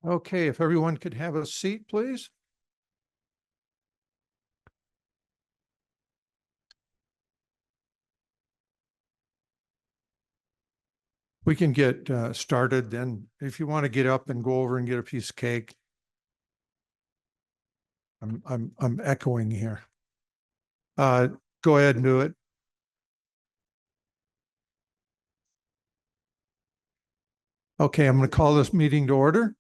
Okay, if everyone could have a seat, please. We can get started then. If you want to get up and go over and get a piece of cake. I'm echoing here. Go ahead and do it. Okay, I'm going to call this meeting to order.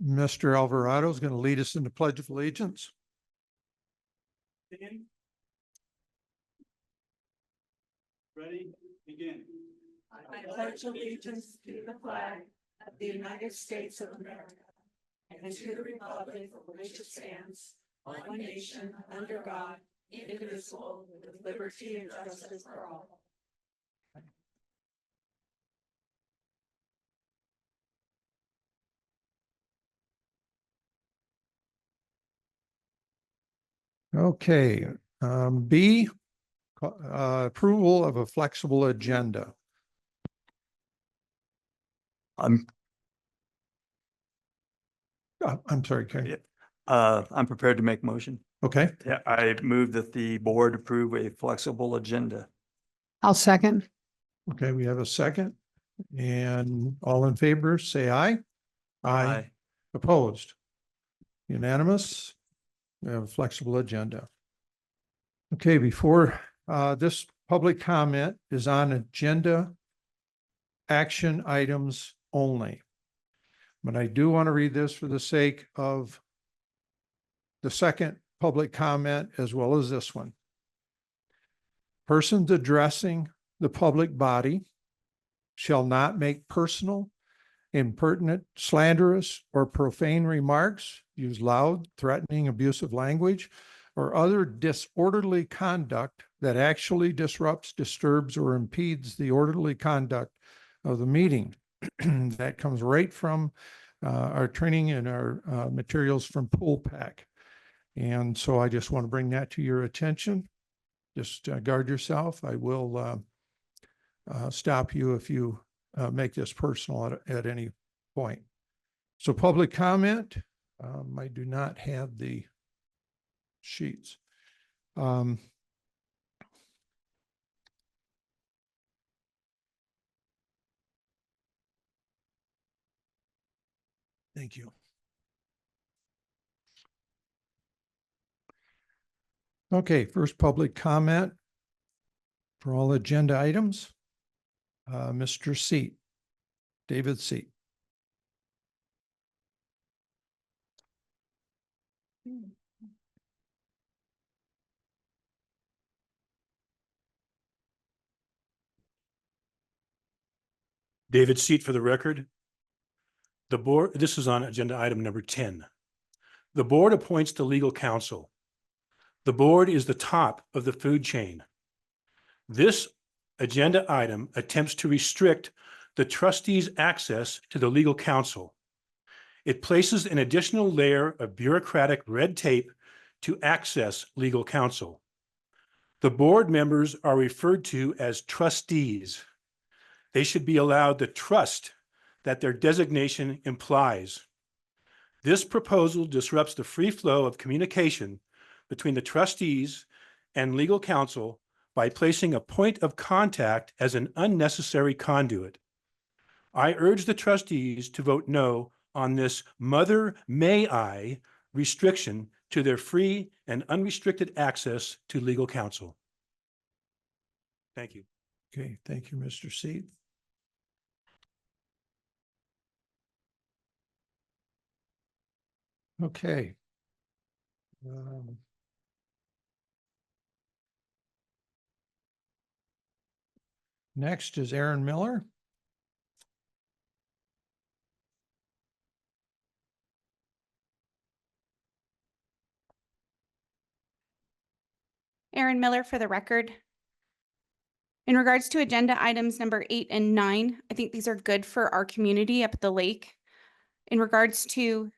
Mr. Alvarado is going to lead us in the Pledge of Allegiance. Ready? Begin. I pledge allegiance to the flag of the United States of America and to the republic for which it stands, one nation under God, indivisible, with liberty and justice for all. Okay, B, approval of a flexible agenda. I'm I'm sorry, Ken. I'm prepared to make motion. Okay, Yeah, I move that the board approve a flexible agenda. I'll second. okay, we have a second. And all in favor, say aye. Opposed? Unanimous? We have a flexible agenda. Okay, before this public comment is on agenda action items only. But I do want to read this for the sake of the second public comment as well as this one. Persons addressing the public body shall not make personal, impertinent, slanderous, or profane remarks, use loud, threatening, abusive language, or other disorderly conduct that actually disrupts, disturbs, or impedes the orderly conduct of the meeting. That comes right from our training and our materials from Pool Pack. And so I just want to bring that to your attention. Just guard yourself. I will stop you if you make this personal at any point. So public comment, I do not have the sheets. Thank you. Okay, first public comment for all agenda items. Mr. Seat, David Seat. David Seat for the record. The board, this is on agenda item number 10. The board appoints the legal counsel. The board is the top of the food chain. This agenda item attempts to restrict the trustees' access to the legal counsel. It places an additional layer of bureaucratic red tape to access legal counsel. The board members are referred to as trustees. They should be allowed the trust that their designation implies. This proposal disrupts the free flow of communication between the trustees and legal counsel by placing a point of contact as an unnecessary conduit. I urge the trustees to vote no on this mother may I restriction to their free and unrestricted access to legal counsel. Thank you. Okay, thank you, Mr. Seat. Okay. Next is Aaron Miller. Aaron Miller for the record. In regards to agenda items number 8 and 9, I think these are good for our community up at the lake. In regards to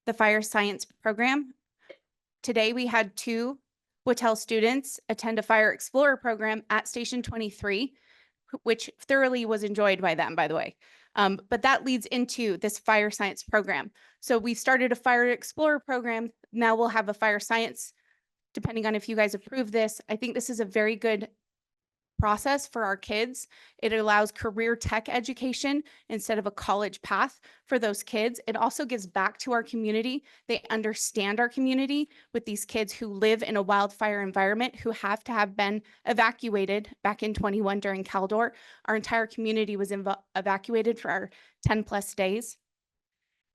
the fire science program, today we had 2 Whitell students attend a fire explorer program at Station 23. which thoroughly was enjoyed by them, by the way. But that leads into this fire science program. So we started a fire explorer program. Now we'll have a fire science, depending on if you guys approve this. I think this is a very good process for our kids. It allows career tech education instead of a college path for those kids. It also gives back to our community. They understand our community with these kids who live in a wildfire environment, who have to have been evacuated back in 21 during Caldor. Our entire community was evacuated for our 10+ days.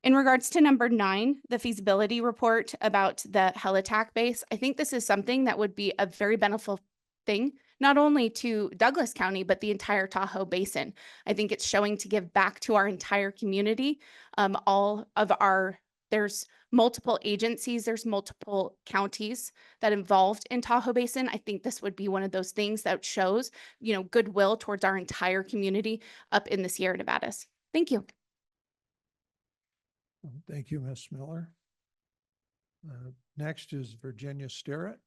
In regards to number 9, the feasibility report about the Helitack base, I think this is something that would be a very beneficial thing, not only to Douglas County, but the entire Tahoe Basin. I think it's showing to give back to our entire community. There's multiple agencies, there's multiple counties that involved in Tahoe Basin. I think this would be one of those things that shows, goodwill towards our entire community up in the Sierra Nevadas. Thank you. Thank you, Ms. Miller. Next is Virginia Sterrett.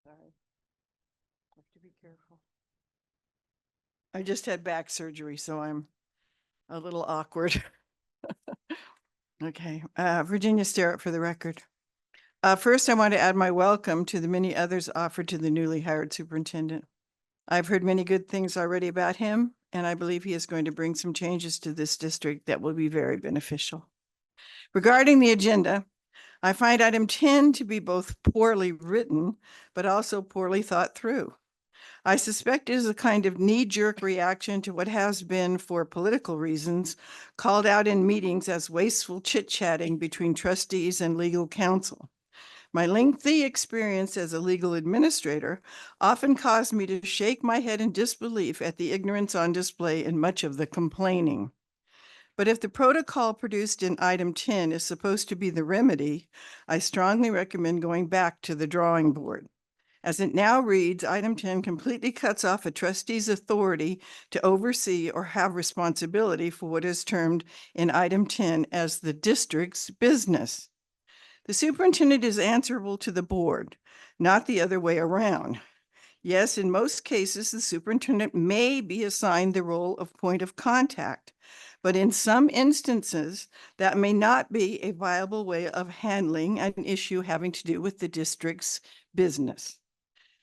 Sorry. Have to be careful. I just had back surgery, so I'm a little awkward. Okay, Virginia Sterrett for the record. First, I want to add my welcome to the many others offered to the newly hired superintendent. I've heard many good things already about him, and I believe he is going to bring some changes to this district that will be very beneficial. Regarding the agenda, I find item 10 to be both poorly written, but also poorly thought through. I suspect it is a kind of knee-jerk reaction to what has been, for political reasons, called out in meetings as wasteful chit-chatting between trustees and legal counsel. My lengthy experience as a legal administrator often caused me to shake my head in disbelief at the ignorance on display in much of the complaining. But if the protocol produced in item 10 is supposed to be the remedy, I strongly recommend going back to the drawing board. As it now reads, item 10 completely cuts off a trustee's authority to oversee or have responsibility for what is termed in item 10 as the district's business. The superintendent is answerable to the board, not the other way around. Yes, in most cases, the superintendent may be assigned the role of point of contact, but in some instances, that may not be a viable way of handling an issue having to do with the district's business.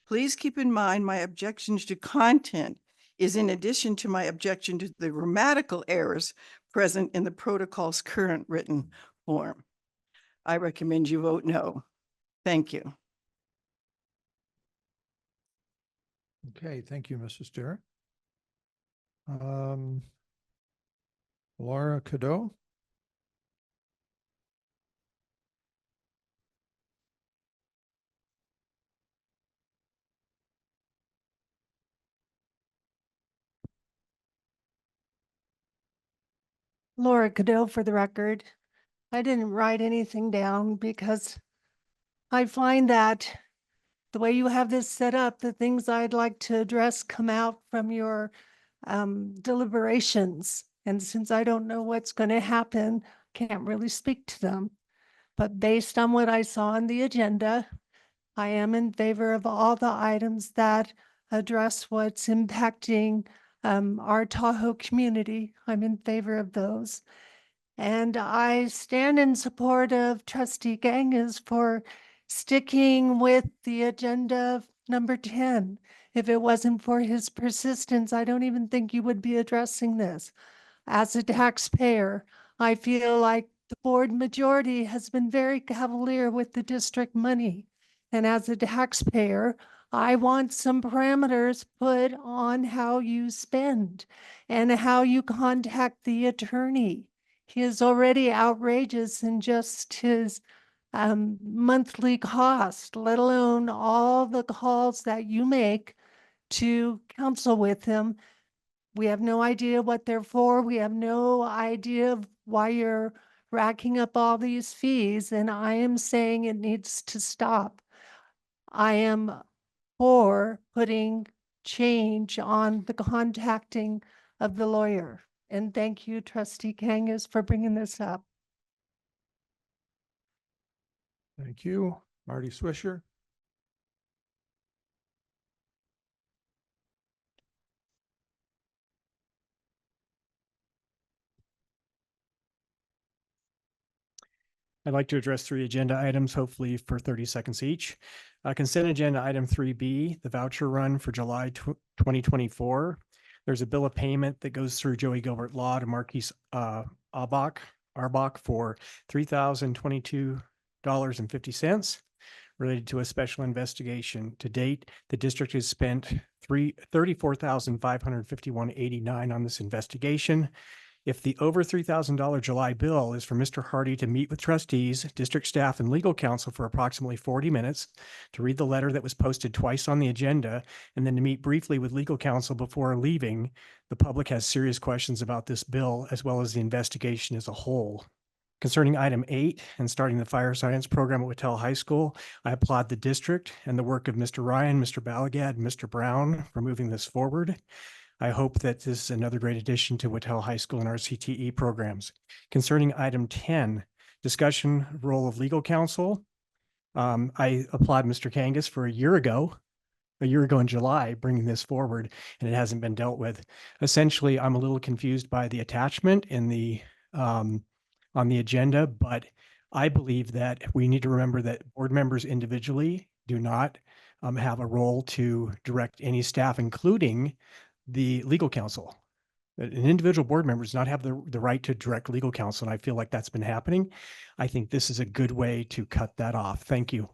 Please keep in mind my objections to content is in addition to my objection to the grammatical errors present in the protocol's current written form. I recommend you vote no. Thank you. Okay, thank you, Mrs. Sterrett. Laura Cadeau. Laura Cadeau for the record. I didn't write anything down because I find that the way you have this set up, the things I'd like to address come out from your deliberations. And since I don't know what's going to happen, can't really speak to them. But based on what I saw on the agenda, I am in favor of all the items that address what's impacting our Tahoe community. I'm in favor of those. And I stand in support of Trustee Ganges for sticking with the agenda of number 10. If it wasn't for his persistence, I don't even think you would be addressing this. As a taxpayer, I feel like the board majority has been very cavalier with the district money. And as a taxpayer, I want some parameters put on how you spend and how you contact the attorney. He is already outrageous in just his monthly cost, let alone all the calls that you make to counsel with him. We have no idea what they're for. We have no idea of why you're racking up all these fees. And I am saying it needs to stop. I am for putting change on the contacting of the lawyer. And thank you, trustee Kangas, for bringing this up. Thank you. Marty Swisher. I'd like to address 3 agenda items, hopefully for 30 seconds each. Consent agenda item 3B, the voucher run for July 2024. There's a bill of payment that goes through Joey Gilbert Law to Marquise Arbach for $3,022.50 related to a special investigation. To date, the district has spent $34,551.89 on this investigation. If the over $3,000 July bill is for Mr. Hardy to meet with trustees, district staff, and legal counsel for approximately 40 minutes, to read the letter that was posted twice on the agenda, and then to meet briefly with legal counsel before leaving, the public has serious questions about this bill as well as the investigation as a whole. Concerning item 8 and starting the fire science program at Wattell High School, I applaud the district and the work of Mr. Ryan, Mr. Balagad, and Mr. Brown for moving this forward. I hope that this is another great addition to Wattell High School and our CTE programs. Concerning item 10, discussion role of legal counsel. I applaud Mr. Kangas for a year ago in July, bringing this forward, and it hasn't been dealt with. Essentially, I'm a little confused by the attachment in the on the agenda, but I believe that we need to remember that board members individually do not have a role to direct any staff, including the legal counsel. An individual board member does not have the right to direct legal counsel, and I feel like that's been happening. I think this is a good way to cut that off. Thank you.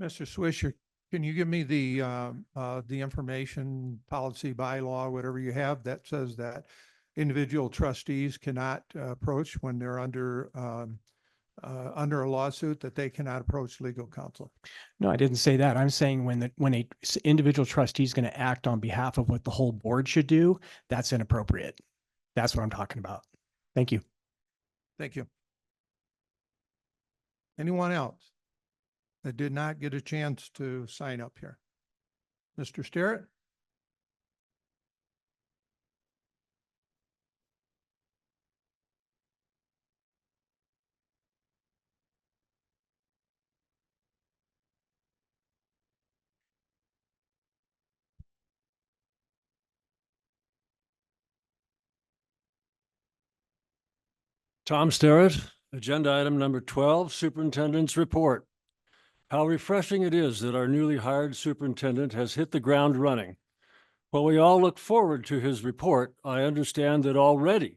Mr. Swisher, can you give me the information, policy, bylaw, whatever you have that says that individual trustees cannot approach when they're under a lawsuit, that they cannot approach legal counsel? No, I didn't say that. I'm saying when a individual trustee is going to act on behalf of what the whole board should do, that's inappropriate. That's what I'm talking about. Thank you. Thank you. Anyone else that did not get a chance to sign up here? Mr. Sterrett? Tom Sterrett, agenda item number 12, Superintendent's Report. How refreshing it is that our newly hired superintendent has hit the ground running. While we all look forward to his report, I understand that already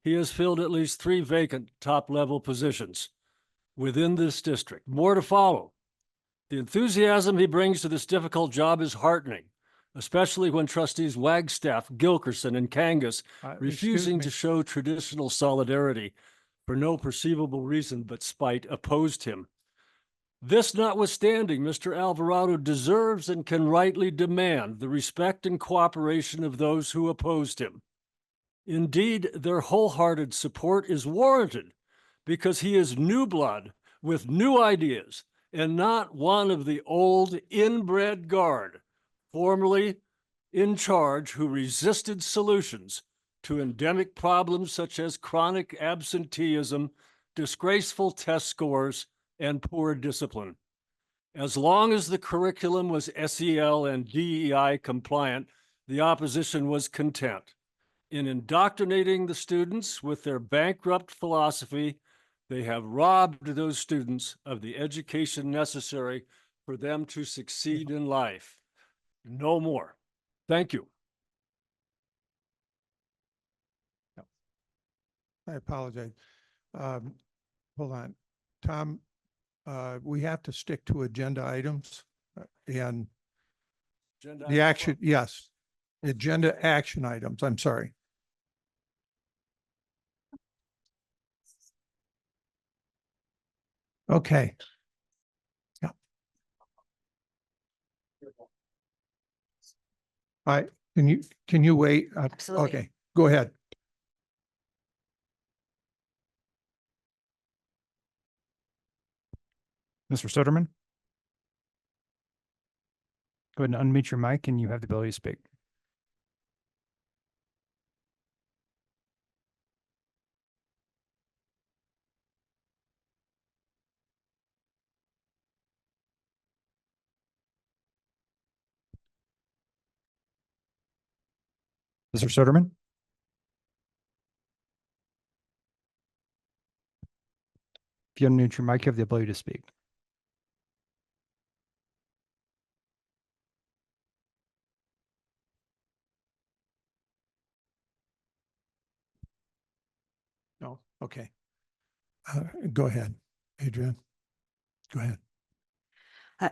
he has filled at least 3 vacant top-level positions within this district. More to follow. The enthusiasm he brings to this difficult job is heartening, especially when trustees Wagstaff, Gilkerson, and Kangas refusing to show traditional solidarity for no perceivable reason but spite opposed him. This notwithstanding, Mr. Alvarado deserves and can rightly demand the respect and cooperation of those who opposed him. Indeed, their wholehearted support is warranted because he is new blood with new ideas and not one of the old inbred guard formerly in charge who resisted solutions to endemic problems such as chronic absenteeism, disgraceful test scores, and poor discipline. As long as the curriculum was SEL and DEI compliant, the opposition was content. In indoctrinating the students with their bankrupt philosophy, they have robbed those students of the education necessary for them to succeed in life. No more. Thank you. I apologize. Hold on. Tom, we have to stick to agenda items and the action, yes. Agenda action items, I'm sorry. Okay. Yeah. All right, can you wait? Absolutely. Okay, go ahead. Mr. Soderman? Go ahead and unmute your mic and you have the ability to speak. Mr. Soderman? If you unmute your mic, you have the ability to speak. No, okay. Go ahead, Adrian. Go ahead.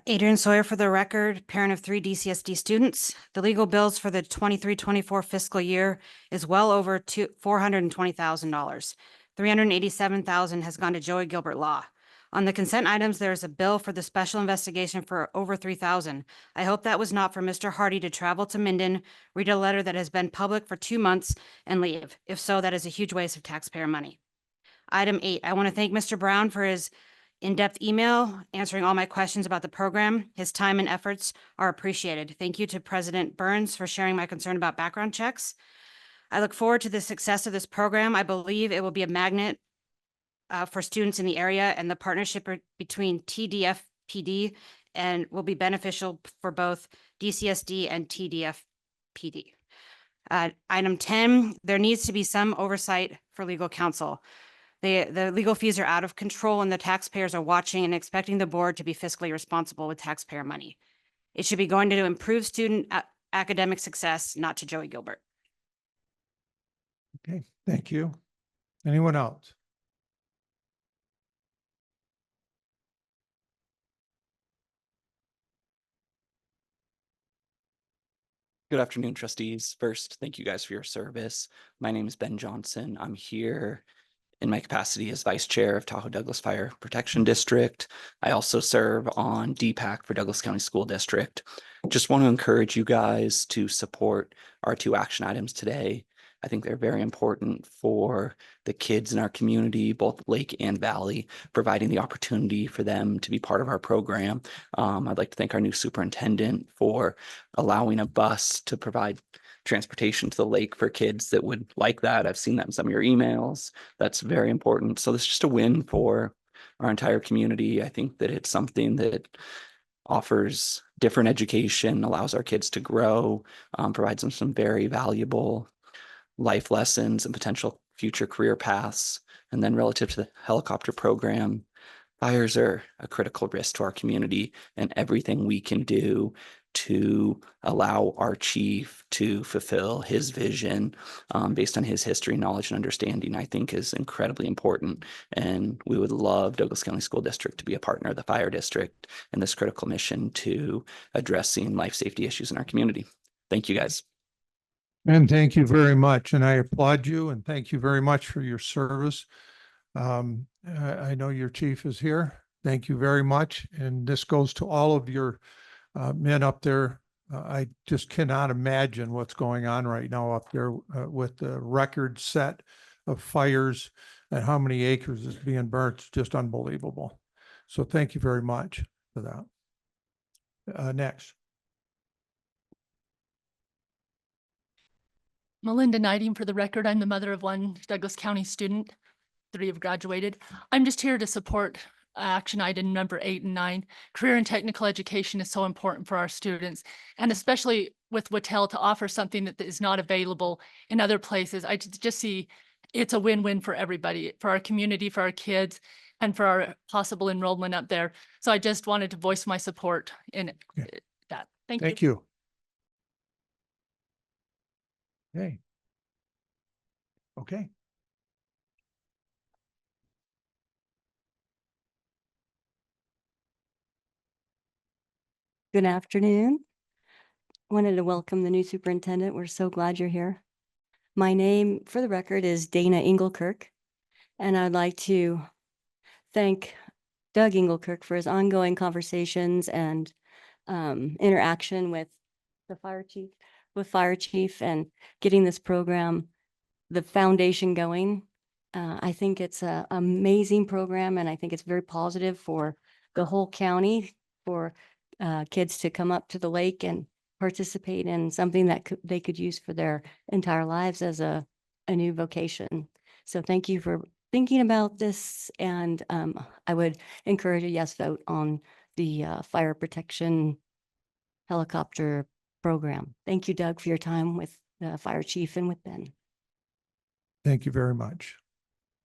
Adrian Sawyer for the record, parent of 3 DCSD students. The legal bills for the 23-24 fiscal year is well over $420,000. $387,000 has gone to Joey Gilbert Law. On the consent items, there is a bill for the special investigation for over $3,000. I hope that was not for Mr. Hardy to travel to Minden, read a letter that has been public for 2 months and leave. If so, that is a huge waste of taxpayer money. Item 8, I want to thank Mr. Brown for his in-depth email answering all my questions about the program. His time and efforts are appreciated. Thank you to President Burns for sharing my concern about background checks. I look forward to the success of this program. I believe it will be a magnet for students in the area, and the partnership between TDF-PD and will be beneficial for both DCSD and TDF-PD. Item 10, there needs to be some oversight for legal counsel. The legal fees are out of control and the taxpayers are watching and expecting the board to be fiscally responsible with taxpayer money. It should be going to improve student academic success, not to Joey Gilbert. Okay, thank you. Anyone else? Good afternoon, trustees. First, thank you guys for your service. My name is Ben Johnson. I'm here in my capacity as Vice Chair of Tahoe Douglas Fire Protection District. I also serve on DPAC for Douglas County School District. Just want to encourage you guys to support our 2 action items today. I think they're very important for the kids in our community, both Lake and Valley, providing the opportunity for them to be part of our program. I'd like to thank our new superintendent for allowing a bus to provide transportation to the lake for kids that would like that. I've seen that in some of your emails. That's very important. So this is just a win for our entire community. I think that it's something that offers different education, allows our kids to grow, provides them some very valuable life lessons and potential future career paths. And then relative to the helicopter program, fires are a critical risk to our community, and everything we can do to allow our chief to fulfill his vision based on his history, knowledge, and understanding, I think is incredibly important. And we would love Douglas County School District to be a partner of the fire district in this critical mission to addressing life safety issues in our community. Thank you, guys. And thank you very much. And I applaud you and thank you very much for your service. I know your chief is here. Thank you very much. And this goes to all of your men up there. I just cannot imagine what's going on right now up there with the record set of fires and how many acres is being burnt. It's just unbelievable. So thank you very much for that. Next. Melinda Knighting for the record. I'm the mother of 1 Douglas County student. 3 have graduated. I'm just here to support action item number 8 and 9. Career and technical education is so important for our students, and especially with Wattell to offer something that is not available in other places. I just see it's a win-win for everybody, for our community, for our kids, and for our possible enrollment up there. So I just wanted to voice my support in that. Thank you. Thank you. Okay. Okay. Good afternoon. Wanted to welcome the new superintendent. We're so glad you're here. My name, for the record, is Dana Engelkirk, and I'd like to thank Doug Engelkirk for his ongoing conversations and interaction with the fire chief, and getting this program, the foundation going. I think it's an amazing program, and I think it's very positive for the whole county, for kids to come up to the lake and participate in something that they could use for their entire lives as a new vocation. So thank you for thinking about this, and I would encourage a yes vote on the fire protection helicopter program. Thank you, Doug, for your time with the fire chief and with Ben. Thank you very much.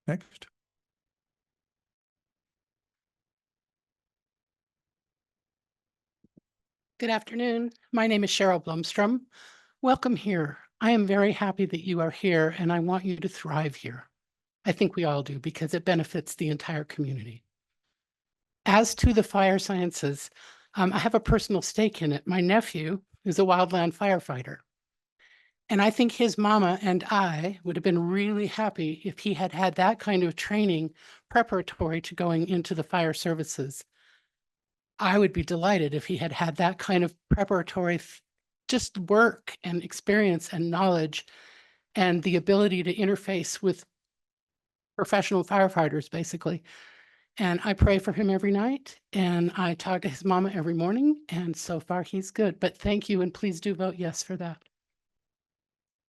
Next. Good afternoon. My name is Cheryl Blomstrom. Welcome here. I am very happy that you are here, and I want you to thrive here. I think we all do, because it benefits the entire community. As to the fire sciences, I have a personal stake in it. My nephew is a wildland firefighter. And I think his mama and I would have been really happy if he had had that kind of training preparatory to going into the fire services. I would be delighted if he had had that kind of preparatory just work and experience and knowledge and the ability to interface with professional firefighters, basically. And I pray for him every night, and I talk to his mama every morning, and so far he's good. But thank you, and please do vote yes for that.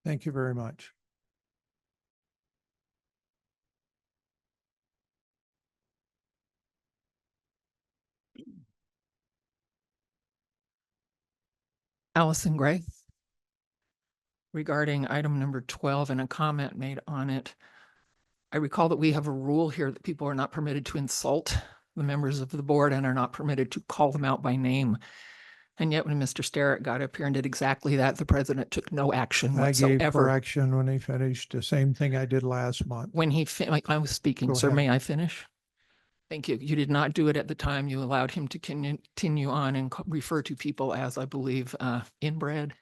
Thank you very much. Allison Gray. Regarding item number 12 and a comment made on it. I recall that we have a rule here that people are not permitted to insult the members of the board and are not permitted to call them out by name. And yet when Mr. Sterrett got up here and did exactly that, the president took no action I gave whatsoever. correction when he finished, the same thing I did last month. When he, I was speaking, Go sir, ahead. may I finish? Thank you. You did not do it at the time. You allowed him to continue on and refer to people as, I believe, inbred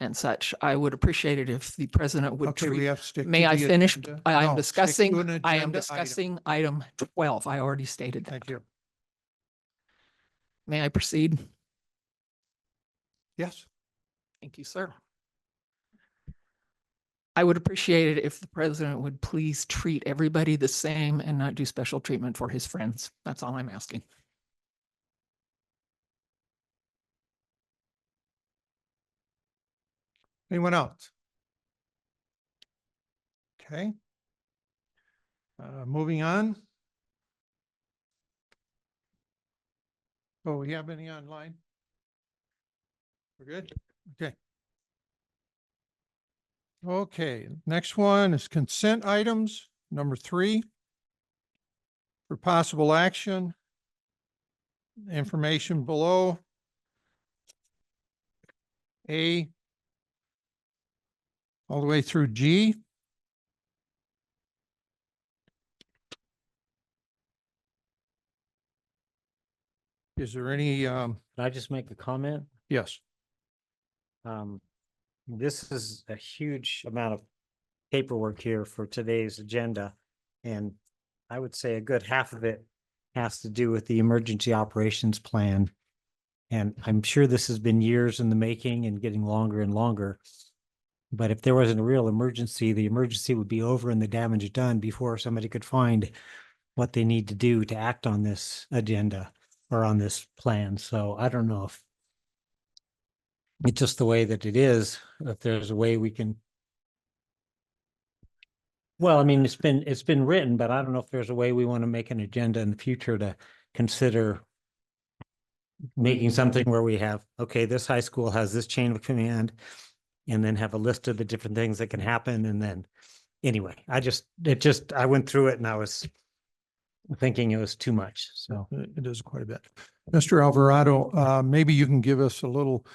and such. I would appreciate it if the president would Okay, we treat. have to stick. May to I the finish? agenda. I No, am stick to discussing, an I am agenda item. discussing item 12. I already stated that. Thank you. May I proceed? Yes. Thank you, sir. I would appreciate it if the president would please treat everybody the same and not do special treatment for his friends. That's all I'm asking. Anyone else? Okay. Moving on. Oh, we have any online? We're good? Okay. Okay, next one is consent items, number 3. For possible action. Information below. A. All the way through G. Is there any, Can I just make a comment? yes, This is a huge amount of paperwork here for today's agenda. And I would say a good half of it has to do with the emergency operations plan. And I'm sure this has been years in the making and getting longer and longer. But if there wasn't a real emergency, the emergency would be over and the damage done before somebody could find what they need to do to act on this agenda or on this plan. So I don't know if it's just the way that it is, if there's a way we can. Well, I mean, it's been written, but I don't know if there's a way we want to make an agenda in the future to consider making something where we have, okay, this high school has this chain of command, and then have a list of the different things that can happen. And then, anyway, I went through it and I was thinking it was too much. So it is quite a bit. Mr. Alvarado, maybe you can give us a little,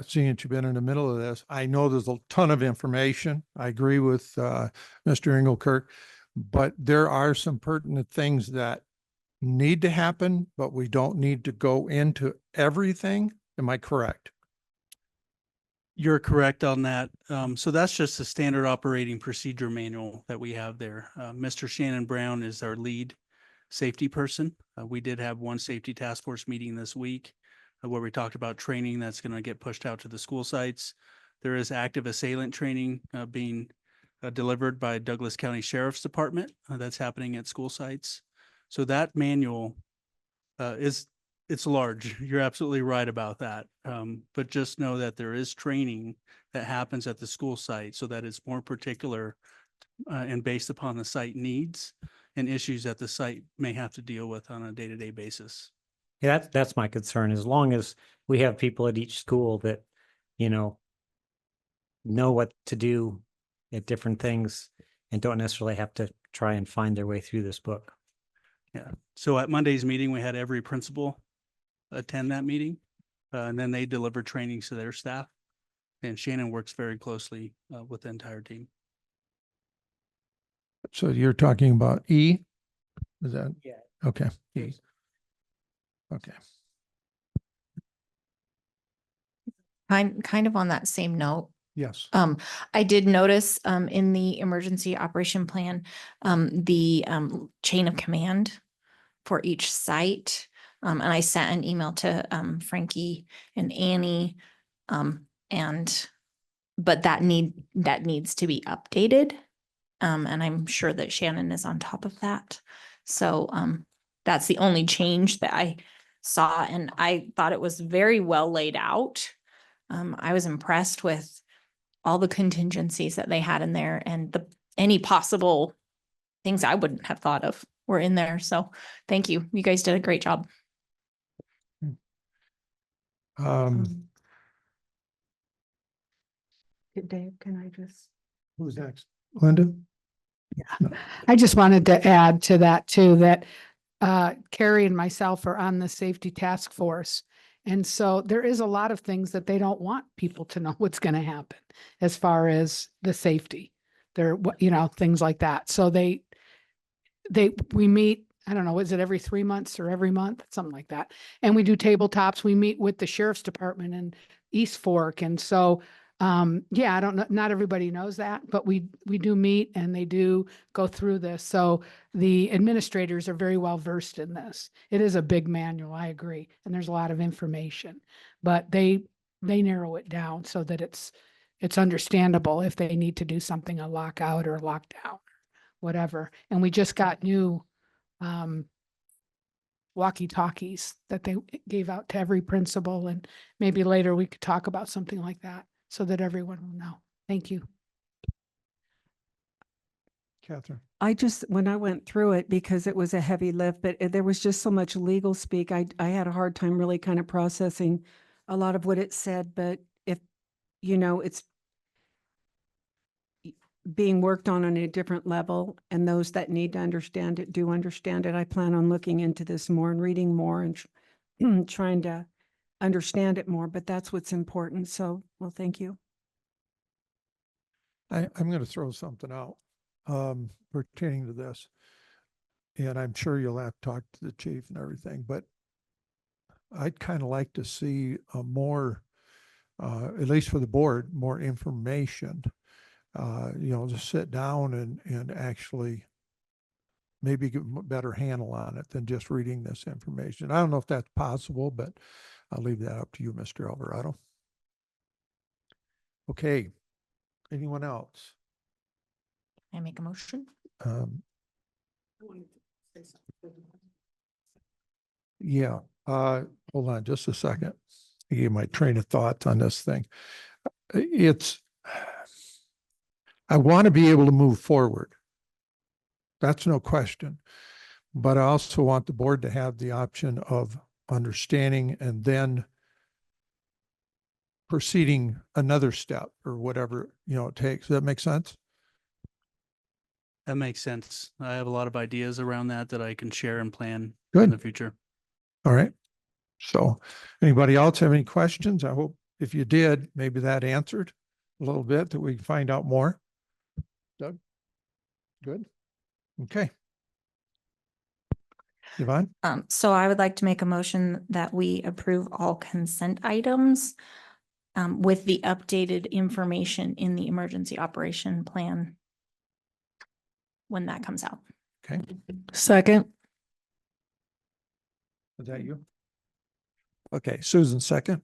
seeing that you've been in the middle of this. I know there's a ton of information. I agree with Mr. Engelkirk, but there are some pertinent things that need to happen, but we don't need to go into everything. Am I correct? You're correct on that. So that's just a standard operating procedure manual that we have there. Mr. Shannon Brown is our lead safety person. We did have one safety task force meeting this week where we talked about training that's going to get pushed out to the school sites. There is active assailant training being delivered by Douglas County Sheriff's Department that's happening at school sites. So that manual is It's large. You're absolutely right about that. But just know that there is training that happens at the school site so that it's more particular and based upon the site needs and issues that the site may have to deal with on a day-to-day basis. Yeah, that's my concern. As long as we have people at each school that, know what to do at different things and don't necessarily have to try and find their way through this book. Yeah. So at Monday's meeting, we had every principal attend that meeting. And then they deliver trainings to their staff. And Shannon works very closely with the entire team. So you're talking about E? Is that? Yeah. Okay. E. Okay. Kind of on that same note, Yes. I did notice in the emergency operation plan, the chain of command for each site. And I sent an email to Frankie and Annie. But that needs to be updated. And I'm sure that Shannon is on top of that. So that's the only change that I saw, and I thought it was very well laid out. I was impressed with all the contingencies that they had in there, and any possible things I wouldn't have thought of were in there. So thank you. You guys did a great job. Dave, can I just? Who's next? Linda? I just wanted to add to that too, that Carrie and myself are on the safety task force. And so there is a lot of things that they don't want people to know what's going to happen as far as the safety. There, things like that. So we meet, I don't know, is it every 3 months or every month? Something like that. And we do tabletops. We meet with the sheriff's department in East Fork. And so yeah, I don't know, not everybody knows that, but we do meet and they do go through this. So the administrators are very well versed in this. It is a big manual, I agree, and there's a lot of information, but they narrow it down so that it's understandable if they need to do something, a lockout or lockdown, whatever. And we just got new walkie-talkies that they gave out to every principal, and maybe later we could talk about something like that, so that everyone will know. Thank you. Catherine. When I went through it, because it was a heavy lift, but there was just so much legal speak. I had a hard time really kind of processing a lot of what it said, but if, it's being worked on a different level, and those that need to understand it do understand it. I plan on looking into this more and reading more and trying to understand it more, but that's what's important. So, well, thank you. I'm going to throw something out pertaining to this. And I'm sure you'll have to talk to the chief and everything, but I'd kind of like to see a more, at least for the board, more information, to sit down and actually maybe get a better handle on it than just reading this information. I don't know if that's possible, but I'll leave that up to you, Mr. Alvarado. Okay. Anyone else? Can I make a motion? Yeah. Hold on just a second. I gave my train of thoughts on this thing. I want to be able to move forward. That's no question. But I also want the board to have the option of understanding and then proceeding another step or whatever, it takes. Does that make sense? That makes sense. I have a lot of ideas around that I can share and plan Good. in the future. All right. So anybody else have any questions? I hope if you did, maybe that answered a little bit, that we can find out more. Doug? Good. Okay. Yvonne? So I would like to make a motion that we approve all consent items with the updated information in the emergency operation plan when that comes out. Okay. Second. Is that you? Okay, Susan, second.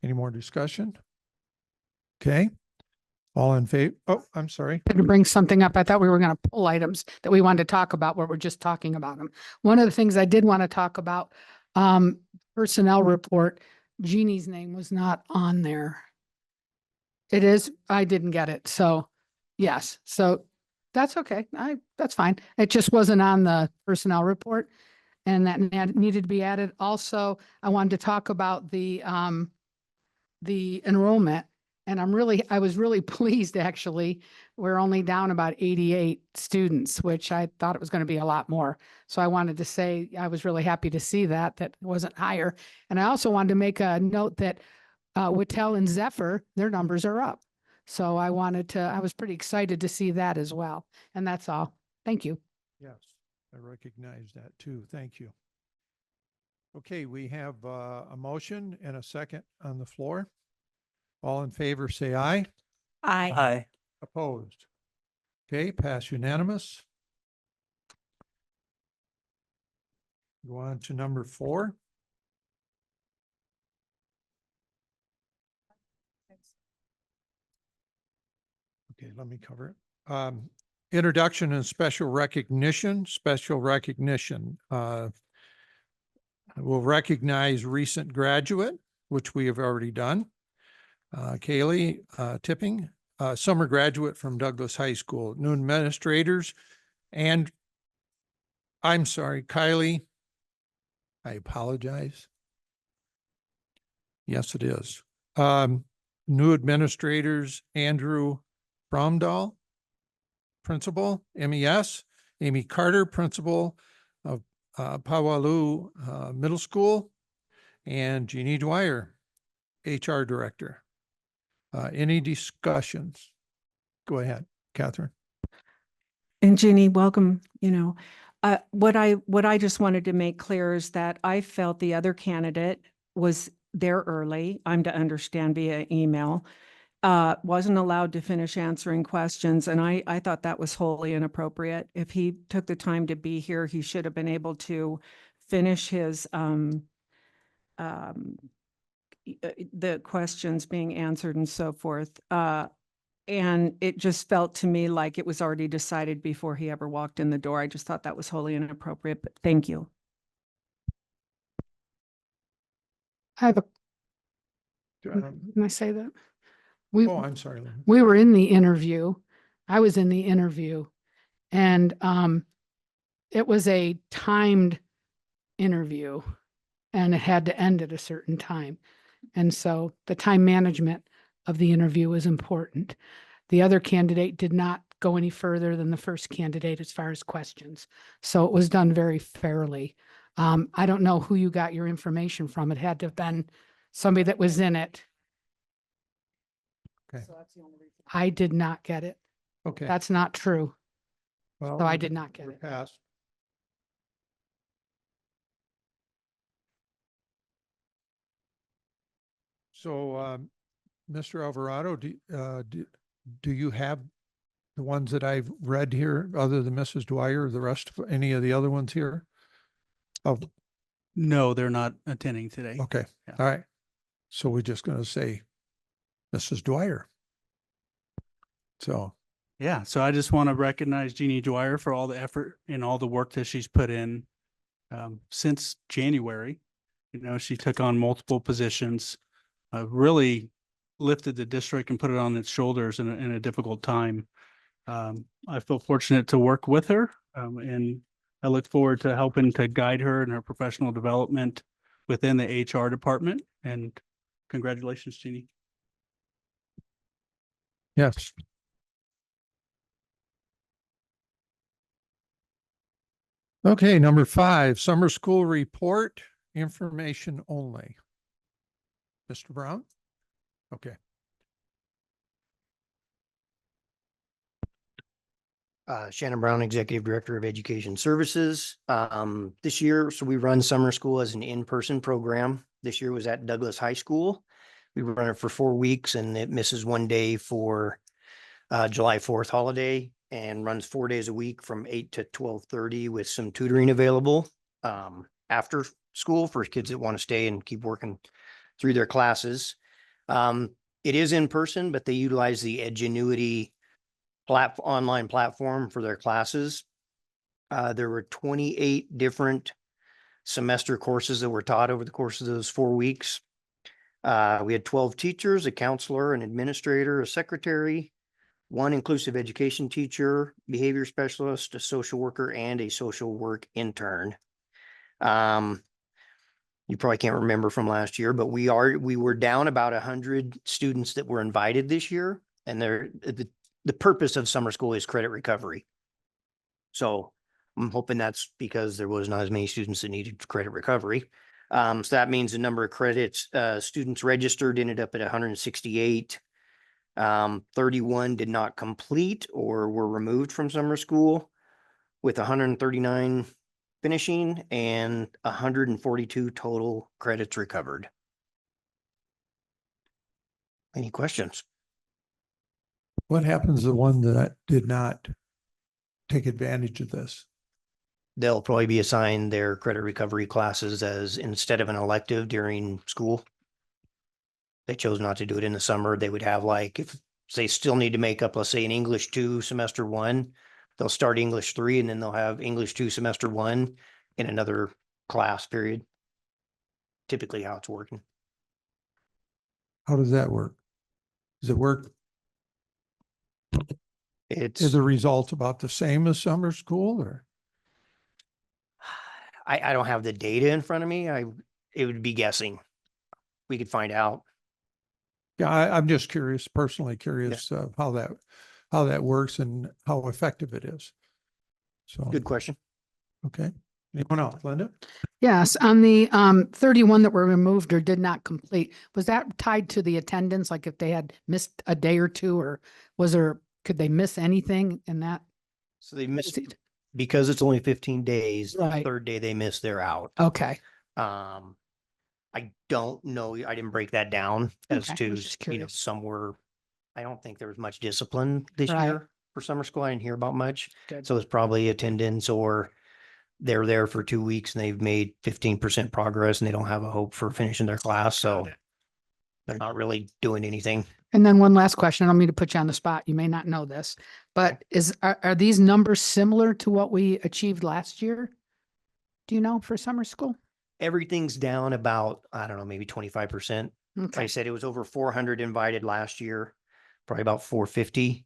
Any more discussion? Okay. All in favor? Oh, I'm sorry. To bring something up. I thought we were going to pull items that we wanted to talk about where we're just talking about them. One of the things I did want to talk about, personnel report, Jeannie's name was not on there. It is, I didn't get it. So yes, so that's okay. That's fine. It just wasn't on the personnel report and that needed to be added. Also, I wanted to talk about the enrollment. And I was really pleased, actually. We're only down about 88 students, which I thought it was going to be a lot more. So I wanted to say, I was really happy to see that it wasn't higher. And I also wanted to make a note that Whittel and Zephyr, their numbers are up. So I was pretty excited to see that as well. And that's all. Thank you. Yes, I recognize that too. Thank you. Okay, we have a motion and a second on the floor. All in favor, say aye. Aye. Aye. Opposed? Okay, pass unanimous. Go on to number 4. Okay, let me cover it. Introduction and special recognition. We'll recognize recent graduate, which we have already done. Kaylee Tipping, summer graduate from Douglas High School. New administrators, and I'm sorry, Kylie. I apologize. Yes, it is. New administrators, Andrew Bromdahl, principal, MES, Amy Carter, principal of Pawalu Middle School, and Jeannie Dwyer, HR director. Any discussions? Go ahead, Catherine. And Jeannie, welcome. What I just wanted to make clear is that I felt the other candidate was there early. I'm to understand via email, wasn't allowed to finish answering questions. And I thought that was wholly inappropriate. If he took the time to be here, he should have been able to finish his, the questions being answered and so forth. And it just felt to me like it was already decided before he ever walked in the door. I just thought that was wholly inappropriate, but thank you. I have a, can I say that? I'm sorry, Lynn. We were in the interview. I was in the interview and it was a timed interview and it had to end at a certain time. And so the time management of the interview was important. The other candidate did not go any further than the first candidate as far as questions. So it was done very fairly. I don't know who you got your information from. It had to have been somebody that was in it. Okay. I did not get it. Okay. That's not true. Well, So I did not get it. Passed. So, Mr. Alvarado, do you have the ones that I've read here, other than Mrs. Dwyer, or the rest of any of the other ones here? Oh, No, they're not attending today. okay. Yeah. All right. So we're just going to say Mrs. Dwyer. So, Yeah, so I just want to recognize Jeannie Dwyer for all the effort and all the work that she's put in since January. She took on multiple positions, really lifted the district and put it on its shoulders in a difficult time. I feel fortunate to work with her, and I look forward to helping to guide her in her professional development within the HR department. And congratulations, Jeannie. yes. Okay, number 5, summer school report, information only. Mr. Brown? Okay. Shannon Brown, Executive Director of Education Services. This year, so we run summer school as an in-person program. This year was at Douglas High School. We run it for 4 weeks and it misses 1 day for July 4th holiday and runs 4 days a week from 8 to 12:30 with some tutoring available after school for kids that want to stay and keep working through their classes. It is in person, but they utilize the Edgenuity online platform for their classes. There were 28 different semester courses that were taught over the course of those 4 weeks. We had 12 teachers, a counselor, an administrator, a secretary, one inclusive education teacher, behavior specialist, a social worker, and a social work intern. You probably can't remember from last year, but we were down about 100 students that were invited this year. And the purpose of summer school is credit recovery. So I'm hoping that's because there was not as many students that needed credit recovery. So that means the number of credits, students registered ended up at 168. 31 did not complete or were removed from summer school, with 139 finishing and 142 total credits recovered. Any questions? What happens to the one that did not take advantage of this? They'll probably be assigned their credit recovery classes as instead of an elective during school. They chose not to do it in the summer. They would have, like, if they still need to make up, let's say, an English 2 semester 1, they'll start English 3 and then they'll have English 2 semester 1 in another class period. Typically how it's working. How does that work? Does it work? It's Is the result about the same as summer school, or? I don't have the data in front of me. It would be guessing. We could find out. Yeah, I'm just curious, personally curious, how that works and how effective it is. So. Good question. Okay. Anyone else? Linda? Yes, on the 31 that were removed or did not complete, was that tied to the attendance? Like if they had missed a day or two, or could they miss anything in that? So they missed, because it's only 15 days, the Right. third day they missed, they're out. Okay. I don't know. I didn't break that down as Okay, I to, was just curious. some were, I don't think there was much discipline this Right. year for summer school. I didn't hear about much. Good. So it's probably attendance, or they're there for 2 weeks and they've made 15% progress and they don't have a hope for finishing their class. So they're not really doing anything. And then one last question. I don't mean to put you on the spot. You may not know this, but are these numbers similar to what we achieved last year? Do you know, for summer school? Everything's down about, I don't know, maybe 25%. Like I Okay. said, it was over 400 invited last year, probably about 450.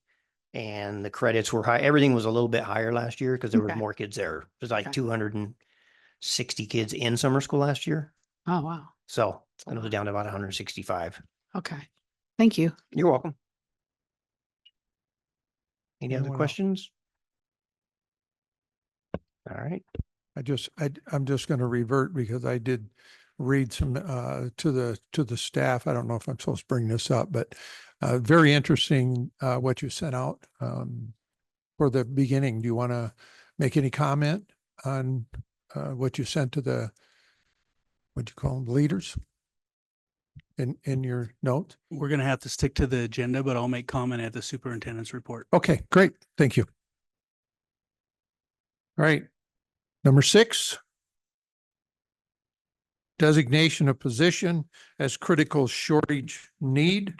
And the credits were high. Everything was a little bit higher last year because there were Okay. more kids there. There's like Okay. 260 kids in summer school last year. Oh, wow. So it was down to about 165. Okay. Thank you. You're welcome. Any other Anyone else? questions? All right. I'm just going to revert because I did read some to the staff. I don't know if I'm supposed to bring this up, but very interesting what you sent out for the beginning. Do you want to make any comment on what you sent to the, what you call them, leaders in your notes? We're going to have to stick to the agenda, but I'll make comment at the superintendent's report. Okay, great. Thank you. All right. Number 6. Designation of position as critical shortage need.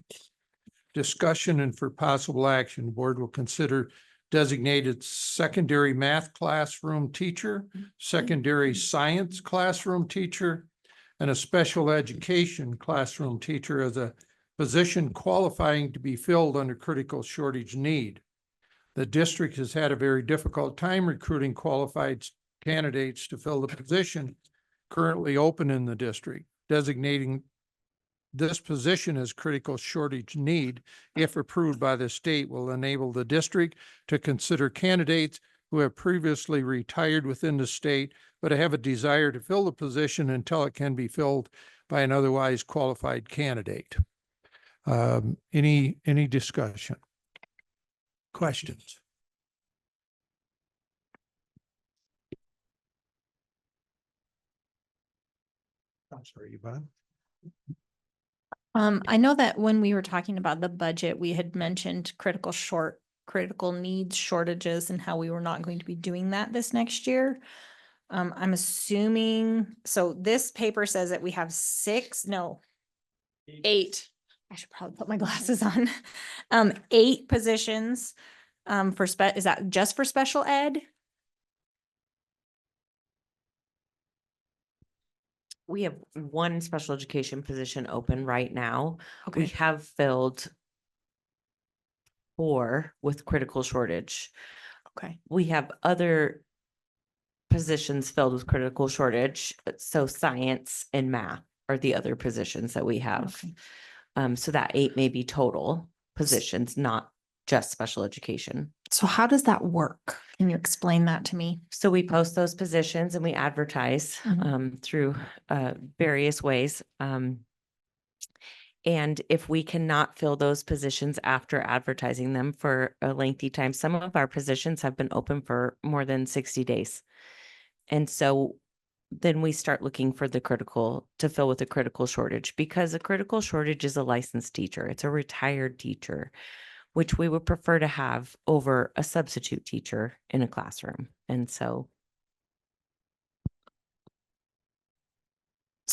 Discussion and for possible action, the board will consider designated secondary math classroom teacher, secondary science classroom teacher, and a special education classroom teacher as a position qualifying to be filled under critical shortage need. The district has had a very difficult time recruiting qualified candidates to fill the position currently open in the district. Designating this position as critical shortage need, if approved by the state, will enable the district to consider candidates who have previously retired within the state, but have a desire to fill the position until it can be filled by an otherwise qualified candidate. Any discussion? Questions? I'm sorry, Yvonne. I know that when we were talking about the budget, we had mentioned critical needs shortages and how we were not going to be doing that this next year. I'm assuming, so this paper says that we have 8 I should probably put my glasses on. 8 positions for is that just for special ed? We have one special education position open right now. We Okay. have filled 4 with critical shortage. Okay. We have other positions filled with critical shortage. So science and math are the other positions that we have. So that 8 may be total positions, not just special education. So how does that work? Can you explain that to me? So we post those positions and we advertise through various ways. And if we cannot fill those positions after advertising them for a lengthy time, some of our positions have been open for more than 60 days. And so then we start looking for to fill with a critical shortage, because a critical shortage is a licensed teacher. It's a retired teacher, which we would prefer to have over a substitute teacher in a classroom. And so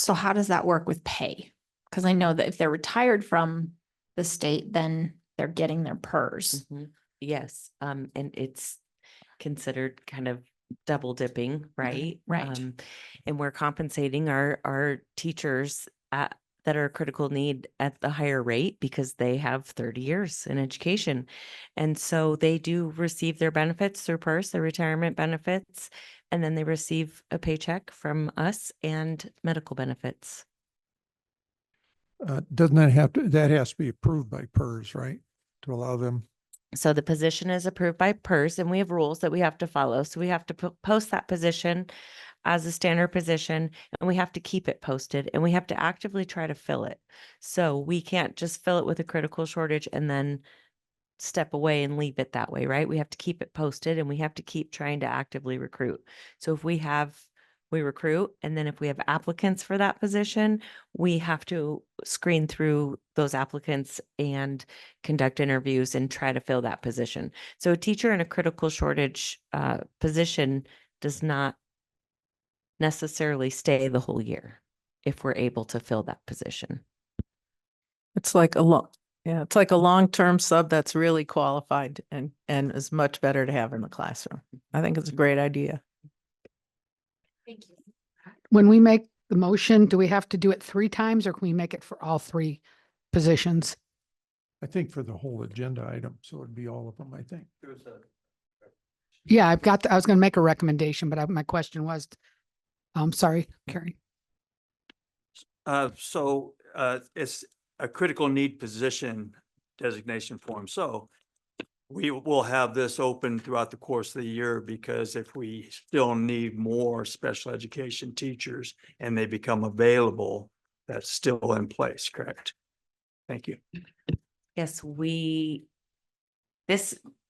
how does that work with pay? Because I know that if they're retired from the state, then they're getting their PERS. yes, and it's considered kind of double dipping, right? Right. And we're compensating our teachers that are critical need at the higher rate because they have 30 years in education. And so they do receive their benefits through PERS, their retirement benefits, and then they receive a paycheck from us and medical benefits. Doesn't that has to be approved by PERS, right? To allow them. So the position is approved by PERS and we have rules that we have to follow. So we have to post that position as a standard position and we have to keep it posted and we have to actively try to fill it. So we can't just fill it with a critical shortage and then step away and leave it that way, right? We have to keep it posted and we have to keep trying to actively recruit. So if we recruit, and then if we have applicants for that position, we have to screen through those applicants and conduct interviews and try to fill that position. So a teacher in a critical shortage position does not necessarily stay the whole year if we're able to fill that position. It's like it's like a long-term sub that's really qualified and is much better to have in the classroom. I think it's a great idea. Thank you. When we make the motion, do we have to do it 3 times or can we make it for all 3 positions? I think for the whole agenda item, so it'd be all of them, I think. Yeah, I was going to make a recommendation, but my question was, sorry, Carrie. So it's a critical need position designation form. So we will have this open throughout the course of the year because if we still need more special education teachers and they become available, that's still in place, correct? Thank you. Yes,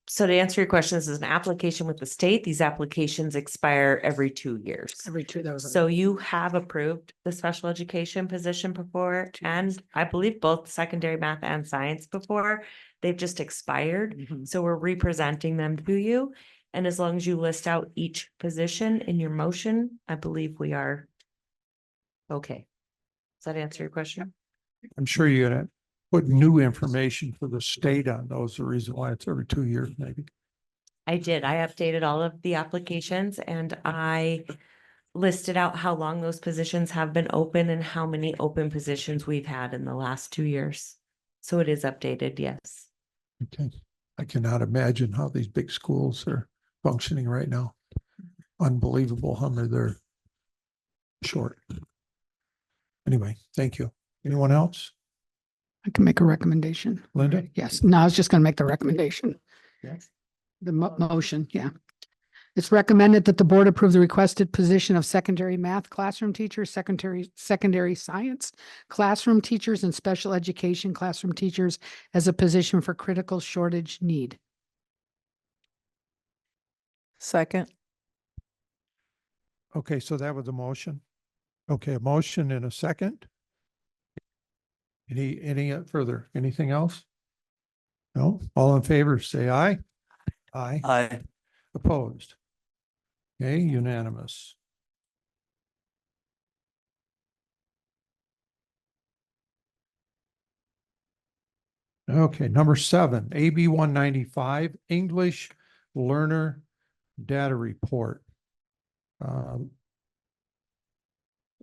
so to answer your question, this is an application with the state. These applications expire every 2 years. Every 2, that was. So you have approved the special education position before, and I believe both secondary math and science before. They've just expired. So we're representing them to you. And as long as you list out each position in your motion, I believe we are okay. Does that answer your question? I'm sure you're gonna put new information for the state on those, the reason why it's every 2 years, maybe. I did. I updated all of the applications and I listed out how long those positions have been open and how many open positions we've had in the last 2 years. So it is updated, yes. Okay. I cannot imagine how these big schools are functioning right now. Unbelievable how many they're short. Anyway, thank you. Anyone else? I can make a recommendation. Linda? Yes. No, I was just going to make the recommendation. Yes. The motion, yeah. It's recommended that the board approve the requested position of secondary math classroom teachers, secondary science classroom teachers, and special education classroom teachers as a position for critical shortage need. Second. Okay, so that was a motion. Okay, a motion and a second. Any further, anything else? No, all in favor, say aye. Aye. Aye. Opposed? Okay, unanimous. Okay, number 7, AB 195, English Learner Data Report.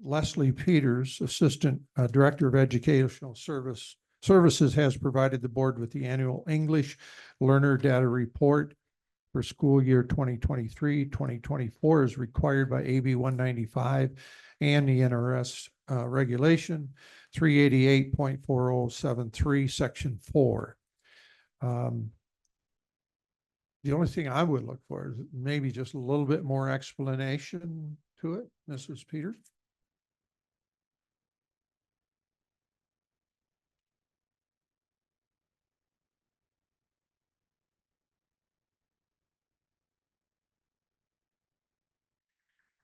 Leslie Peters, Assistant Director of Educational Services, has provided the board with the annual English Learner Data Report for school year 2023-2024 as required by AB 195 and the NRS regulation 388.4073, Section 4. The only thing I would look for is maybe just a little bit more explanation to it, Mrs. Peters.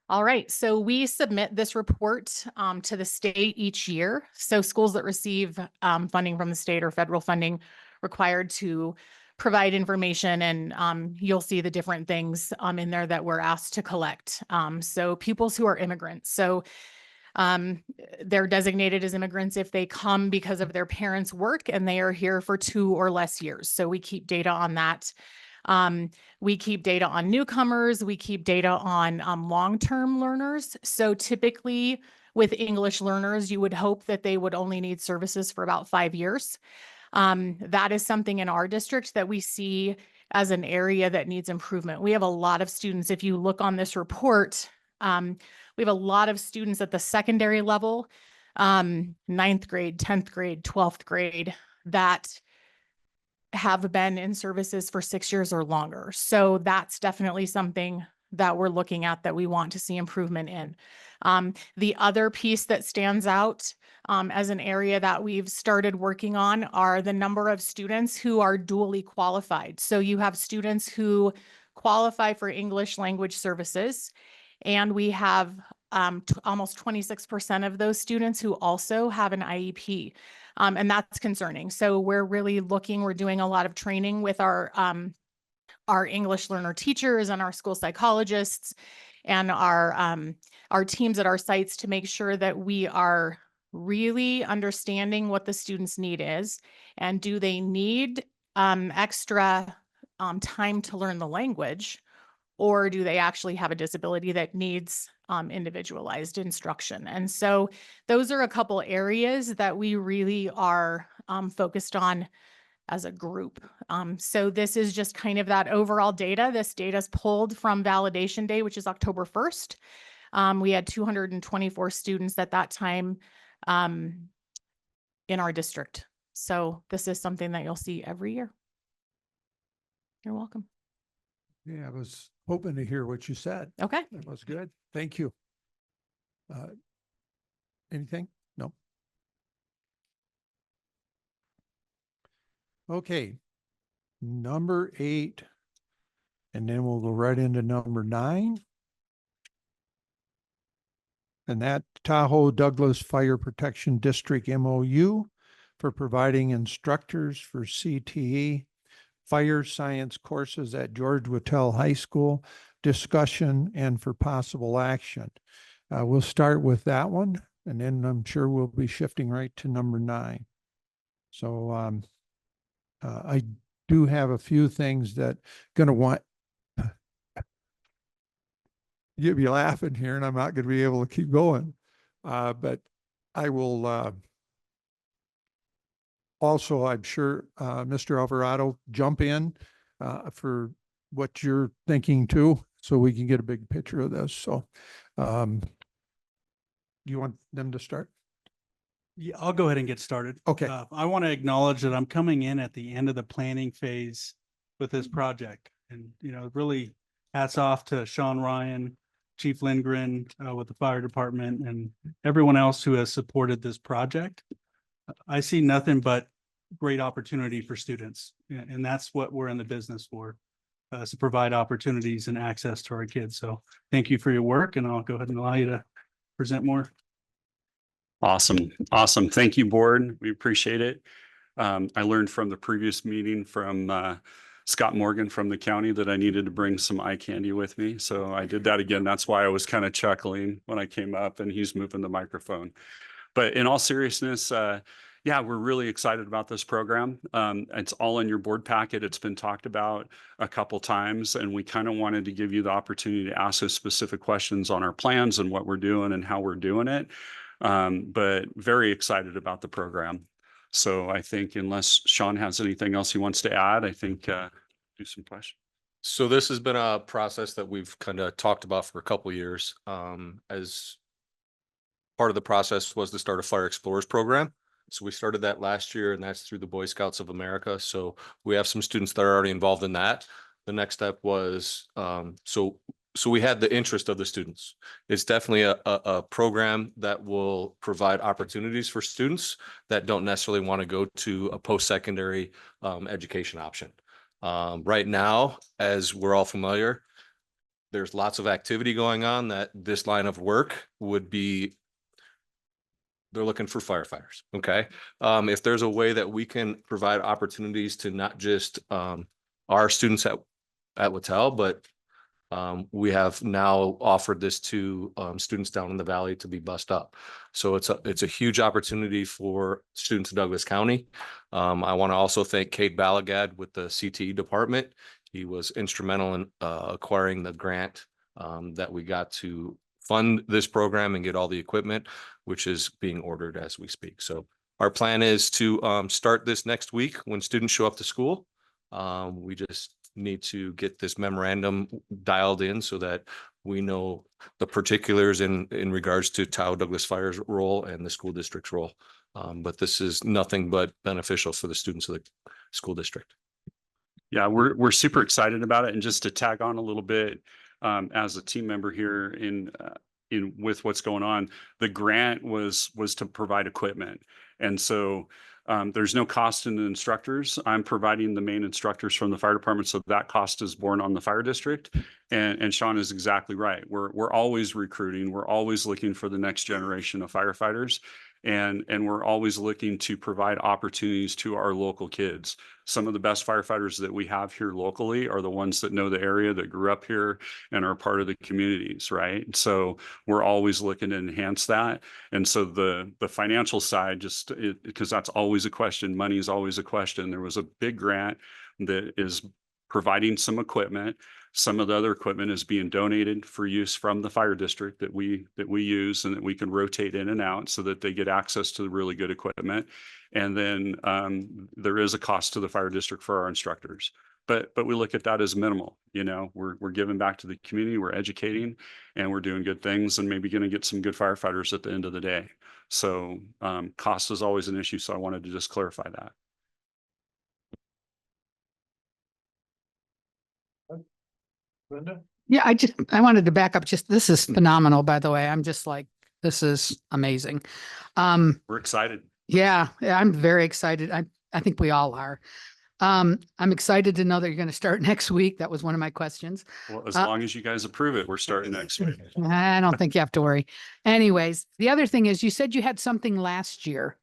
All right, so we submit this report to the state each year. So schools that receive funding from the state or federal funding required to provide information, and you'll see the different things in there that we're asked to collect. So pupils who are immigrants. So they're designated as immigrants if they come because of their parents' work and they are here for 2 or less years. So we keep data on that. We keep data on newcomers. We keep data on long-term learners. So typically with English learners, you would hope that they would only need services for about 5 years. That is something in our district that we see as an area that needs improvement. We have a lot of students. If you look on this report, we have a lot of students at the secondary level, 9th grade, 10th grade, 12th grade, that have been in services for 6 years or longer. So that's definitely something that we're looking at that we want to see improvement in. The other piece that stands out as an area that we've started working on are the number of students who are dually qualified. So you have students who qualify for English language services, and we have almost 26% of those students who also have an IEP. And that's concerning. So we're really we're doing a lot of training with our English learner teachers and our school psychologists and our teams at our sites to make sure that we are really understanding what the students' need is, and do they need extra time to learn the language, or do they actually have a disability that needs individualized instruction? And so those are a couple areas that we really are focused on as a group. So this is just kind of that overall data. This data is pulled from validation day, which is October 1st. We had 224 students at that time in our district. So this is something that you'll see every year. You're welcome. Yeah, I was hoping to hear what you said. Okay. That was good. Thank you. Anything? No. Okay. Number 8, and then we'll go right into number 9. And that Tahoe Douglas Fire Protection District MOU for providing instructors for CTE fire science courses at George Whittle High School, discussion and for possible action. We'll start with that one, and then I'm sure we'll be shifting right to number 9. So I do have a few things that going to want you'll be laughing here, and I'm not going to be able to keep going. But I will also, I'm sure, Mr. Alvarado, jump in for what you're thinking too, so we can get a big picture of this. So you want them to start? Yeah, I'll go ahead and get started. Okay. I want to acknowledge that I'm coming in at the end of the planning phase with this project. And, really hats off to Sean Ryan, Chief Lindgren with the fire department, and everyone else who has supported this project. I see nothing but great opportunity for students. And that's what we're in the business for, to provide opportunities and access to our kids. So thank you for your work, and I'll go ahead and allow you to present more. Awesome. Awesome. Thank you, board. We appreciate it. I learned from the previous meeting from Scott Morgan from the county that I needed to bring some eye candy with me. So I did that again. That's why I was kind of chuckling when I came up and he's moving the microphone. But in all seriousness, Yeah, we're really excited about this program. It's all in your board packet. It's been talked about a couple times, and we kind of wanted to give you the opportunity to ask us specific questions on our plans and what we're doing and how we're doing it. But very excited about the program. So I think unless Sean has anything else he wants to add, I think do some questions. So this has been a process that we've kind of talked about for a couple of years. As part of the process was the start of Fire Explorers program. So we started that last year, and that's through the Boy Scouts of America. So we have some students that are already involved in that. The next step was, so we had the interest of the students. It's definitely a program that will provide opportunities for students that don't necessarily want to go to a post-secondary education option. Right now, as we're all familiar, there's lots of activity going on that this line of work would be. They're looking for firefighters. Okay. If there's a way that we can provide opportunities to not just our students at Littell, but we have now offered this to students down in the valley to be bussed up. So it's a huge opportunity for students in Douglas County. I want to also thank Cade Balagad with the CTE department. He was instrumental in acquiring the grant that we got to fund this program and get all the equipment, which is being ordered as we speak. So our plan is to start this next week when students show up to school. We just need to get this memorandum dialed in so that we know the particulars in regards to Tahoe Douglas Fire's role and the school district's role. But this is nothing but beneficial for the students of the school district. Yeah, we're super excited about it. And just to tag on a little bit, as a team member here in with what's going on, the grant was to provide equipment. And so there's no cost in the instructors. I'm providing the main instructors from the fire department. So that cost is borne on the fire district. And Sean is exactly right. We're always recruiting. We're always looking for the next generation of firefighters. And we're always looking to provide opportunities to our local kids. Some of the best firefighters that we have here locally are the ones that know the area, that grew up here and are part of the communities, right? So we're always looking to enhance that. And so the financial side, because that's always a question, money is always a question. There was a big grant that is providing some equipment. Some of the other equipment is being donated for use from the fire district that we use and that we can rotate in and out so that they get access to the really good equipment. And then there is a cost to the fire district for our instructors. But we look at that as minimal. You know, we're giving back to the community, we're educating, and we're doing good things, and maybe going to get some good firefighters at the end of the day. So cost is always an issue. So I wanted to just clarify that. Linda? Yeah, I wanted to back up. This is phenomenal, by the way. I'm just like, this is amazing. We're excited. Yeah, I'm very excited. I think we all are. I'm excited to know that you're going to start next week. That was one of my questions. Well, as long as you guys approve it, we're starting next week. I don't think you have to worry. Anyways, the other thing is you said you had something last year,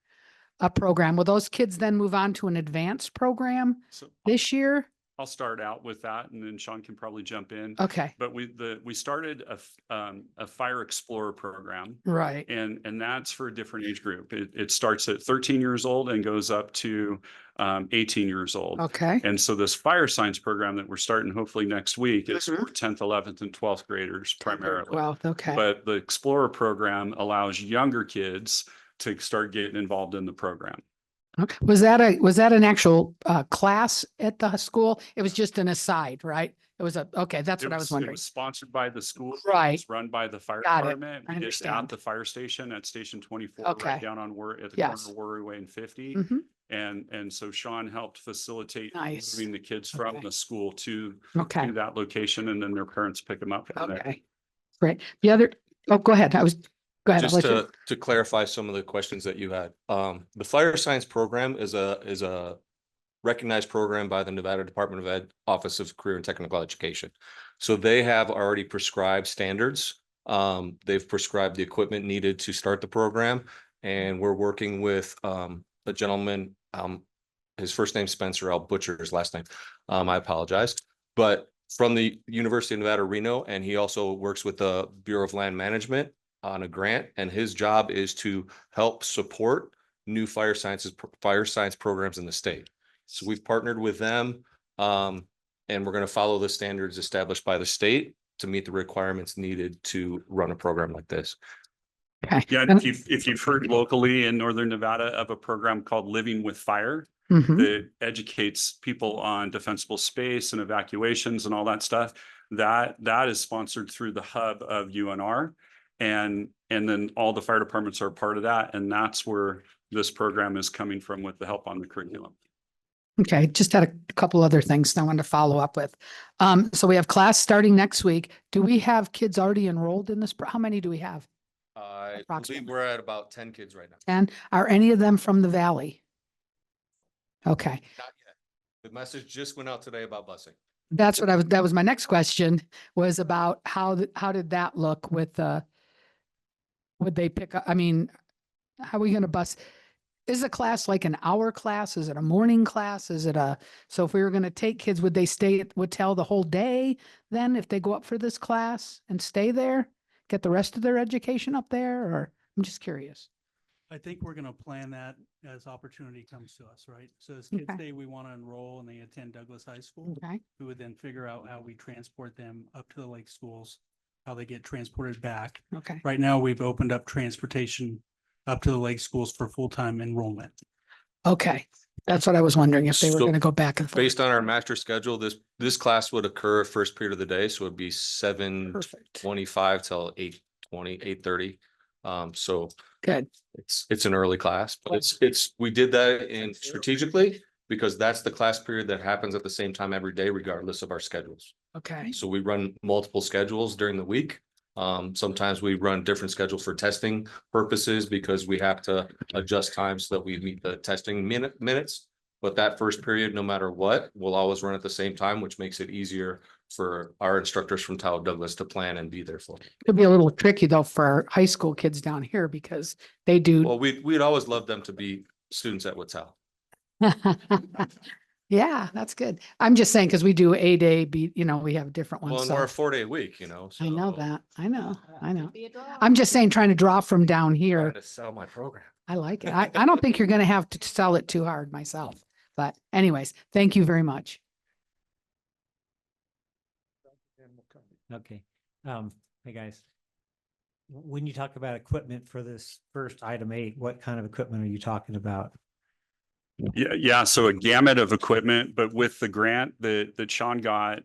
a program. Will those kids then move on to an advanced program So this year? I'll start out with that, and then Sean can probably jump in. Okay. But we started a Fire Explorer program. Right. And that's for a different age group. It starts at 13 years old and goes up to 18 years old. Okay. And so this fire science program that we're starting hopefully next week is Mhm. for 10th, 11th, and 12th graders primarily. 12th, okay. But the Explorer program allows younger kids to start getting involved in the program. Okay. Was that an actual class at the school? It was just an aside, right? It was okay. That's what I was It wondering. was sponsored by the school. Right. It's run by the fire Got it. department. I We did it at understand. the fire station at Station 24, Okay. right down on at the Yes. corner of Worry Way and 50. Mhm. And so Sean helped facilitate Nice. moving the kids from Okay. the school to Okay. that location, and then their parents pick them up from there. Okay. Great. The other, go ahead. Go ahead. I'll Just let you. to clarify some of the questions that you had, the fire science program is a recognized program by the Nevada Department of Ed Office of Career and Technical Education. So they have already prescribed standards. They've prescribed the equipment needed to start the program, and we're working with a gentleman. His first name's Spencer. I'll butcher his last name. I apologize, but from the University of Nevada, Reno, and he also works with the Bureau of Land Management on a grant, and his job is to help support new fire science programs in the state. So we've partnered with them, and we're going to follow the standards established by the state to meet the requirements needed to run a program like this. Okay. Yeah, if you've heard locally in Northern Nevada of a program called Living with Fire, Mhm. that educates people on defensible space and evacuations and all that stuff, that is sponsored through the hub of UNR. And then all the fire departments are part of that. And that's where this program is coming from with the help on the curriculum. Okay, just had a couple other things I wanted to follow up with. So we have class starting next week. Do we have kids already enrolled in this? How many do we have? I believe Approximately. we're at about 10 kids right now. And are any of them from the Valley? Okay, Not yet. The message just went out today about busing. that's what that was my next question, was about how did that look with, would they pick up, I mean, how are we gonna bus? Is the class like an hour class? Is it a morning class? Is it so if we were gonna take kids, would they stay at Whitell the whole day then if they go up for this class and stay there? Get the rest of their education up there, or I'm just curious. I think we're going to plan that as opportunity comes to us, right? So as kids Okay. say we want to enroll and they attend Douglas High School, Okay. we would then figure out how we transport them up to the lake schools, how they get transported back. Okay. Right now, we've opened up transportation up to the lake schools for full-time enrollment. Okay, that's what I was wondering, if they were So, gonna go back and forth. Based on our master schedule, this class would occur first period of the day, so it'd be Perfect. 7:25 till 8:20, 8:30. So Good. it's an early class, but we did that in strategically because that's the class period that happens at the same time every day, regardless of our schedules. Okay. So we run multiple schedules during the week. Sometimes we run different schedule for testing purposes because we have to adjust times so that we meet the testing minutes. But that first period, no matter what, will always run at the same time, which makes it easier for our instructors from Tahoe Douglas to plan and be there for. Could be a little tricky though for our high school kids down here because they do. Well, we'd always love them to be students at Whitell. Yeah, that's good. I'm just saying, because we do a day, we have different Well, ones. and we're a So 4-day week, I know so that. I know. I'm just saying, trying to draw from down trying here. to sell my program. I like it. I don't think you're going to have to sell it too hard myself. But anyways, thank you very much. Okay. Hey, guys. When you talk about equipment for this first item 8, what kind of equipment are you talking about? Yeah. So a gamut of equipment, but with the grant that Sean got,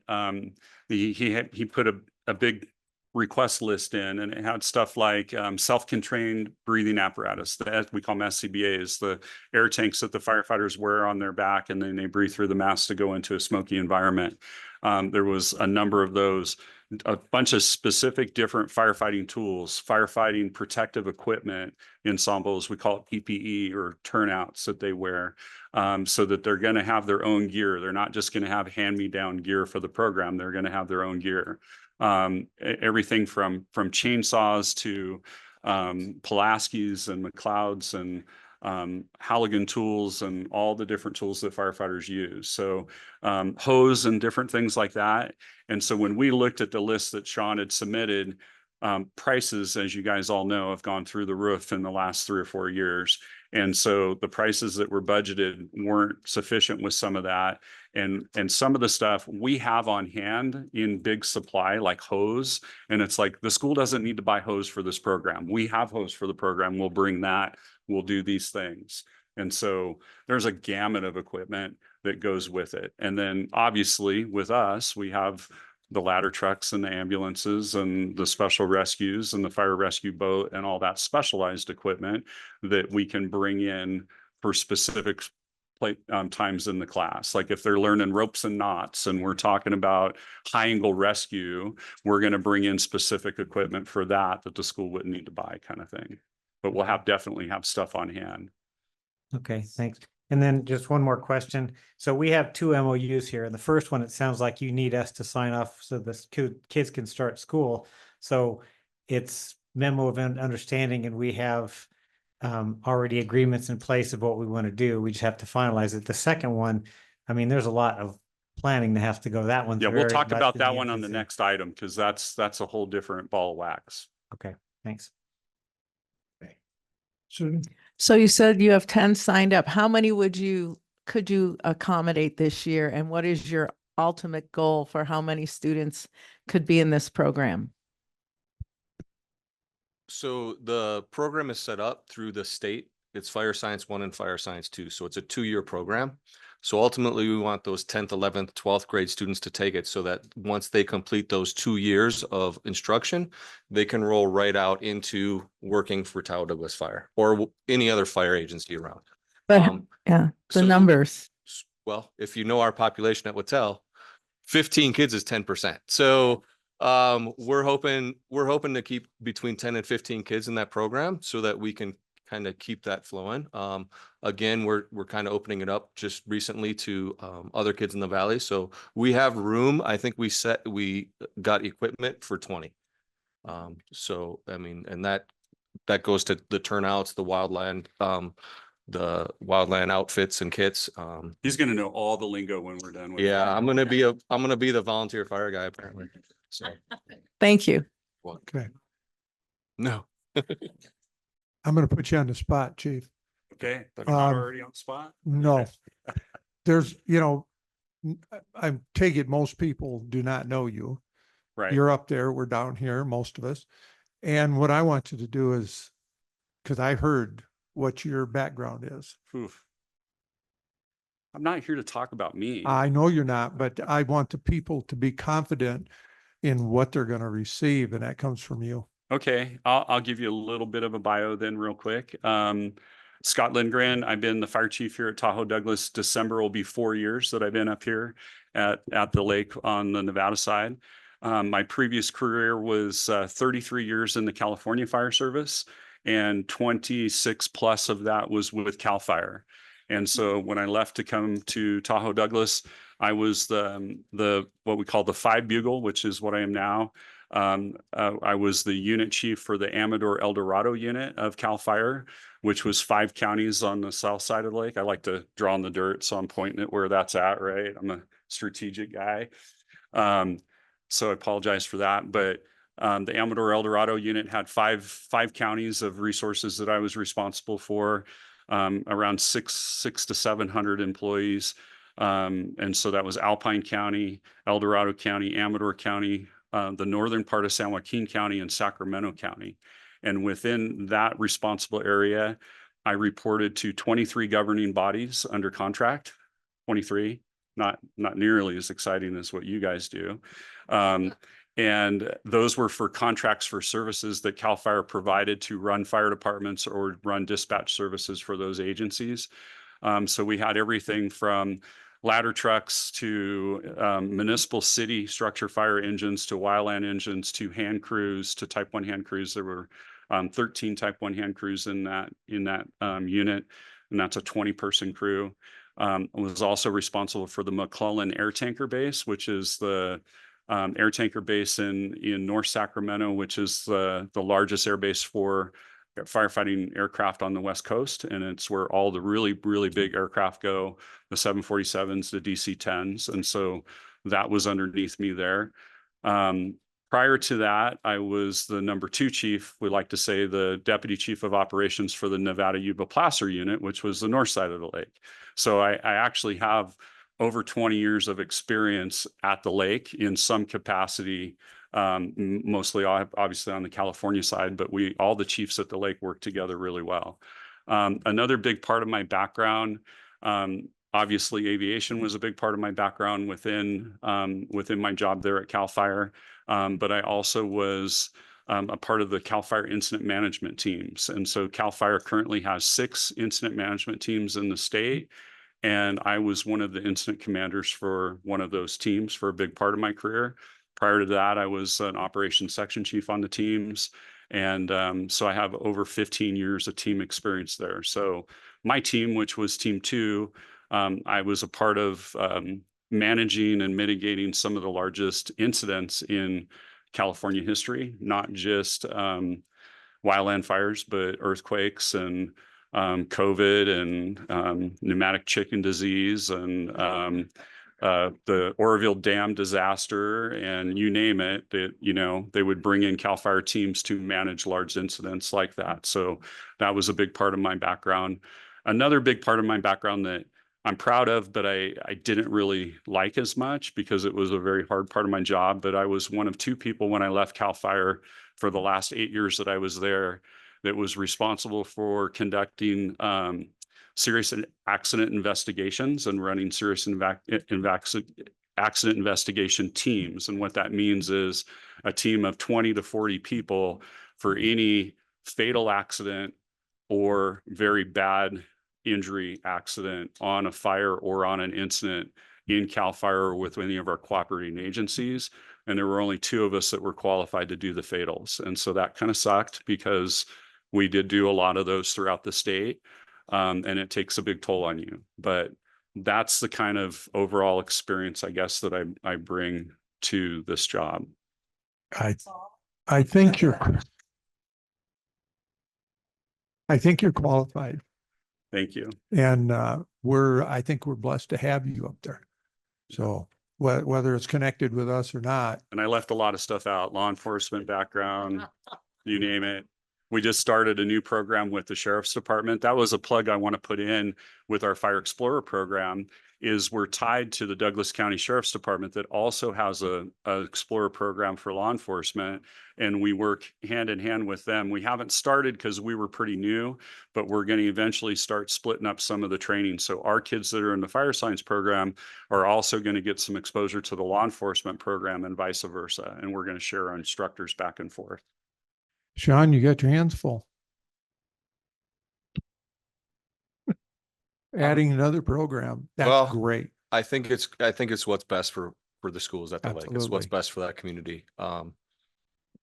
he put a big request list in, and it had stuff like self-contained breathing apparatus that we call them SCBAs, the air tanks that the firefighters wear on their back, and then they breathe through the mask to go into a smoky environment. There was a number of those, a bunch of specific different firefighting tools, firefighting protective equipment ensembles. We call it PPE or turnouts that they wear, so that they're going to have their own gear. They're not just going to have hand-me-down gear for the program. They're going to have their own gear. Everything from chainsaws to Pulaski's and McLeod's and Halligan tools and all the different tools that firefighters use. So hose and different things like that. And so when we looked at the list that Sean had submitted, prices, as you guys all know, have gone through the roof in the last 3 or 4 years. And so the prices that were budgeted weren't sufficient with some of that. And some of the stuff we have on hand in big supply, like hose. And it's like, the school doesn't need to buy hose for this program. We have hose for the program. We'll bring that. We'll do these things. And so there's a gamut of equipment that goes with it. And then obviously with us, we have the ladder trucks and the ambulances and the special rescues and the fire rescue boat and all that specialized equipment that we can bring in for specific times in the class. Like if they're learning ropes and knots and we're talking about high angle rescue, we're going to bring in specific equipment for that the school wouldn't need to buy, kind of thing. But we'll definitely have stuff on hand. Okay, thanks. And then just one more question. So we have 2 MOUs here. And the first one, it sounds like you need us to sign off so the kids can start school. So it's memo of understanding, and we have already agreements in place of what we want to do. We just have to finalize it. The second one, I mean, there's a lot of planning that has to go. That one's Yeah, we'll very talk much about in that the one on the infancy. next item, because that's a whole different ball of wax. Okay, thanks. Susan? So you said you have 10 signed up. How many could you accommodate this year? And what is your ultimate goal for how many students could be in this program? So the program is set up through the state. It's Fire Science 1 and Fire Science 2. So it's a 2-year program. So ultimately, we want those 10th, 11th, 12th grade students to take it so that once they complete those 2 years of instruction, they can roll right out into working for Tahoe Douglas Fire or any other fire agency around. But yeah, the so- numbers. Well, if you know our population at Wattel, 15 kids is 10%. So we're hoping to keep between 10 and 15 kids in that program so that we can kind of keep that flowing. Again, we're kind of opening it up just recently to other kids in the valley. So we have room. I think we got equipment for 20. So I mean, and that goes to the turnouts, the wildland outfits and kits. He's gonna know all the lingo when we're done with it. Yeah, I'm gonna be the volunteer fire guy apparently. So Thank you. Okay. no. I'm going to put you on the spot, Chief. Okay, but I'm not Um, already on the spot? No. There's, I take it most people do not know you. Right. You're up there, we're down here, most of us. And what I want you to do is, because I heard what your background is. Oof. I'm not here to talk about me. I know you're not, but I want the people to be confident in what they're going to receive, and that comes from you. Okay, I'll give you a little bit of a bio then real quick. Scott Lindgren, I've been the fire chief here at Tahoe Douglas. December will be 4 years that I've been up here at the lake on the Nevada side. My previous career was 33 years in the California Fire Service, and 26 plus of that was with CAL FIRE. And so when I left to come to Tahoe Douglas, I was the what we call the 5 Bugle, which is what I am now. I was the unit chief for the Amador El Dorado unit of CAL FIRE, which was 5 counties on the south side of the lake. I like to draw on the dirt, so I'm pointing at where that's at, right? I'm a strategic guy. So I apologize for that. But the Amador El Dorado unit had five counties of resources that I was responsible for, around 600 to 700 employees. And so that was Alpine County, El Dorado County, Amador County, the northern part of San Joaquin County, and Sacramento County. And within that responsible area, I reported to 23 governing bodies under contract, 23, not nearly as exciting as what you guys do. And those were for contracts for services that CAL FIRE provided to run fire departments or run dispatch services for those agencies. So we had everything from ladder trucks to municipal city structure fire engines to wildland engines to hand crews to type 1 hand crews. There were 13 type 1 hand crews in that unit, and that's a 20-person crew. I was also responsible for the McClellan Air Tanker Base, which is the air tanker base in North Sacramento, which is the largest air base for firefighting aircraft on the West Coast. And it's where all the really, really big aircraft go, the 747s, the DC-10s. And so that was underneath me there. Prior to that, I was the number 2 chief, we like to say the deputy chief of operations for the Nevada Yuba Placer unit, which was the north side of the lake. So I actually have over 20 years of experience at the lake in some capacity, mostly obviously on the California side, but all the chiefs at the lake work together really well. Another big part of my background, obviously aviation was a big part of my background within my job there at CAL FIRE, but I also was a part of the CAL FIRE incident management teams. And so CAL FIRE currently has 6 incident management teams in the state. And I was one of the incident commanders for one of those teams for a big part of my career. Prior to that, I was an operations section chief on the teams. And so I have over 15 years of team experience there. So my team, which was Team 2, I was a part of managing and mitigating some of the largest incidents in California history, not just wildland fires, but earthquakes and COVID and pneumatic chicken disease and the Oroville Dam disaster and you name it, that, you know, they would bring in CAL FIRE teams to manage large incidents like that. So that was a big part of my background. Another big part of my background that I'm proud of, but I didn't really like as much because it was a very hard part of my job. But I was one of two people when I left CAL FIRE for the last 8 years that I was there that was responsible for conducting serious accident investigations and running serious accident investigation teams. And what that means is a team of 20 to 40 people for any fatal accident or very bad injury accident on a fire or on an incident in CAL FIRE or with any of our cooperating agencies. And there were only 2 of us that were qualified to do the fatals. And so that kind of sucked because we did do a lot of those throughout the state. And it takes a big toll on you. But that's the kind of overall experience, I guess, that I bring to this job. I think you're qualified. Thank you. And I think we're blessed to have you up there. So whether it's connected with us or not. And I left a lot of stuff out, law enforcement background, you name it. We just started a new program with the Sheriff's Department. That was a plug I want to put in with our Fire Explorer program, is we're tied to the Douglas County Sheriff's Department that also has a Explorer program for law enforcement. And we work hand in hand with them. We haven't started because we were pretty new, but we're going to eventually start splitting up some of the training. So our kids that are in the fire science program are also going to get some exposure to the law enforcement program and vice versa. And we're going to share our instructors back and forth. Sean, you got your hands full. Adding another program, that's great. I think it's what's best for the schools at the lake. It's what's Absolutely. best for that community.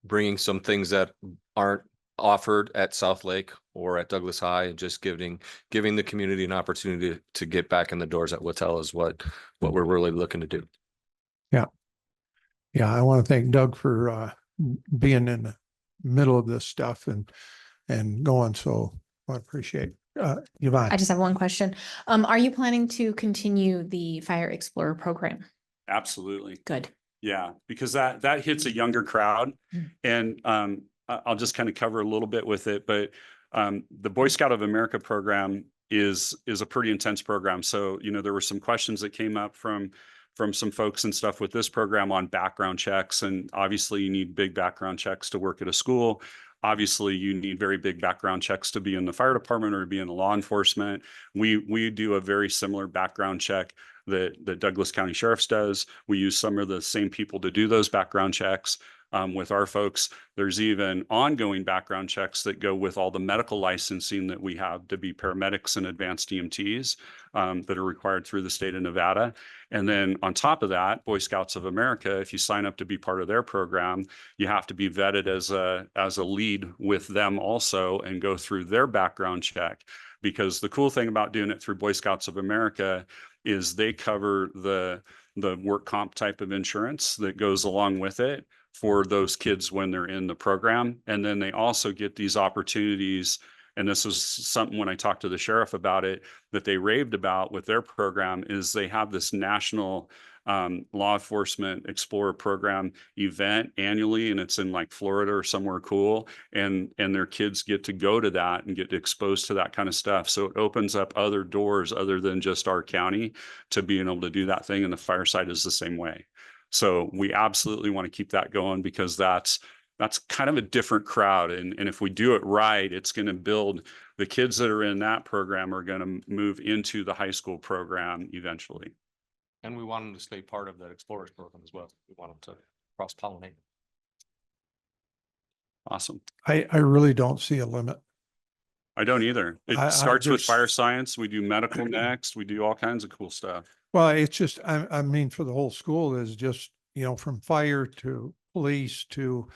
Bringing some things that aren't offered at South Lake or at Douglas High, and just giving the community an opportunity to get back in the doors at Whittle is what we're really looking to do. Yeah. Yeah, I want to thank Doug for being in the middle of this stuff and going. So I appreciate Yvonne. I just have one question. Are you planning to continue the Fire Explorer program? Absolutely. Good. Yeah, because that hits a younger crowd. And I'll just kind of cover a little bit with it, but the Boy Scout of America program is a pretty intense program. So, you know, there were some questions that came up from some folks and stuff with this program on background checks. And obviously you need big background checks to work at a school. Obviously you need very big background checks to be in the fire department or to be in the law enforcement. We do a very similar background check that Douglas County Sheriff's does. We use some of the same people to do those background checks. With our folks, there's even ongoing background checks that go with all the medical licensing that we have to be paramedics and advanced EMTs that are required through the state of Nevada. And then on top of that, Boy Scouts of America, if you sign up to be part of their program, you have to be vetted as a lead with them also and go through their background check. Because the cool thing about doing it through Boy Scouts of America is they cover the work comp type of insurance that goes along with it for those kids when they're in the program. And then they also get these opportunities. And this is something when I talked to the sheriff about it, that they raved about with their program, is they have this national law enforcement explorer program event annually. And it's in like Florida or somewhere cool. And their kids get to go to that and get exposed to that kind of stuff. So it opens up other doors other than just our county to being able to do that thing. And the fire side is the same way. So we absolutely want to keep that going, because that's kind of a different crowd. And if we do it right, it's going to build the kids that are in that program are going to move into the high school program eventually. And we want them to stay part of that Explorers program as well. We want them to cross-pollinate. Awesome. I really don't see a limit. I don't either. It I- starts with there's- fire science. We do medical next. We do all kinds of cool stuff. Well, it's just, I mean, for the whole school is just, you know, from fire to police to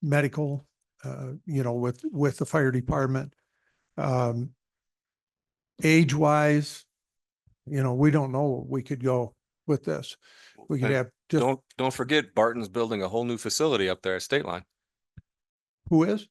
medical, you know, with the fire department. Age wise, you know, we don't know, we could go with this. We could And have just, Don't forget, Barton's building a whole new facility up there at State Line. who is?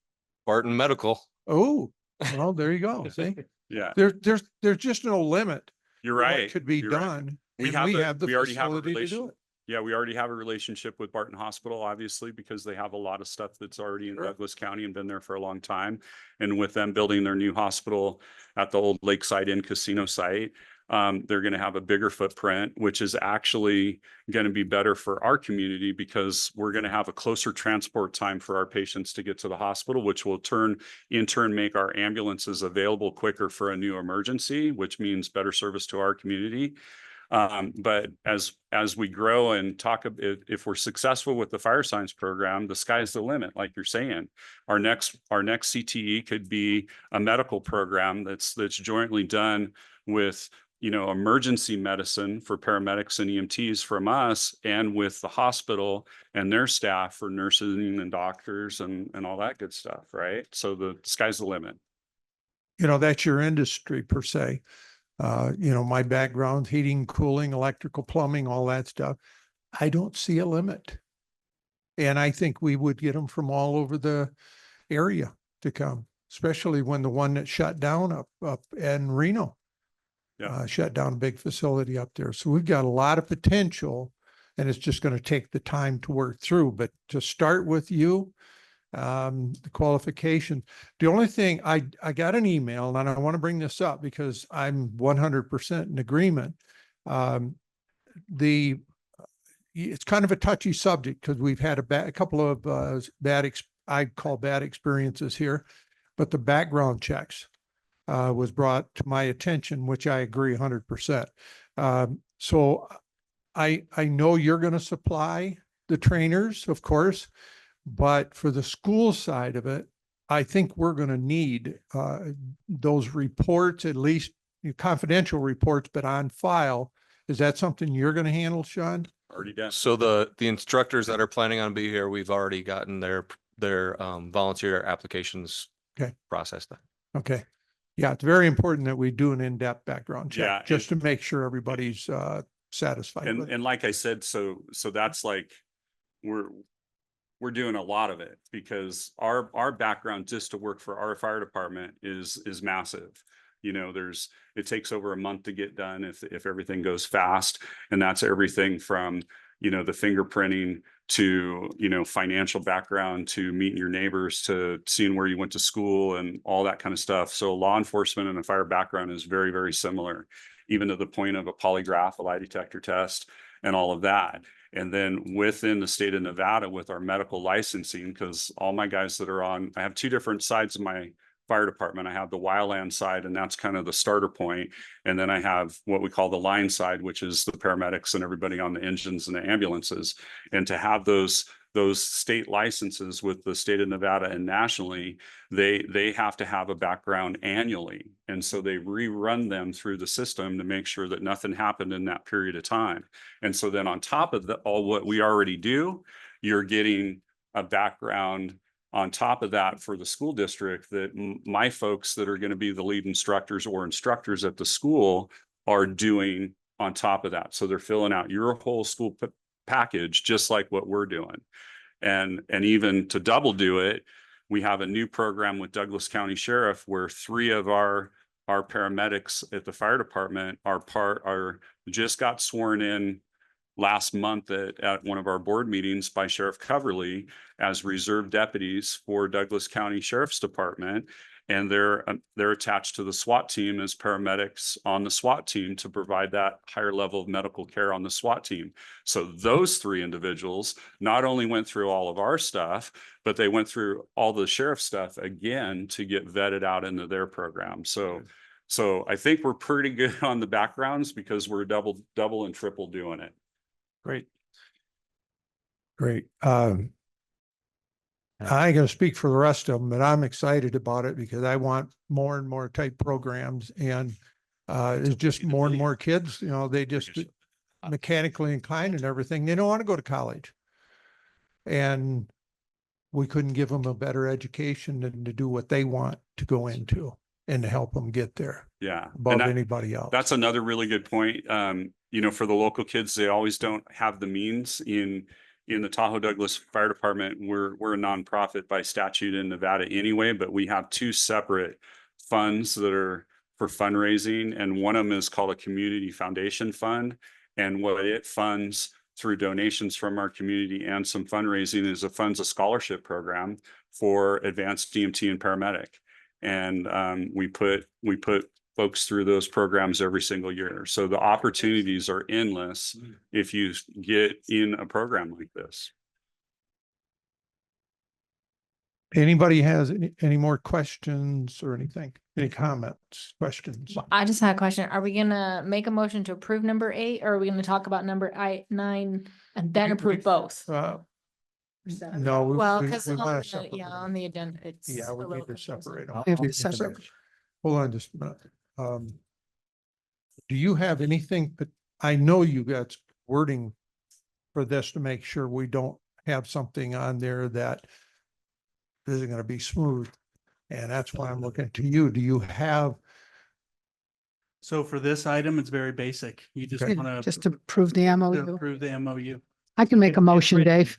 Barton Medical. Oh, well, there you go. See? Yeah. There's just no limit. You're what right. could be You're right. done. We And have, we a- have the we already have a facility to do relation. it. Yeah, we already have a relationship with Barton Hospital, obviously, because they have a lot of stuff that's already in Sure. Douglas County and been there for a long time. And with them building their new hospital at the old Lakeside Inn casino site, they're going to have a bigger footprint, which is actually going to be better for our community because we're going to have a closer transport time for our patients to get to the hospital, which will in turn make our ambulances available quicker for a new emergency, which means better service to our community. But as we grow and if we're successful with the fire science program, the sky's the limit, like you're saying. Our next CTE could be a medical program that's jointly done with, emergency medicine for paramedics and EMTs from us and with the hospital and their staff for nursing and doctors and all that good stuff, right? So the sky's the limit. That's your industry per se. My background, heating, cooling, electrical, plumbing, all that stuff. I don't see a limit. And I think we would get them from all over the area to come, especially when the one that shut down up in Reno. Shut down a big facility up there. So we've got a lot of potential and it's just going to take the time to work through. But to start with you, the qualification, the only thing I got an email and I want to bring this up because I'm 100% in agreement. It's kind of a touchy subject because we've had a couple of I'd call bad experiences here, but the background checks was brought to my attention, which I agree 100%. So I know you're going to supply the trainers, of course, but for the school side of it, I think we're going to need those reports, at least confidential reports, but on file. Is that something you're going to handle, Sean? Already done. So the instructors that are planning on being here, we've already gotten their volunteer applications processed. Okay. Yeah, it's very important that we do an in-depth background check, Yeah, just to make sure everybody's satisfied with it. And like I said, so that's like, we're doing a lot of it because our background just to work for our fire department is massive. It takes over a month to get done if everything goes fast. And that's everything from, the fingerprinting to, financial background, to meeting your neighbors, to seeing where you went to school and all that kind of stuff. So law enforcement and a fire background is very, very similar, even to the point of a polygraph, a lie detector test, and all of that. And then within the state of Nevada with our medical licensing, because all my guys that are on, I have two different sides of my fire department. I have the wildland side, and that's kind of the starter point. And then I have what we call the line side, which is the paramedics and everybody on the engines and the ambulances. And to have those state licenses with the state of Nevada and nationally, they have to have a background annually. And so they rerun them through the system to make sure that nothing happened in that period of time. And so then on top of all what we already do, you're getting a background on top of that for the school district that my folks that are going to be the lead instructors or instructors at the school are doing on top of that. So they're filling out your whole school package, just like what we're doing. And even to double do it, we have a new program with Douglas County Sheriff where 3 of our paramedics at the fire department are just got sworn in last month at one of our board meetings by Sheriff Coverly as reserve deputies for Douglas County Sheriff's Department. And they're attached to the SWAT team as paramedics on the SWAT team to provide that higher level of medical care on the SWAT team. So those 3 individuals not only went through all of our stuff, but they went through all the sheriff stuff again to get vetted out into their program. So I think we're pretty good on the backgrounds because we're double and triple doing it. Great. I ain't gonna speak for the rest of them, but I'm excited about it because I want more and more type programs, and it's just more and more kids, they just mechanically inclined and everything. They don't want to go to college. And we couldn't give them a better education than to do what they want to go into and to help them get there. Yeah. Above anybody else. That's another really good point. For the local kids, they always don't have the means in the Tahoe Douglas Fire Department. We're a nonprofit by statute in Nevada anyway, but we have 2 separate funds that are for fundraising, and one of them is called a community foundation fund. And what it funds through donations from our community and some fundraising is it funds a scholarship program for advanced EMT and paramedic. And we put folks through those programs every single year. So the opportunities are endless if you get in a program like this. Anybody has any more questions or anything? Any comments, questions? I just had a question. Are we gonna make a motion to approve number 8, or are we gonna talk about number 9 and then approve both? No. Well, we because wanna separate yeah, them. on the agenda, it's. Yeah, a we little need to confusing. separate them. We have to separate. Hold on just a minute. Do you have anything, but I know you got wording for this to make sure we don't have something on there that isn't going to be smooth. And that's why I'm looking to you. Do you have? So for this item, it's very basic. You just Okay. want Just to approve the MOU. approve the MOU. I can make a It's motion, written. Dave.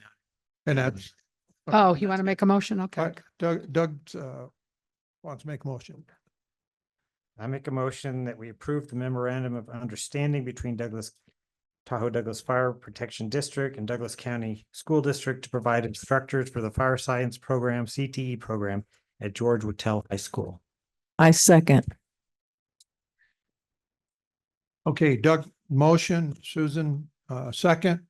And that's. Oh, you want to make a motion? Okay. Doug wants to make a motion. I make a motion that we approve the memorandum of understanding between Tahoe Douglas Fire Protection District and Douglas County School District to provide instructors for the Fire Science Program, CTE program at George Whittle High School. I second. Okay, Doug, motion, Susan, second.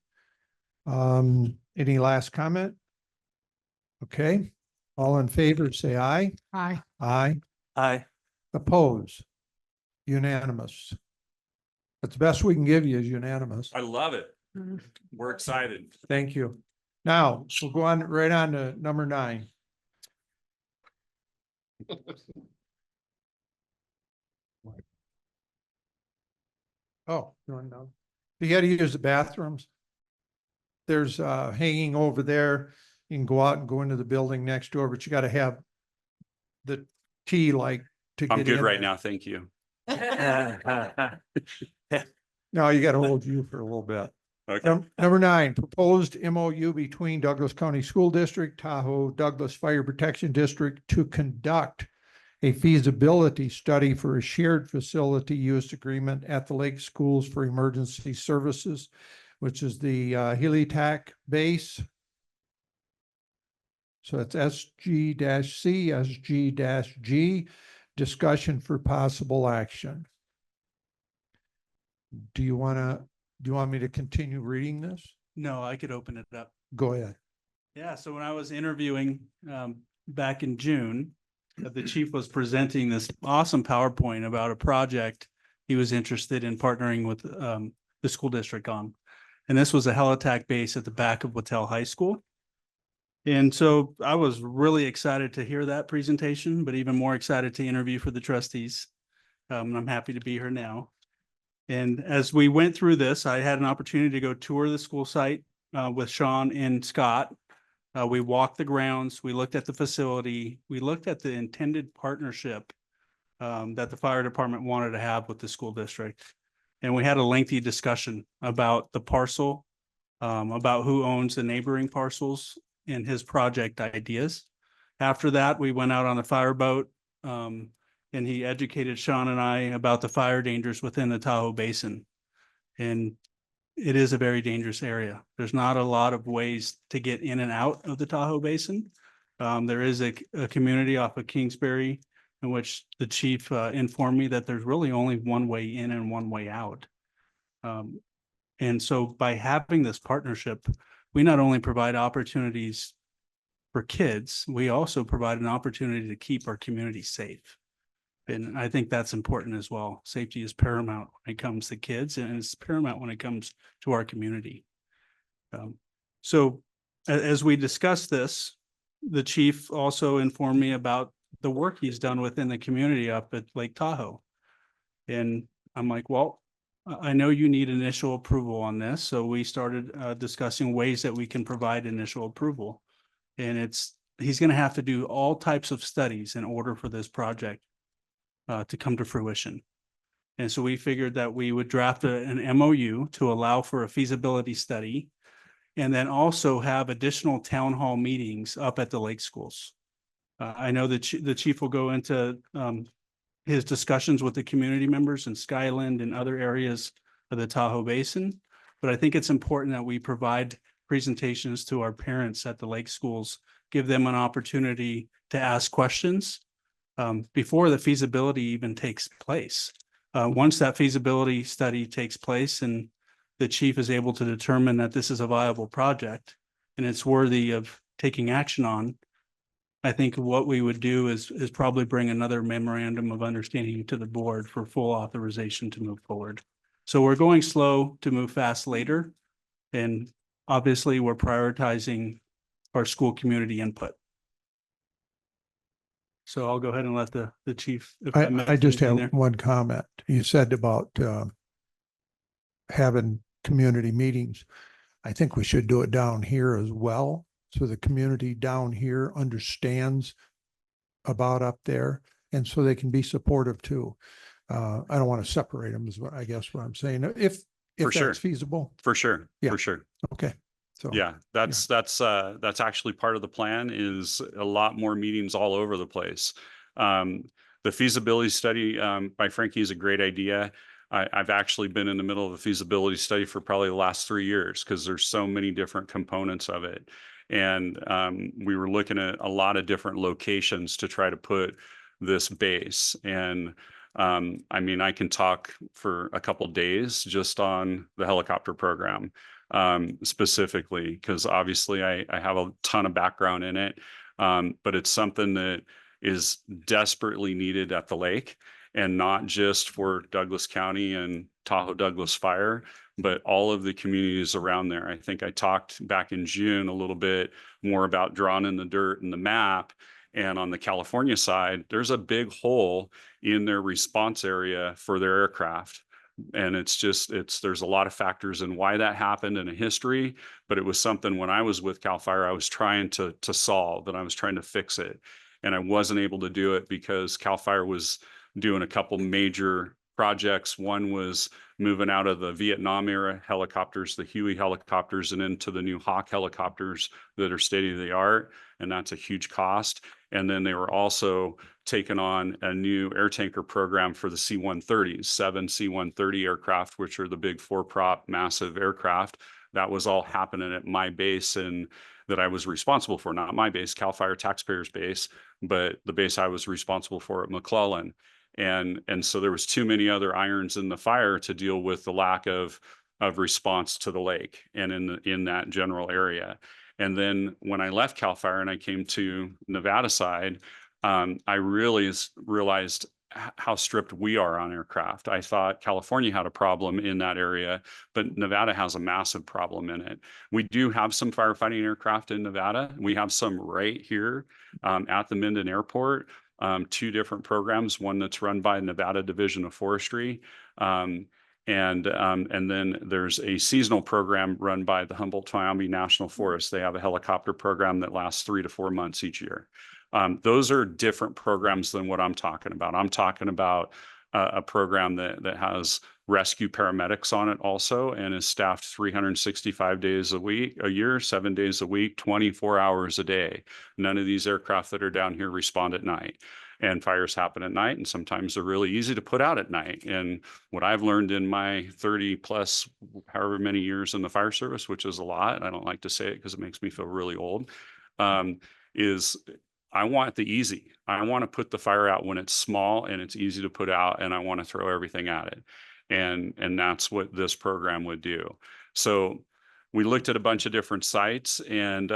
Any last comment? Okay, all in favor, say aye. Aye. Aye. Aye. Oppose? Unanimous. That's the best we can give you is unanimous. I love it. Mm. We're excited. Thank you. Now, we'll go on right on to number 9. Oh, you want to know? You got to use the bathrooms. There's hanging over there. You can go out and go into the building next door, but you got to have the key like to get I'm in. good right there. now. Thank you. No, you got to hold you for a little bit. Okay. Number 9, proposed MOU between Douglas County School District, Tahoe Douglas Fire Protection District to conduct a feasibility study for a shared facility use agreement at the Lake Schools for Emergency Services, which is the Helitac base. So it's SG-C, SG-G, discussion for possible action. Do you want me to continue reading this? No, I could open it up. Go ahead. Yeah, so when I was interviewing back in June, the chief was presenting this awesome PowerPoint about a project he was interested in partnering with the school district on. And this was a Helitac base at the back of Whittle High School. And so I was really excited to hear that presentation, but even more excited to interview for the trustees. And I'm happy to be here now. And as we went through this, I had an opportunity to go tour the school site with Sean and Scott. We walked the grounds, we looked at the facility, we looked at the intended partnership that the fire department wanted to have with the school district. And we had a lengthy discussion about the parcel, about who owns the neighboring parcels and his project ideas. After that, we went out on a fireboat and he educated Sean and I about the fire dangers within the Tahoe Basin. And it is a very dangerous area. There's not a lot of ways to get in and out of the Tahoe Basin. There is a community off of Kingsbury in which the chief informed me that there's really only one way in and one way out. And so by having this partnership, we not only provide opportunities for kids, we also provide an opportunity to keep our community safe. And I think that's important as well. Safety is paramount when it comes to kids, and it's paramount when it comes to our community. So as we discussed this, the chief also informed me about the work he's done within the community up at Lake Tahoe. And I'm like, well, I know you need initial approval on this. So we started discussing ways that we can provide initial approval. And he's going to have to do all types of studies in order for this project to come to fruition. And so we figured that we would draft an MOU to allow for a feasibility study and then also have additional town hall meetings up at the lake schools. I know that the chief will go into his discussions with the community members in Skyland and other areas of the Tahoe Basin. But I think it's important that we provide presentations to our parents at the lake schools, give them an opportunity to ask questions before the feasibility even takes place. Once that feasibility study takes place and the chief is able to determine that this is a viable project and it's worthy of taking action on, I think what we would do is probably bring another memorandum of understanding to the board for full authorization to move forward. So we're going slow to move fast later. And obviously we're prioritizing our school community input. So I'll go ahead and let the chief. if missed I just anything have there. one comment. You said about having community meetings. I think we should do it down here as well. So the community down here understands about up there and so they can be supportive too. I don't want to separate them is what I guess what I'm saying. If For sure. that's feasible. For sure. Yeah. For sure. Okay. So Yeah, that's actually part of the plan is a lot more meetings all over the place. The feasibility study by Frankie is a great idea. I've actually been in the middle of a feasibility study for probably the last 3 years because there's so many different components of it. And we were looking at a lot of different locations to try to put this base. And I mean, I can talk for a couple days just on the helicopter program. Specifically, because obviously I have a ton of background in it, but it's something that is desperately needed at the lake and not just for Douglas County and Tahoe Douglas Fire, but all of the communities around there. I think I talked back in June a little bit more about drawing in the dirt and the map. And on the California side, there's a big hole in their response area for their aircraft. And there's a lot of factors in why that happened in a history, but it was something when I was with CAL FIRE, I was trying to solve and I was trying to fix it. And I wasn't able to do it because CAL FIRE was doing a couple major projects. One was moving out of the Vietnam era helicopters, the Huey helicopters, and into the new Hawk helicopters that are state of the art. And that's a huge cost. And then they were also taking on a new air tanker program for the C-130s, 7 C-130 aircraft, which are the big 4-prop massive aircraft. That was all happening at my base and that I was responsible for, not my base, CAL FIRE taxpayers base, but the base I was responsible for at McClellan. And so there was too many other irons in the fire to deal with the lack of response to the lake and in that general area. And then when I left CAL FIRE and I came to Nevada side, I really realized how stripped we are on aircraft. I thought California had a problem in that area, but Nevada has a massive problem in it. We do have some firefighting aircraft in Nevada. We have some right here at the Minden Airport, 2 different programs, one that's run by Nevada Division of Forestry. And then there's a seasonal program run by the Humboldt-Toiyabe National Forest. They have a helicopter program that lasts 3 to 4 months each year. Those are different programs than what I'm talking about. I'm talking about a program that has rescue paramedics on it also and is staffed 365 days a year, 7 days a week, 24 hours a day. None of these aircraft that are down here respond at night. And fires happen at night, and sometimes they're really easy to put out at night. And what I've learned in my 30 plus, however many years in the fire service, which is a lot, I don't like to say it because it makes me feel really old, is I want the easy. I want to put the fire out when it's small and it's easy to put out, and I want to throw everything at it. And that's what this program would do. So we looked at a bunch of different sites, and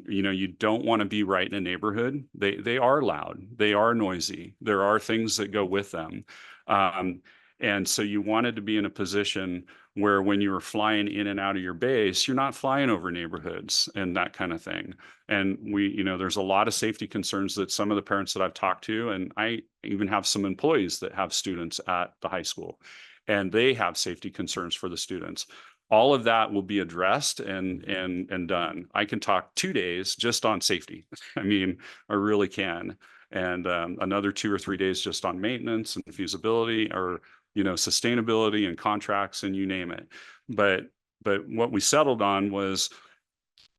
you don't want to be right in a neighborhood. They are loud, they are noisy, there are things that go with them. And so you wanted to be in a position where when you were flying in and out of your base, you're not flying over neighborhoods and that kind of thing. And there's a lot of safety concerns that some of the parents that I've talked to, and I even have some employees that have students at the high school, and they have safety concerns for the students. All of that will be addressed and done. I can talk 2 days just on safety. I mean, I really can. And another 2 or 3 days just on maintenance and feasibility or, sustainability and contracts and you name it. But what we settled on was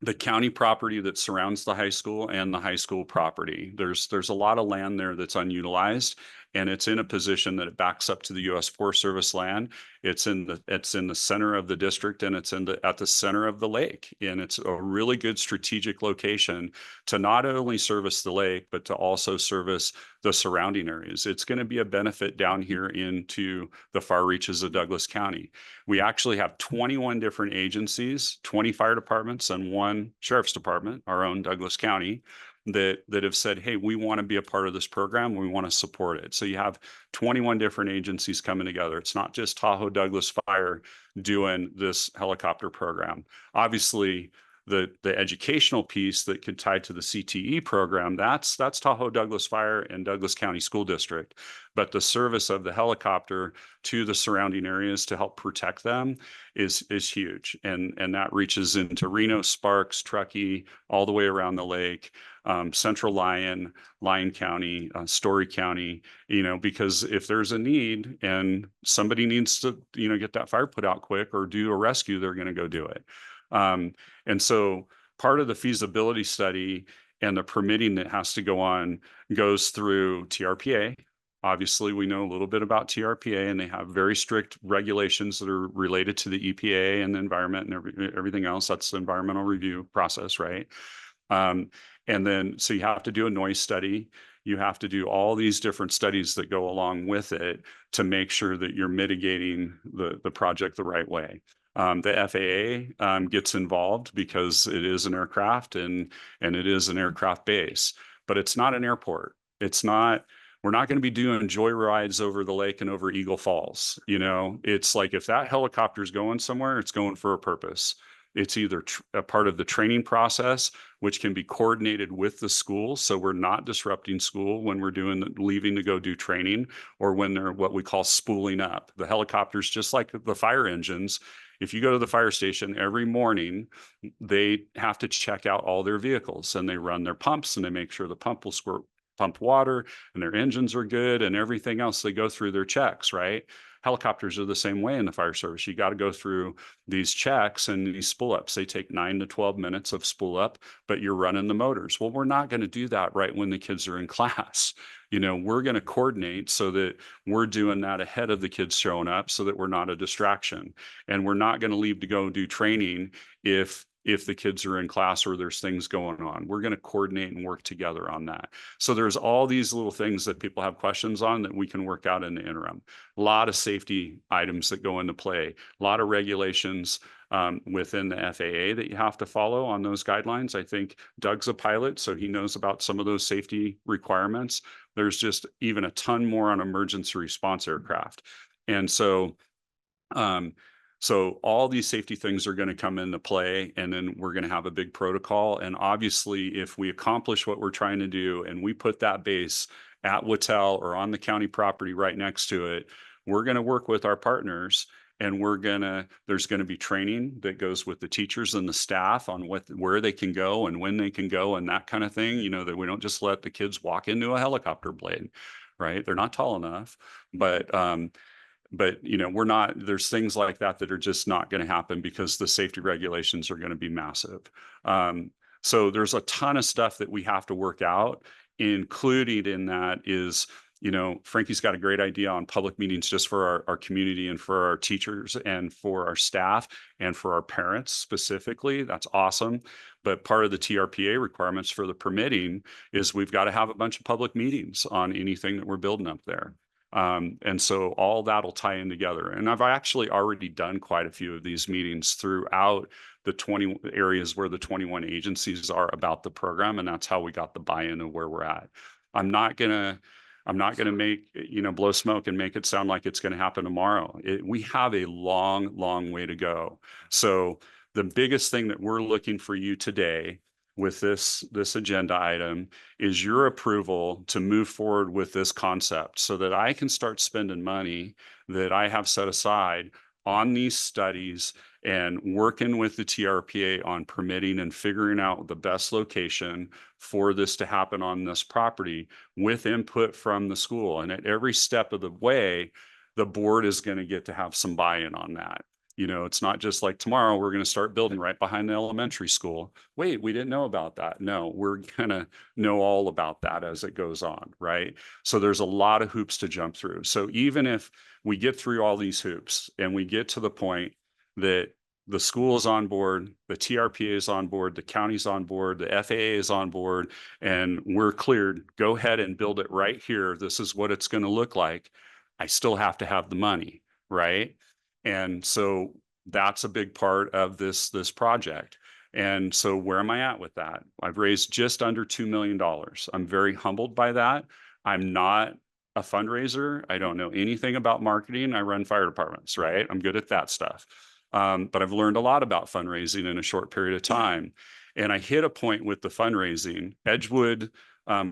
the county property that surrounds the high school and the high school property. There's a lot of land there that's unutilized. and it's in a position that it backs up to the U.S. Forest Service land. It's in the center of the district, and it's at the center of the lake. And it's a really good strategic location to not only service the lake, but to also service the surrounding areas. It's going to be a benefit down here into the far reaches of Douglas County. We actually have 21 different agencies, 20 fire departments, and 1 sheriff's department, our own Douglas County, that have said, hey, we want to be a part of this program. We want to support it. So you have 21 different agencies coming together. It's not just Tahoe Douglas Fire doing this helicopter program. Obviously, the educational piece that could tie to the CTE program, that's Tahoe Douglas Fire and Douglas County School District. But the service of the helicopter to the surrounding areas to help protect them is huge. And that reaches into Reno, Sparks, Truckee, all the way around the lake, Central Lyon County, Story County, because if there's a need and somebody needs to, get that fire put out quick or do a rescue, they're going to go do it. And so part of the feasibility study and the permitting that has to go on goes through TRPA. Obviously, we know a little bit about TRPA, and they have very strict regulations that are related to the EPA and the environment and everything else. That's the environmental review process, right? And then, so you have to do a noise study. You have to do all these different studies that go along with it to make sure that you're mitigating the project the right way. The FAA gets involved because it is an aircraft and it is an aircraft base, but it's not an airport. We're not going to be doing joyrides over the lake and over Eagle Falls. It's like if that helicopter is going somewhere, it's going for a purpose. It's either a part of the training process, which can be coordinated with the school. So we're not disrupting school when we're leaving to go do training, or when they're what we call spooling up. The helicopters, just like the fire engines, if you go to the fire station every morning, they have to check out all their vehicles, and they run their pumps, and they make sure the pump will pump water and their engines are good and everything else. They go through their checks, right? Helicopters are the same way in the fire service. You got to go through these checks and these spool ups. They take 9 to 12 minutes of spool up, but you're running the motors. Well, we're not going to do that right when the kids are in class. We're going to coordinate so that we're doing that ahead of the kids showing up, so that we're not a distraction. And we're not going to leave to go do training if the kids are in class or there's things going on. We're going to coordinate and work together on that. So there's all these little things that people have questions on that we can work out in the interim. A lot of safety items that go into play, a lot of regulations within the FAA that you have to follow on those guidelines. I think Doug's a pilot, so he knows about some of those safety requirements. There's just even a ton more on emergency response aircraft. And so all these safety things are going to come into play, and then we're going to have a big protocol. And obviously, if we accomplish what we're trying to do and we put that base at Watell or on the county property right next to it, we're going to work with our partners, and there's going to be training that goes with the teachers and the staff on where they can go and when they can go and that kind of thing, that we don't just let the kids walk into a helicopter blade, right? They're not tall enough, but there's things like that are just not going to happen because the safety regulations are going to be massive. So there's a ton of stuff that we have to work out. Included in that is, Frankie's got a great idea on public meetings just for our community and for our teachers and for our staff and for our parents specifically. That's awesome. But part of the TRPA requirements for the permitting is we've got to have a bunch of public meetings on anything that we're building up there. And so all that'll tie in together. And I've actually already done quite a few of these meetings throughout the 20 areas where the 21 agencies are about the program. And that's how we got the buy-in of where we're at. I'm not gonna make, blow smoke and make it sound like it's going to happen tomorrow. We have a long, long way to go. So the biggest thing that we're looking for you today with this agenda item is your approval to move forward with this concept so that I can start spending money that I have set aside on these studies and working with the TRPA on permitting and figuring out the best location for this to happen on this property with input from the school. And at every step of the way, the board is going to get to have some buy-in on that. You know, it's not just like tomorrow we're going to start building right behind the elementary school. Wait, we didn't know about that. No, we're going to know all about that as it goes on, right? So there's a lot of hoops to jump through. So even if we get through all these hoops and we get to the point that the school is on board, the TRPA is on board, the county's on board, the FAA is on board, and we're cleared, go ahead and build it right here. This is what it's going to look like. I still have to have the money, right? And so that's a big part of this project. And so where am I at with that? I've raised just under $2 million. I'm very humbled by that. I'm not a fundraiser. I don't know anything about marketing. I run fire departments, right? I'm good at that stuff. But I've learned a lot about fundraising in a short period of time. And I hit a point with the fundraising. Edgewood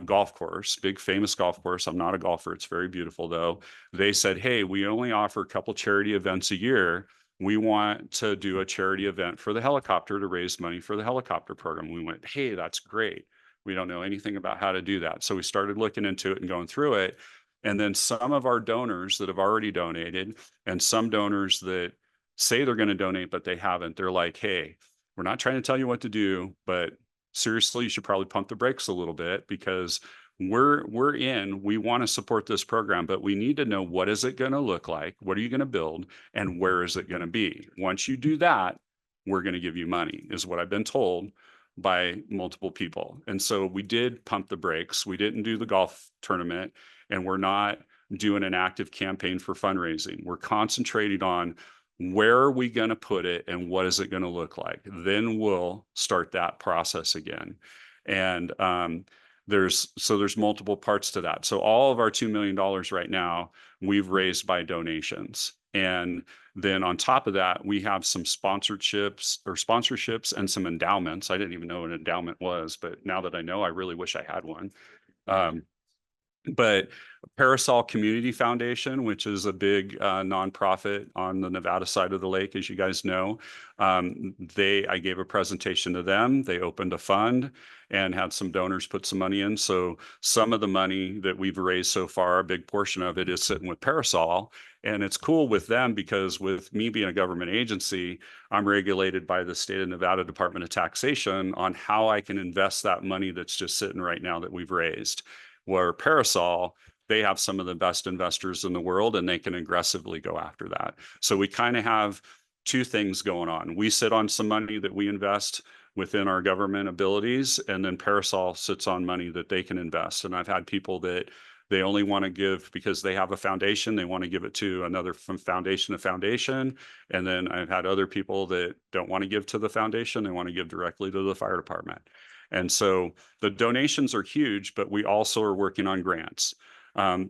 golf course, big famous golf course. I'm not a golfer. It's very beautiful though. They said, hey, we only offer a couple charity events a year. We want to do a charity event for the helicopter to raise money for the helicopter program. We went, hey, that's great. We don't know anything about how to do that. So we started looking into it and going through it. And then some of our donors that have already donated and some donors that say they're going to donate, but they haven't, they're like, hey, we're not trying to tell you what to do, but seriously, you should probably pump the brakes a little bit because we want to support this program, but we need to know what is it going to look like? What are you going to build? And where is it going to be? Once you do that, we're going to give you money, is what I've been told by multiple people. And so we did pump the brakes. We didn't do the golf tournament, and we're not doing an active campaign for fundraising. We're concentrating on where are we going to put it and what is it going to look like? Then we'll start that process again. And there's multiple parts to that. So all of our $2 million right now, we've raised by donations. And then on top of that, we have some sponsorships and some endowments. I didn't even know what an endowment was, but now that I know, I really wish I had one. But Parasol Community Foundation, which is a big nonprofit on the Nevada side of the lake, as you guys know, I gave a presentation to them. They opened a fund and had some donors put some money in. So some of the money that we've raised so far, a big portion of it is sitting with Parasol. And it's cool with them because with me being a government agency, I'm regulated by the state of Nevada Department of Taxation on how I can invest that money that's just sitting right now that we've raised. Where Parasol, they have some of the best investors in the world and they can aggressively go after that. So we kind of have two things going on. We sit on some money that we invest within our government abilities, and then Parasol sits on money that they can invest. And I've had people that they only want to give because they have a foundation, they want to give it to another foundation. And then I've had other people that don't want to give to the foundation, they want to give directly to the fire department. And so the donations are huge, but we also are working on grants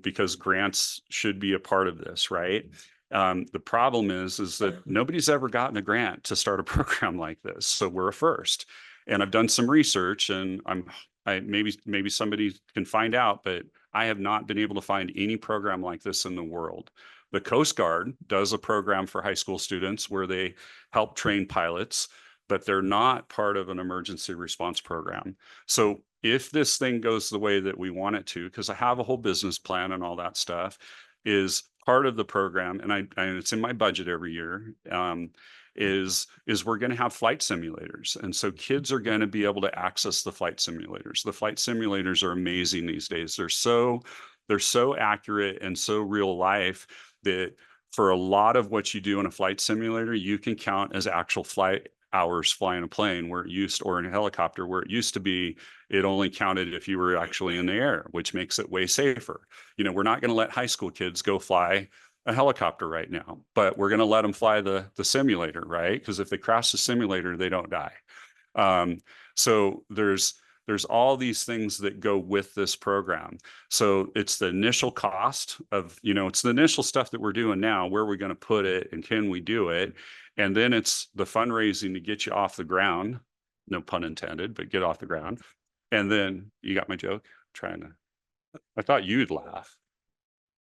because grants should be a part of this, right? The problem is that nobody's ever gotten a grant to start a program like this. So we're a first. And I've done some research, and maybe somebody can find out, but I have not been able to find any program like this in the world. The Coast Guard does a program for high school students where they help train pilots, but they're not part of an emergency response program. So if this thing goes the way that we want it to, because I have a whole business plan and all that stuff, is part of the program, and it's in my budget every year, is we're going to have flight simulators. And so kids are going to be able to access the flight simulators. The flight simulators are amazing these days. They're so accurate and so real life that for a lot of what you do in a flight simulator, you can count as actual flight hours flying a plane or in a helicopter, where it used to be, it only counted if you were actually in the air, which makes it way safer. You know, we're not going to let high school kids go fly a helicopter right now, but we're going to let them fly the simulator, right? Because if they crash the simulator, they don't die. So there's all these things that go with this program. So it's the initial cost of, it's the initial stuff that we're doing now, where we're going to put it and can we do it? And then it's the fundraising to get you off the ground, no pun intended, but get off the ground. And then you got my joke? I thought you'd laugh.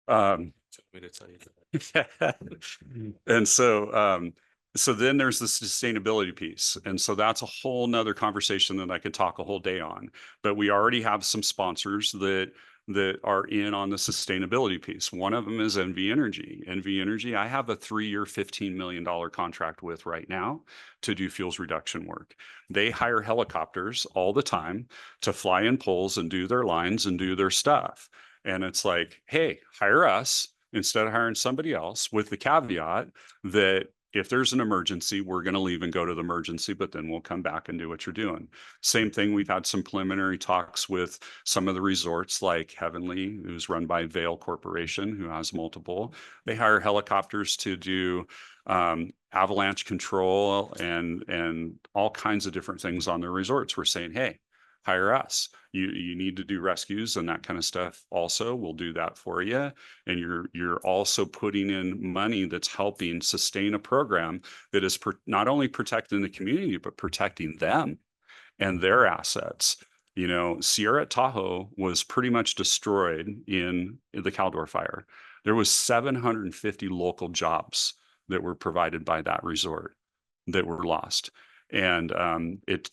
And so then there's the sustainability piece. And so that's a whole nother conversation that I could talk a whole day on. But we already have some sponsors that that are in on the sustainability piece. One of them is NV Energy. NV Energy, I have a 3-year, $15 million contract with right now to do fuels reduction work. They hire helicopters all the time to fly in poles and do their lines and do their stuff. And it's like, hey, hire us instead of hiring somebody else, with the caveat that if there's an emergency, we're going to leave and go to the emergency, but then we'll come back and do what you're doing. Same thing. We've had some preliminary talks with some of the resorts like Heavenly, who's run by Vail Corporation, who has multiple. They hire helicopters to do avalanche control and all kinds of different things on their resorts. We're saying, hey, hire us. You need to do rescues and that kind of stuff also. We'll do that for you. And you're also putting in money that's helping sustain a program that is not only protecting the community, but protecting them and their assets. You know, Sierra at Tahoe was pretty much destroyed in the Caldor fire. There was 750 local jobs that were provided by that resort that were lost. And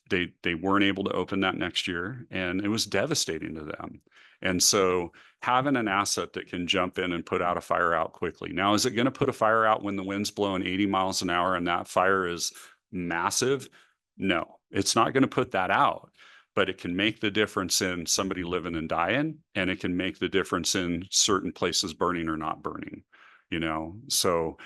they weren't able to open that next year, and it was devastating to them. And so having an asset that can jump in and put out a fire out quickly. Now, is it going to put a fire out when the wind's blowing 80 miles an hour and that fire is massive? No, it's not going to put that out, but it can make the difference in somebody living and dying, and it can make the difference in certain places burning or not burning, you know? So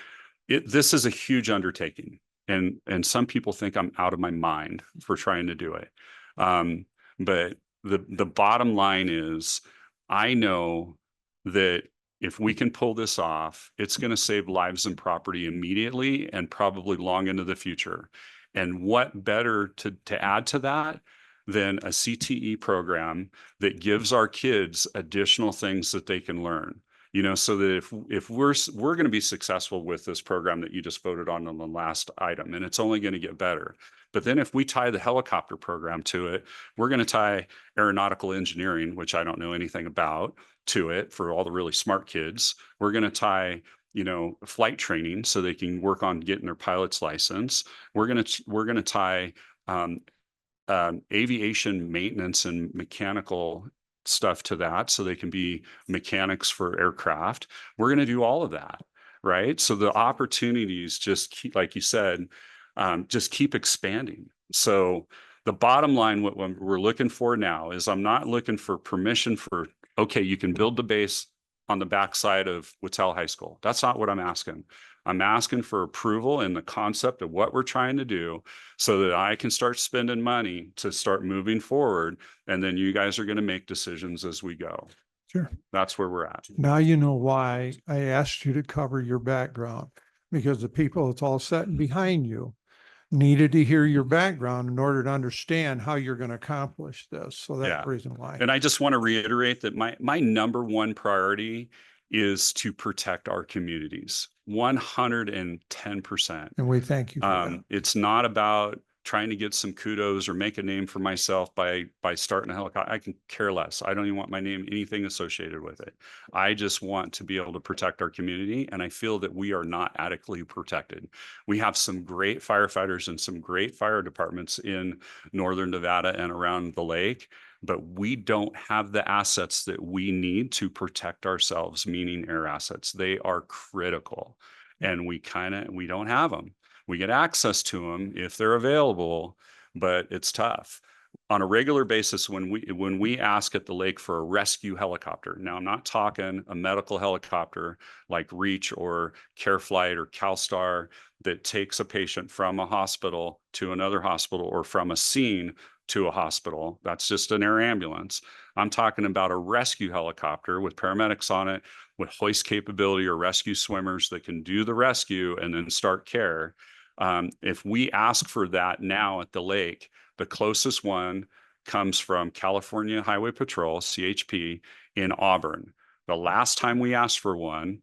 this is a huge undertaking. And some people think I'm out of my mind for trying to do it. But the bottom line is, I know that if we can pull this off, it's going to save lives and property immediately and probably long into the future. And what better to add to that than a CTE program that gives our kids additional things that they can learn? You know, so that if we're going to be successful with this program that you just voted on the last item, and it's only going to get better. But then if we tie the helicopter program to it, we're going to tie aeronautical engineering, which I don't know anything about, to it for all the really smart kids. We're going to tie, you know, flight training so they can work on getting their pilot's license. We're going to tie aviation maintenance and mechanical stuff to that so they can be mechanics for aircraft. We're going to do all of that, right? So the opportunities just keep, like you said, just keep expanding. So the bottom line, what we're looking for now is, I'm not looking for permission for, okay, you can build the base on the backside of Whitell High School. That's not what I'm asking. I'm asking for approval in the concept of what we're trying to do so that I can start spending money to start moving forward. And then you guys are going to make decisions as we go. Sure. That's where we're at. Now you know why I asked you to cover your background, because the people that's all sitting behind you needed to hear your background in order to understand how you're going to accomplish this. So that's the reason why. And I just want to reiterate that my number one priority is to protect our communities 110%. And we thank you for that. It's not about trying to get some kudos or make a name for myself by starting a helicopter. I can care less. I don't even want my name, anything associated with it. I just want to be able to protect our community. And I feel that we are not adequately protected. We have some great firefighters and some great fire departments in Northern Nevada and around the lake, but we don't have the assets that we need to protect ourselves, meaning air assets. They are critical, and we don't have them. We get access to them if they're available, but it's tough. On a regular basis, when we ask at the lake for a rescue helicopter, now I'm not talking a medical helicopter like Reach or CareFlight or CalStar that takes a patient from a hospital to another hospital or from a scene to a hospital. That's just an air ambulance. I'm talking about a rescue helicopter with paramedics on it, with hoist capability or rescue swimmers that can do the rescue and then start care. If we ask for that now at the lake, the closest one comes from California Highway Patrol, CHP, in Auburn. The last time we asked for one,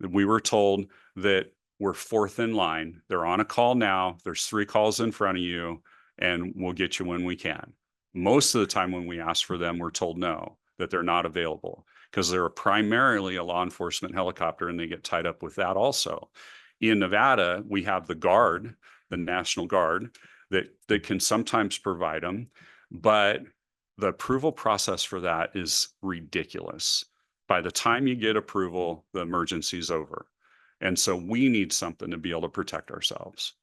we were told that we're fourth in line. They're on a call now. There's 3 calls in front of you, and we'll get you when we can. Most of the time when we ask for them, we're told no, that they're not available, because they're primarily a law enforcement helicopter and they get tied up with that also. In Nevada, we have the Guard, the National Guard, that can sometimes provide them, but the approval process for that is ridiculous. By the time you get approval, the emergency's over. And so we need something to be able to protect ourselves.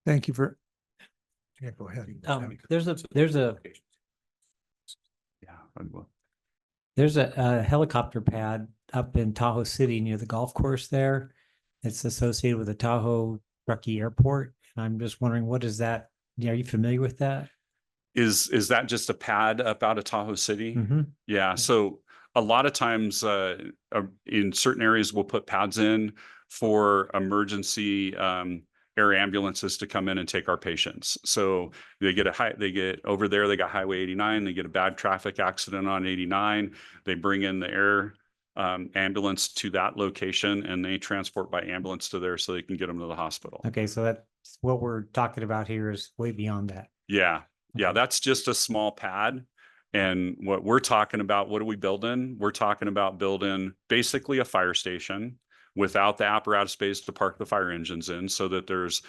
Thank you for. Yeah, go ahead. Yeah. I will. There's a helicopter pad up in Tahoe City near the golf course there. It's associated with the Tahoe Truckee Airport. And I'm just wondering, what is that? Are you familiar with that? Is that just a pad up out of Tahoe City? Mm-hmm. Yeah. So a lot of times in certain areas, we'll put pads in for emergency air ambulances to come in and take our patients. So they get over there, they got Highway 89, they get a bad traffic accident on 89. They bring in the air ambulance to that location and they transport by ambulance to there so they can get them to the hospital. Okay, so that's what we're talking about here is way beyond that. Yeah. Yeah. That's just a small pad. And what we're talking about, what are we building? We're talking about building basically a fire station without the apparatus space to park the fire engines in, so that there's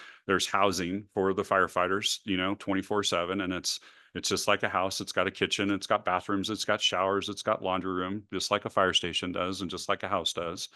housing for the firefighters, 24/7. And it's just like a house. It's got a kitchen, it's got bathrooms, it's got showers, it's got laundry room, just like a fire station does and just like a house does.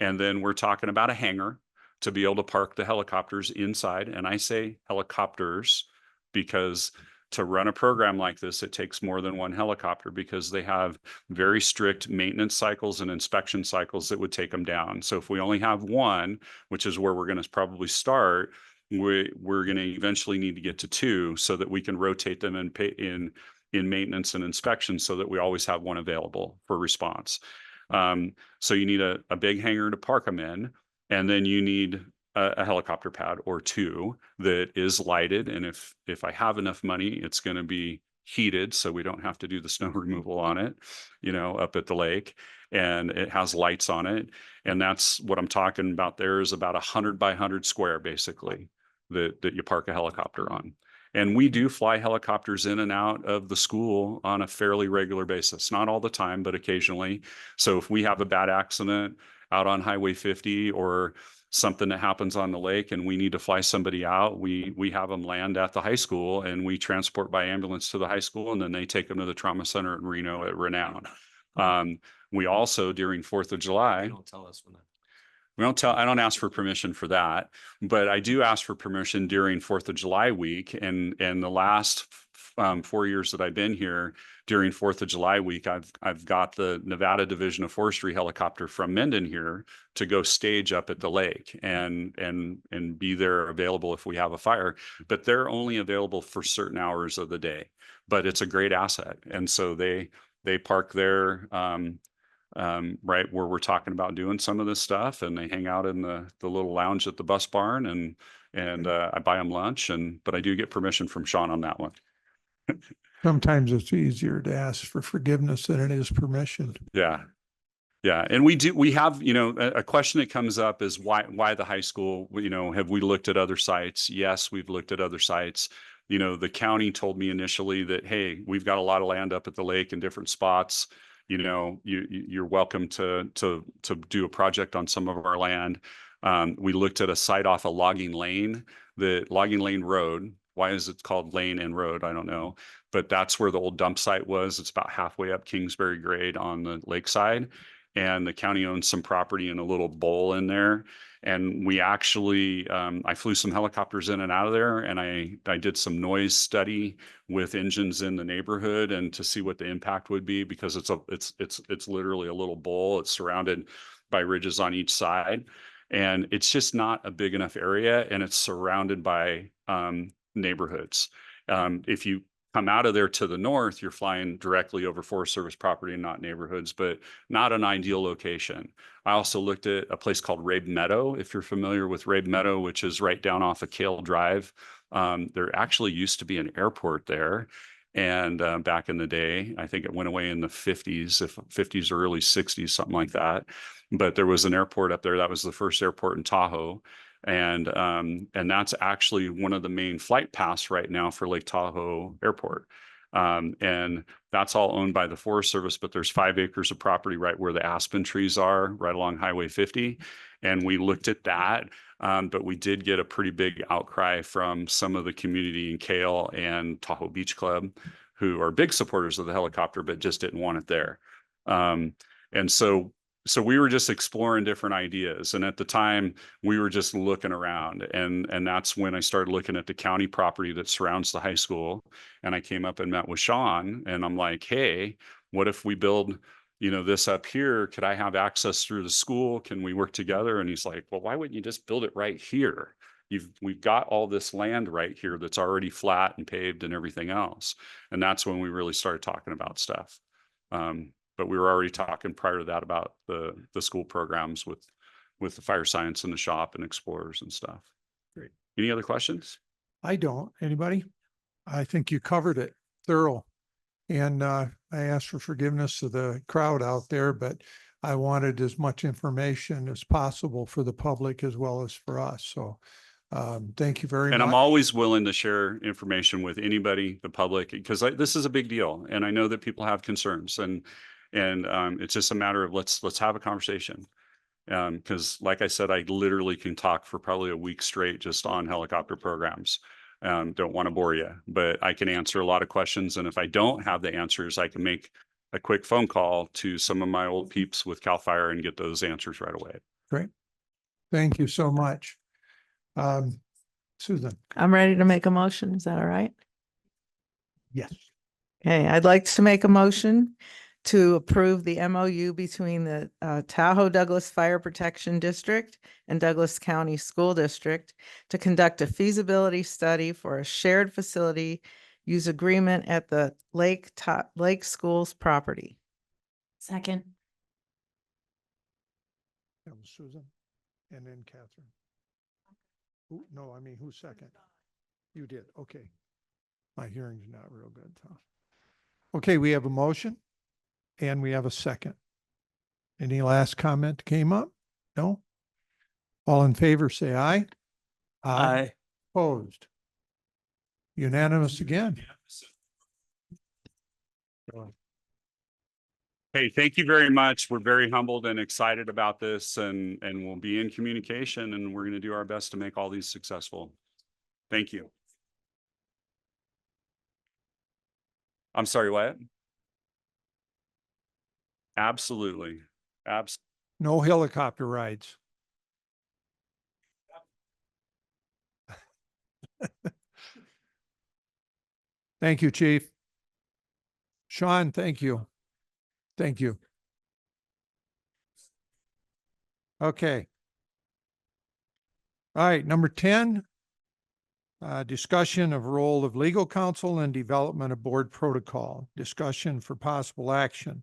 And then we're talking about a hangar to be able to park the helicopters inside. And I say helicopters because to run a program like this, it takes more than one helicopter because they have very strict maintenance cycles and inspection cycles that would take them down. So if we only have one, which is where we're going to probably start, we're going to eventually need to get to two so that we can rotate them in maintenance and inspection so that we always have one available for response. So you need a big hangar to park them in, and then you need a helicopter pad or two that is lighted. And if I have enough money, it's going to be heated so we don't have to do the snow removal on it, up at the lake, and it has lights on it. And that's what I'm talking about. There is about 100 by 100 square basically that you park a helicopter on. And we do fly helicopters in and out of the school on a fairly regular basis, not all the time, but occasionally. So if we have a bad accident out on Highway 50 or something that happens on the lake and we need to fly somebody out, we have them land at the high school and we transport by ambulance to the high school, and then they take them to the trauma center in Reno at Renown. We also, during 4th of July, Don't tell us when that. I don't ask for permission for that, but I do ask for permission during 4th of July week. And the last 4 years that I've been here, during 4th of July week, I've got the Nevada Division of Forestry helicopter from Mendon here to go stage up at the lake and be there available if we have a fire. But they're only available for certain hours of the day. But it's a great asset, and so they park there right where we're talking about doing some of this stuff, and they hang out in the little lounge at the bus barn, and I buy them lunch, but I do get permission from Sean on that one. Sometimes it's easier to ask for forgiveness than it is permission. Yeah. Yeah. And we have, a question that comes up is why the high school? Have we looked at other sites? Yes, we've looked at other sites. The county told me initially that, hey, we've got a lot of land up at the lake in different spots. You're welcome to do a project on some of our land. We looked at a site off a Logging Lane Road. Why is it called Lane and Road? I don't know, but that's where the old dump site was. It's about halfway up Kingsbury Grade on the lakeside, and the county owns some property in a little bowl in there. And we actually, I flew some helicopters in and out of there, and I did some noise study with engines in the neighborhood and to see what the impact would be, because it's literally a little bowl. It's surrounded by ridges on each side, and it's just not a big enough area, and it's surrounded by neighborhoods. If you come out of there to the north, you're flying directly over Forest Service property and not neighborhoods, but not an ideal location. I also looked at a place called Rabe Meadow. If you're familiar with Rabe Meadow, which is right down off of Kale Drive, there actually used to be an airport there. And back in the day, I think it went away in the 50s or early 60s, something like that. But there was an airport up there. That was the first airport in Tahoe. And that's actually one of the main flight paths right now for Lake Tahoe Airport. And that's all owned by the Forest Service, but there's 5 acres of property right where the aspen trees are, right along Highway 50. And we looked at that, but we did get a pretty big outcry from some of the community in Kale and Tahoe Beach Club, who are big supporters of the helicopter, but just didn't want it there. And so we were just exploring different ideas. And at the time we were just looking around, and that's when I started looking at the county property that surrounds the high school. And I came up and met with Sean, and I'm like, hey, what if we build, you know, this up here? Could I have access through the school? Can we work together? And he's like, well, why wouldn't you just build it right here? We've got all this land right here that's already flat and paved and everything else. And that's when we really started talking about stuff. But we were already talking prior to that about the school programs with the fire science and the shop and explorers and stuff. Great. Any other questions? I don't. Anybody? I think you covered it thorough. And I asked for forgiveness of the crowd out there, but I wanted as much information as possible for the public as well as for us. So thank you very much. And I'm always willing to share information with anybody, the public, because this is a big deal. And I know that people have concerns, and it's just a matter of let's have a conversation. Because like I said, I literally can talk for probably a week straight just on helicopter programs. Don't want to bore you, but I can answer a lot of questions. And if I don't have the answers, I can make a quick phone call to some of my old peeps with CAL FIRE and get those answers right away. Great. Thank you so much. Susan. I'm ready to make a motion. Is that all right? Yes. Okay, I'd like to make a motion to approve the MOU between the Tahoe Douglas Fire Protection District and Douglas County School District to conduct a feasibility study for a shared facility use agreement at the Lake Schools property. Second. That was Susan and then Catherine. Who, no, I mean, who's second? You did. Okay. My hearing's not real good. Huh? Okay, we have a motion and we have a second. Any last comment came up? No? All in favor, say aye. Aye. Opposed? Unanimous again. Hey, thank you very much. We're very humbled and excited about this, and we'll be in communication, and we're going to do our best to make all these successful. Thank you. I'm sorry, what? Absolutely. No helicopter rides. Thank you, Chief. Sean, thank you. Thank you. Okay. All right, number 10, discussion of role of legal counsel and development of board protocol. Discussion for possible action.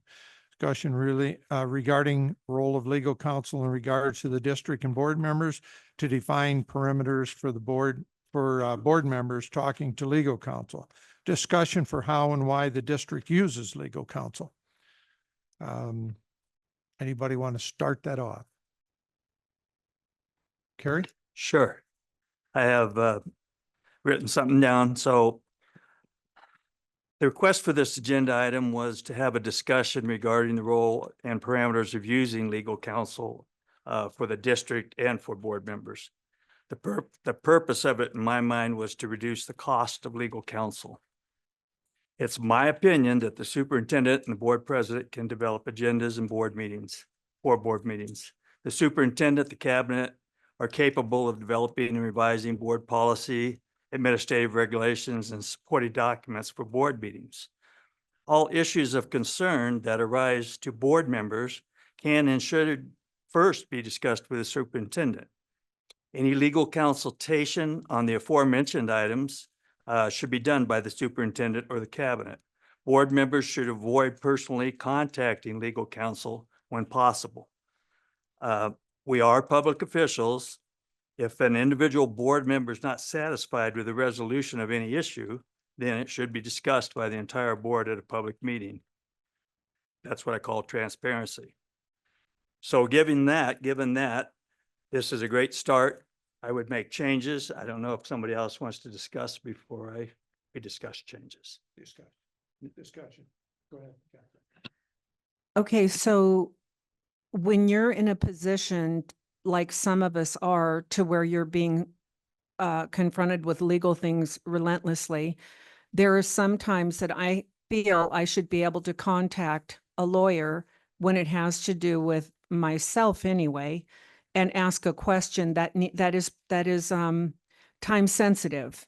Discussion really regarding role of legal counsel in regards to the district and board members to define perimeters for the board, for board members talking to legal counsel. Discussion for how and why the district uses legal counsel. Anybody want to start that off? Carrie? Sure. I have written something down. So the request for this agenda item was to have a discussion regarding the role and parameters of using legal counsel for the district and for board members. The purpose of it, in my mind, was to reduce the cost of legal counsel. It's my opinion that the superintendent and the board president can develop agendas and board meetings, or board meetings. The superintendent, the cabinet are capable of developing and revising board policy, administrative regulations, and supporting documents for board meetings. All issues of concern that arise to board members can and should first be discussed with the superintendent. Any legal consultation on the aforementioned items should be done by the superintendent or the cabinet. Board members should avoid personally contacting legal counsel when possible. We are public officials. If an individual board member is not satisfied with the resolution of any issue, then it should be discussed by the entire board at a public meeting. That's what I call transparency. So given that, this is a great start. I would make changes. I don't know if somebody else wants to discuss before we discuss changes. Discussion. Go ahead, Catherine. Okay, so when you're in a position like some of us are, to where you're being confronted with legal things relentlessly, there are some times that I feel I should be able to contact a lawyer when it has to do with myself anyway, and ask a question that is time sensitive.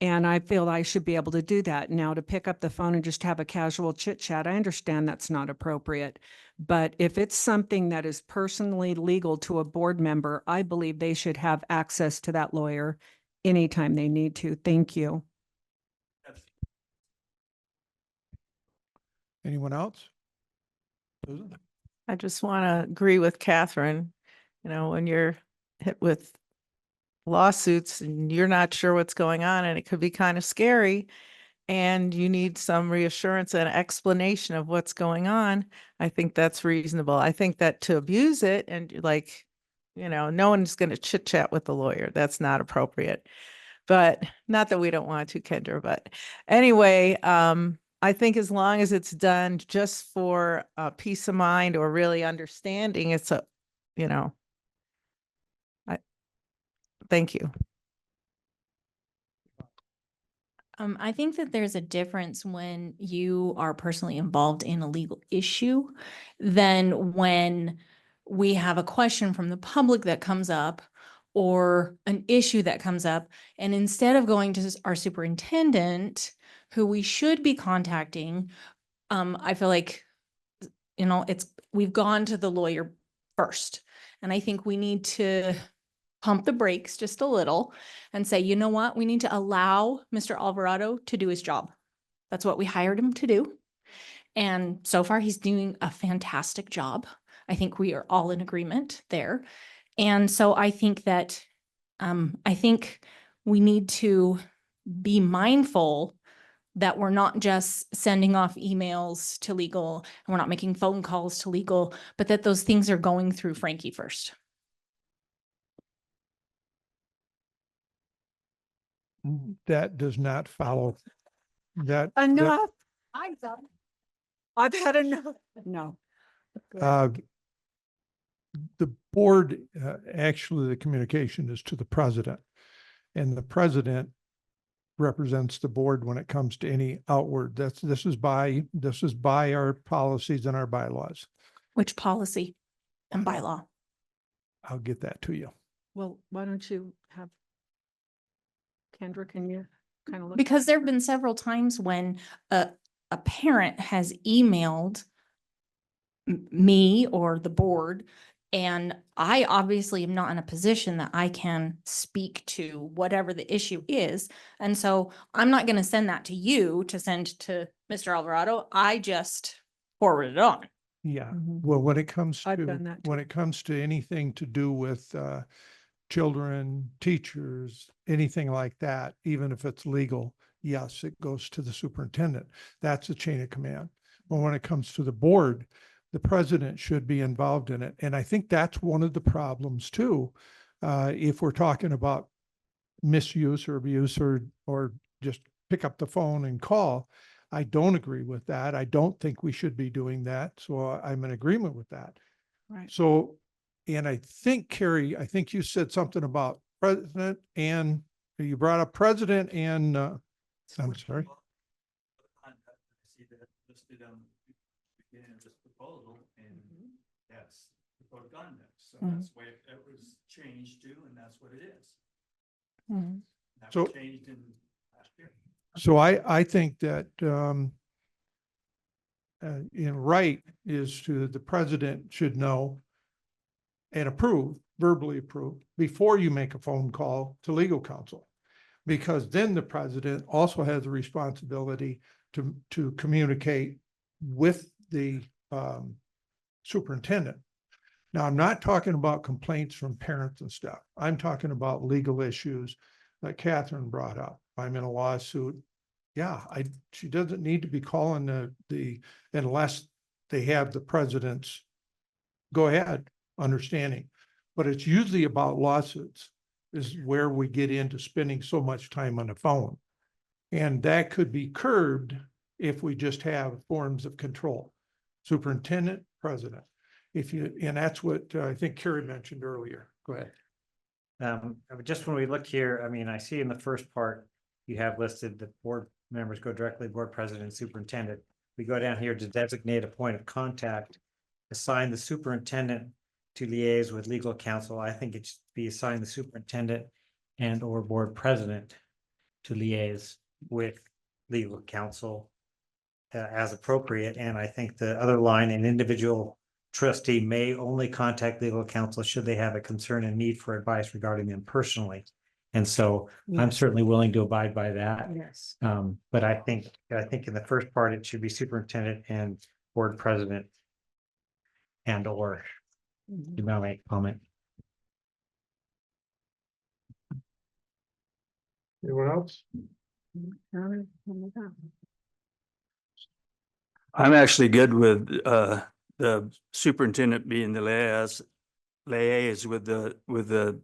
And I feel I should be able to do that. Now, to pick up the phone and just have a casual chit chat, I understand that's not appropriate. But if it's something that is personally legal to a board member, I believe they should have access to that lawyer anytime they need to. Thank you. Anyone else? Susan? I just want to agree with Catherine. You know, when you're hit with lawsuits and you're not sure what's going on, and it could be kind of scary, and you need some reassurance and explanation of what's going on, I think that's reasonable. I think that to abuse it and like, you know, no one's going to chit chat with the lawyer. That's not appropriate. But not that we don't want to, Kendra, but anyway, I think as long as it's done just for peace of mind or really understanding, it's a, you know, thank you. I think that there's a difference when you are personally involved in a legal issue than when we have a question from the public that comes up or an issue that comes up. And instead of going to our superintendent, who we should be contacting, I feel like, you know, we've gone to the lawyer first. And I think we need to pump the brakes just a little and say, you know what, we need to allow Mr. Alvarado to do his job. That's what we hired him to do. And so far he's doing a fantastic job. I think we are all in agreement there. And so I think that, I think we need to be mindful that we're not just sending off emails to legal and we're not making phone calls to legal, but that those things are going through Frankie first. That does not follow that. Enough. I'm done. I've had enough. No. The board, actually, the communication is to the president. And the president represents the board when it comes to any outward. This is by our policies and our bylaws. Which policy and bylaw? I'll get that to you. Well, why don't you have Kendra, can you kind of look? Because there have been several times when a parent has emailed me or the board, and I obviously am not in a position that I can speak to whatever the issue is. And so I'm not going to send that to you to send to Mr. Alvarado. I just forward it on. Yeah, well, when it comes I've to, done that when it comes to anything to do with children, teachers, anything like that, even if it's legal, yes, it goes to the superintendent. That's a chain of command. But when it comes to the board, the president should be involved in it. And I think that's one of the problems too. If we're talking about misuse or abuse or just pick up the phone and call, I don't agree with that. I don't think we should be doing that. So I'm in agreement with that. Right. So, and I think, Carrie, I think you said something about president and you brought up president and, I'm sorry. See that listed on the beginning of this proposal, and that's the code of conduct. So that's the way it was changed to, and that's what it is. That was changed in last year. So I think that, in right is to the president should know and approve, verbally approve, before you make a phone call to legal counsel. Because then the president also has a responsibility to communicate with the superintendent. Now, I'm not talking about complaints from parents and stuff. I'm talking about legal issues that Catherine brought up. I'm in a lawsuit. Yeah, she doesn't need to be calling the unless they have the president's go ahead understanding. But it's usually about lawsuits is where we get into spending so much time on the phone. And that could be curbed if we just have forms of control. Superintendent, president. And that's what I think Carrie mentioned earlier. Go ahead. Just when we look here, I mean, I see in the first part, you have listed the board members go directly to board president and superintendent. We go down here to designate a point of contact, assign the superintendent to liaise with legal counsel. I think it should be assigned the superintendent and or board president to liaise with legal counsel as appropriate. And I think the other line, an individual trustee may only contact legal counsel should they have a concern and need for advice regarding them personally. And so I'm certainly willing to abide by that. Yes. But I think in the first part, it should be superintendent and board president and or. You may make a comment. Anyone else? I'm actually good with the superintendent being the liaise with the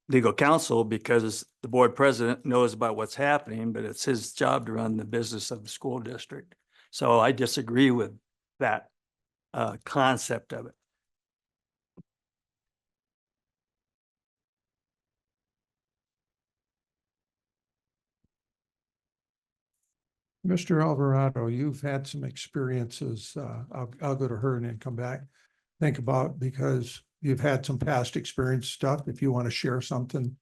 legal counsel, because the board president knows about what's happening, but it's his job to run the business of the school district. So I disagree with that concept of it. Mr. Alvarado, you've had some experiences. I'll go to her and then come back. Think about, because you've had some past experience stuff. If you want to share something,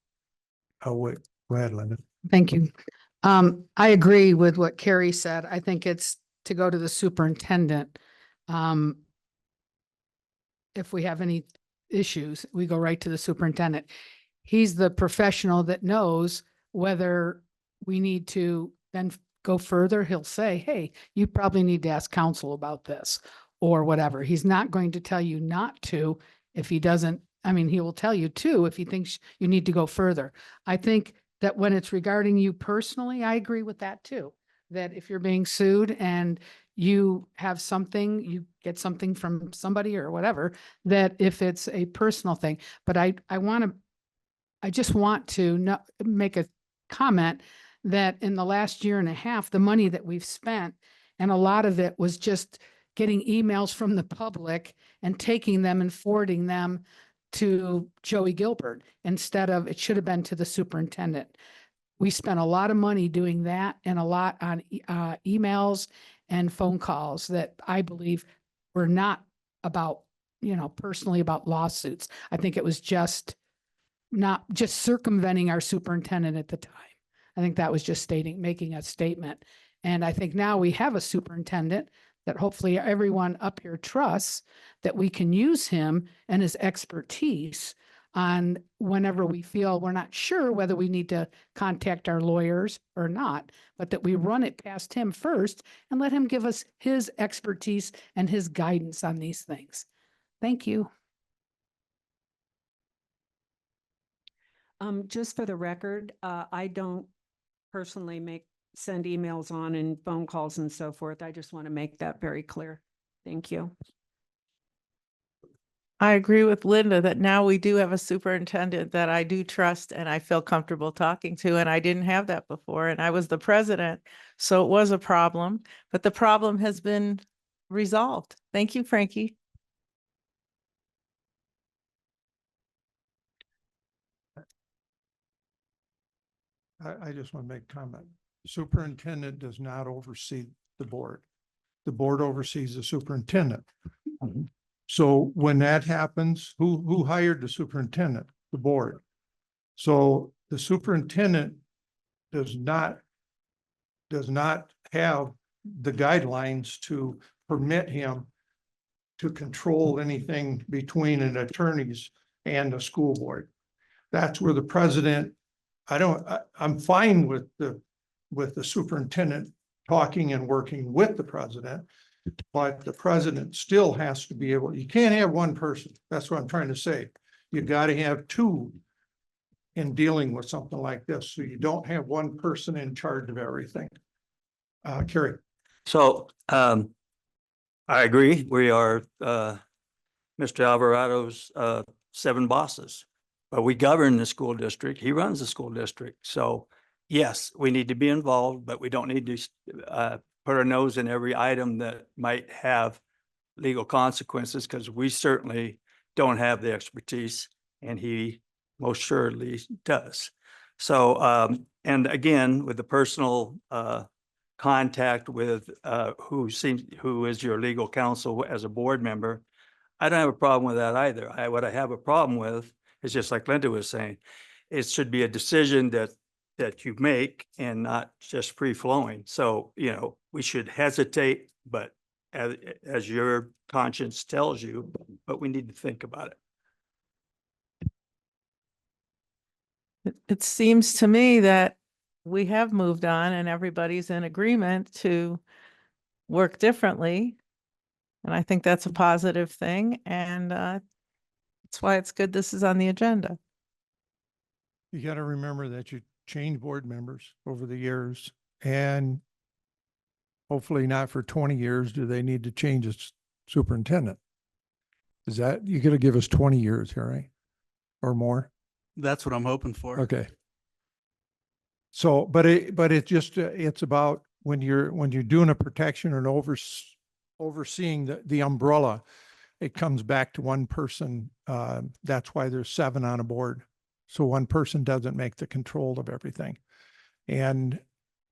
I'll wait. Go ahead, Linda. Thank you. I agree with what Carrie said. I think it's to go to the superintendent. If we have any issues, we go right to the superintendent. He's the professional that knows whether we need to then go further. He'll say, hey, you probably need to ask counsel about this or whatever. He's not going to tell you not to if he doesn't. I mean, he will tell you to if he thinks you need to go further. I think that when it's regarding you personally, I agree with that too. That if you're being sued and you have something, you get something from somebody or whatever, that if it's a personal thing, but I just want to make a comment that in the last year and a half, the money that we've spent, and a lot of it was just getting emails from the public and taking them and forwarding them to Joey Gilbert instead of, it should have been to the superintendent. We spent a lot of money doing that and a lot on emails and phone calls that I believe were not about, personally about lawsuits. I think it was just circumventing our superintendent at the time. I think that was just making a statement. And I think now we have a superintendent that hopefully everyone up here trusts, that we can use him and his expertise on whenever we feel we're not sure whether we need to contact our lawyers or not, but that we run it past him first and let him give us his expertise and his guidance on these things. Thank you. Just for the record, I don't personally send emails on and phone calls and so forth. I just want to make that very clear. Thank you. I agree with Linda that now we do have a superintendent that I do trust and I feel comfortable talking to, and I didn't have that before, and I was the president, so it was a problem, but the problem has been resolved. Thank you, Frankie. I just want to make a comment. Superintendent does not oversee the board. The board oversees the superintendent. So when that happens, who hired the superintendent? The board. So the superintendent does not have the guidelines to permit him to control anything between an attorneys and the school board. That's where the president, I'm fine with the superintendent talking and working with the president, but the president still has to be able, you can't have one person. That's what I'm trying to say. You got to have two in dealing with something like this. So you don't have one person in charge of everything. Carrie. So I agree. We are Mr. Alvarado's 7 bosses, but we govern the school district. He runs the school district. So yes, we need to be involved, but we don't need to put our nose in every item that might have legal consequences, because we certainly don't have the expertise, and he most surely does. So, and again, with the personal, contact with, who is your legal counsel as a board member, I don't have a problem with that either. What I have a problem with is just like Linda was saying, it should be a decision that you make and not just free flowing. So, you know, we should hesitate, but as your conscience tells you, but we need to think about it. It seems to me that we have moved on and everybody's in agreement to work differently. And I think that's a positive thing. And that's why it's good this is on the agenda. You got to remember that you change board members over the years, and hopefully not for 20 years do they need to change a superintendent. Is that, you got to give us 20 years here, right? Or more? That's what I'm hoping for. Okay. So, but it just, it's about when you're doing a protection and overseeing the umbrella, it comes back to one person. That's why there's 7 on a board. So one person doesn't make the control of everything. And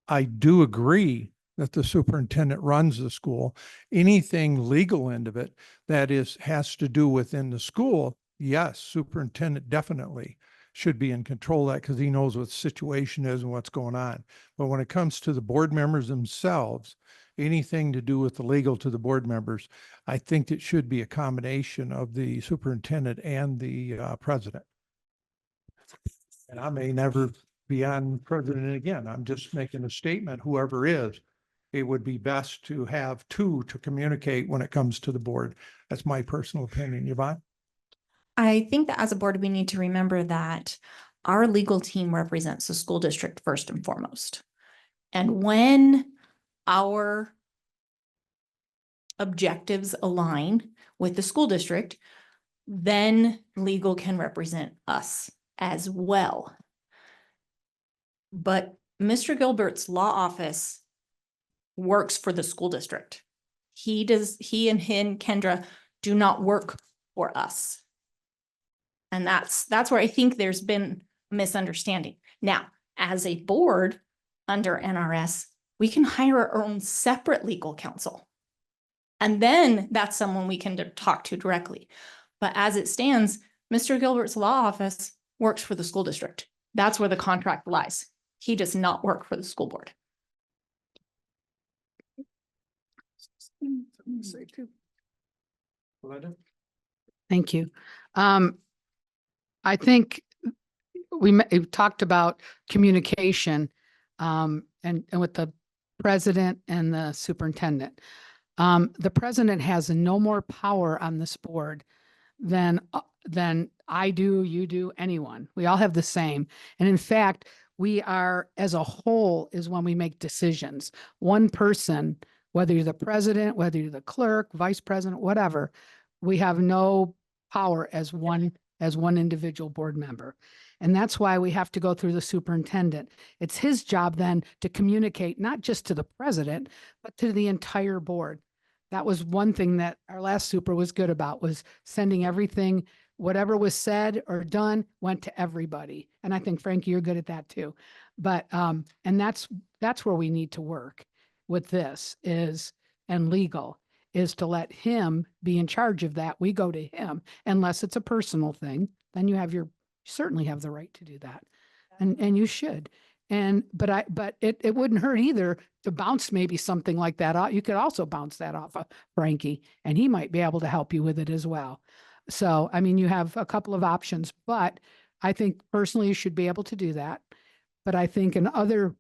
I do agree that the superintendent runs the school. Anything legal end of it that has to do within the school, yes, superintendent definitely should be in control of that because he knows what the situation is and what's going on. But when it comes to the board members themselves, anything to do with the legal to the board members, I think it should be a combination of the superintendent and the president. And I may never be on president again. I'm just making a statement, whoever is, it would be best to have 2 to communicate when it comes to the board. That's my personal opinion. Yvonne? I think that as a board, we need to remember that our legal team represents the school district first and foremost. And when our objectives align with the school district, then legal can represent us as well. But Mr. Gilbert's law office works for the school district. He and Kendra do not work for us. And that's where I think there's been a misunderstanding. Now, as a board under NRS, we can hire our own separate legal counsel. And then that's someone we can talk to directly. But as it stands, Mr. Gilbert's law office works for the school district. That's where the contract lies. He does not work for the school board. Thank you. I think we've talked about communication and with the president and the superintendent. The president has no more power on this board than I do, you do, anyone. We all have the same. And in fact, we are, as a whole, is when we make decisions. One person, whether you're the president, whether you're the clerk, vice president, whatever, we have no power as one individual board member. And that's why we have to go through the superintendent. It's his job then to communicate, not just to the president, but to the entire board. That was one thing that our last super was good about, was sending everything, whatever was said or done, went to everybody. And I think, Frankie, you're good at that too. But, and that's where we need to work with this and legal, is to let him be in charge of that. We go to him, unless it's a personal thing, then you certainly have the right to do that. And you should. But it wouldn't hurt either to bounce maybe something like that out. You could also bounce that off of Frankie, and he might be able to help you with it as well. So, I mean, you have a couple of options, but I think personally you should be able to do that. But I think in other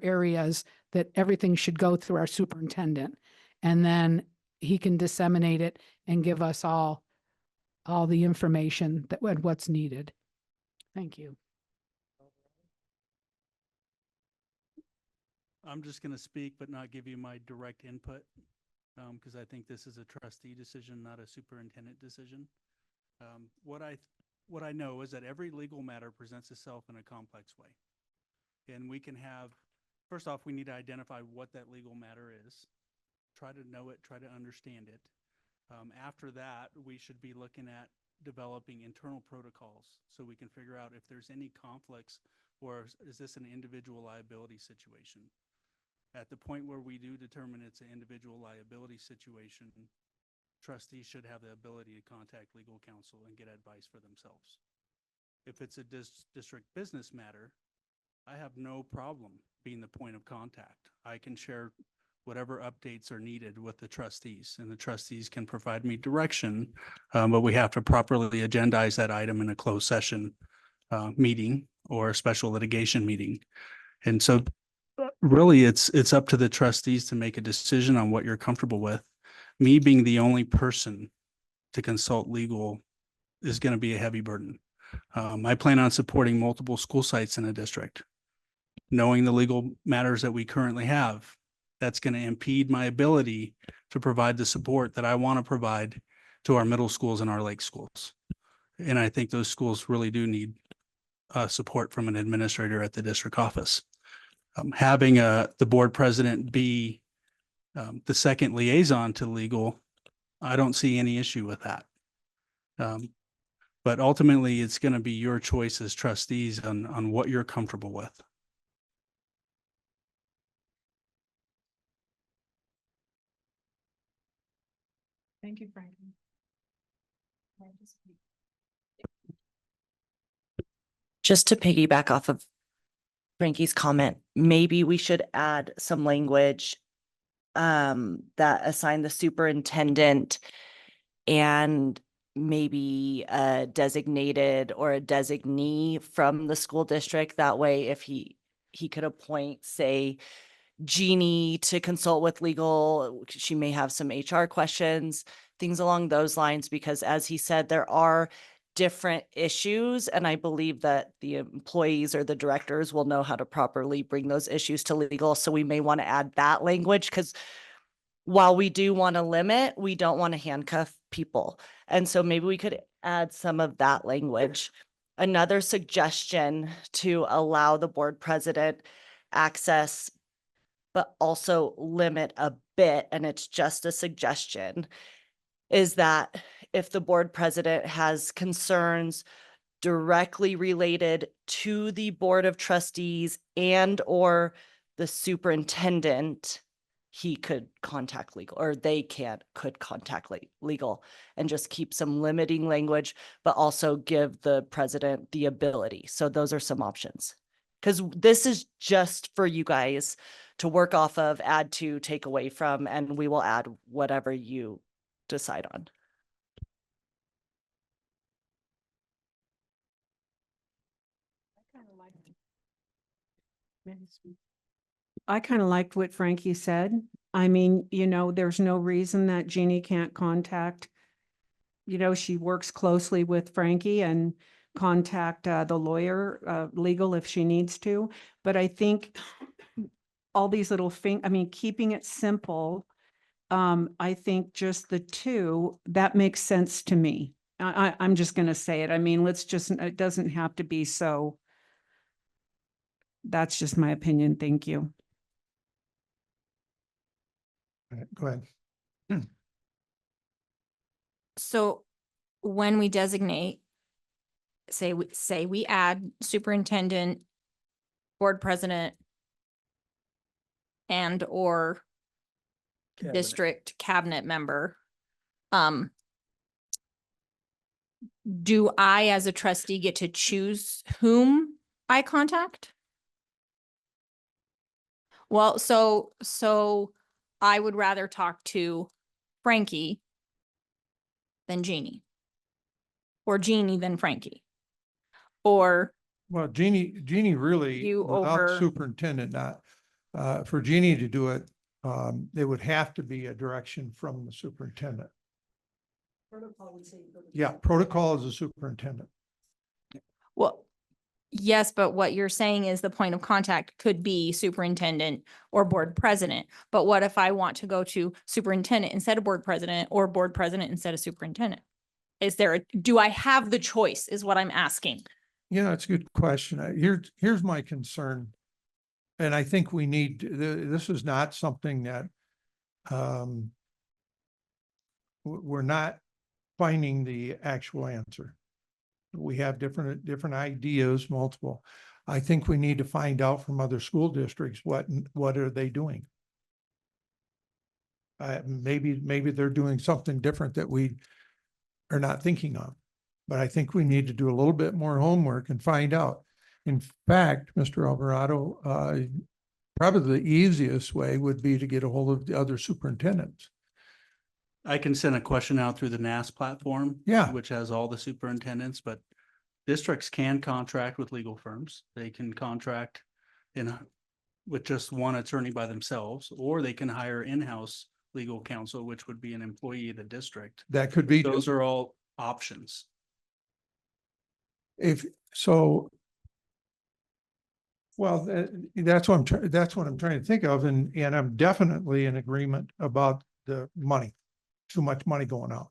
areas that everything should go through our superintendent, and then he can disseminate it and give us all the information that what's needed. Thank you. I'm just going to speak, but not give you my direct input, because I think this is a trustee decision, not a superintendent decision. What I know is that every legal matter presents itself in a complex way. And we can have, first off, we need to identify what that legal matter is, try to know it, try to understand it. After that, we should be looking at developing internal protocols so we can figure out if there's any conflicts or is this an individual liability situation? At the point where we do determine it's an individual liability situation, trustees should have the ability to contact legal counsel and get advice for themselves. If it's a district business matter, I have no problem being the point of contact. I can share whatever updates are needed with the trustees, and the trustees can provide me direction. But we have to properly agendize that item in a closed session meeting or a special litigation meeting. And so really it's up to the trustees to make a decision on what you're comfortable with. Me being the only person to consult legal is going to be a heavy burden. I plan on supporting multiple school sites in a district. Knowing the legal matters that we currently have, that's going to impede my ability to provide the support that I want to provide to our middle schools and our lake schools. And I think those schools really do need support from an administrator at the district office. Having the board president be the second liaison to legal, I don't see any issue with that. But ultimately, it's going to be your choice as trustees on what you're comfortable with. Thank you, Frankie. Just to piggyback off of Frankie's comment, maybe we should add some language that assign the superintendent and maybe a designated or a designee from the school district. That way, if he could appoint, say, Jeannie to consult with legal, she may have some HR questions, things along those lines, because as he said, there are different issues, and I believe that the employees or the directors will know how to properly bring those issues to legal. So we may want to add that language, because while we do want to limit, we don't want to handcuff people. And so maybe we could add some of that language. Another suggestion to allow the board president access, but also limit a bit, and it's just a suggestion, is that if the board president has concerns directly related to the board of trustees and or the superintendent, he could contact legal, or they could contact legal, and just keep some limiting language, but also give the president the ability. So those are some options. Because this is just for you guys to work off of, add to, take away from, and we will add whatever you decide on. I kind of liked what Frankie said. I mean, there's no reason that Jeannie can't contact, she works closely with Frankie and contact the lawyer, legal, if she needs to. But I think all these little things, keeping it simple, I think just the two, that makes sense to me. I'm just going to say it. It doesn't have to be so. That's just my opinion. Thank you. Go ahead. So when we designate, say we add superintendent, board president, and or district cabinet member, do I as a trustee get to choose whom I contact? Well, so I would rather talk to Frankie than Jeannie, or Jeannie than Frankie, or Well, Jeannie really, You without over- superintendent, not, for Jeannie to do it, it would have to be a direction from the superintendent. Yeah, protocol is the superintendent. well, yes, but what you're saying is the point of contact could be superintendent or board president. But what if I want to go to superintendent instead of board president, or board president instead of superintendent? Do I have the choice is what I'm asking. Yeah, it's a good question. Here's my concern. And I think we need, this is not something that, we're not finding the actual answer. We have different ideas, multiple. I think we need to find out from other school districts what are they doing? Maybe they're doing something different that we are not thinking of. But I think we need to do a little bit more homework and find out. In fact, Mr. Alvarado, probably the easiest way would be to get a hold of the other superintendents. I can send a question out through the NAS platform. Yeah. Which has all the superintendents, but districts can contract with legal firms. They can contract with just one attorney by themselves, or they can hire in-house legal counsel, which would be an employee of the district. That could be. Those are all options. If so. Well, that's what I'm trying to think of. And I'm definitely in agreement about the money, too much money going out.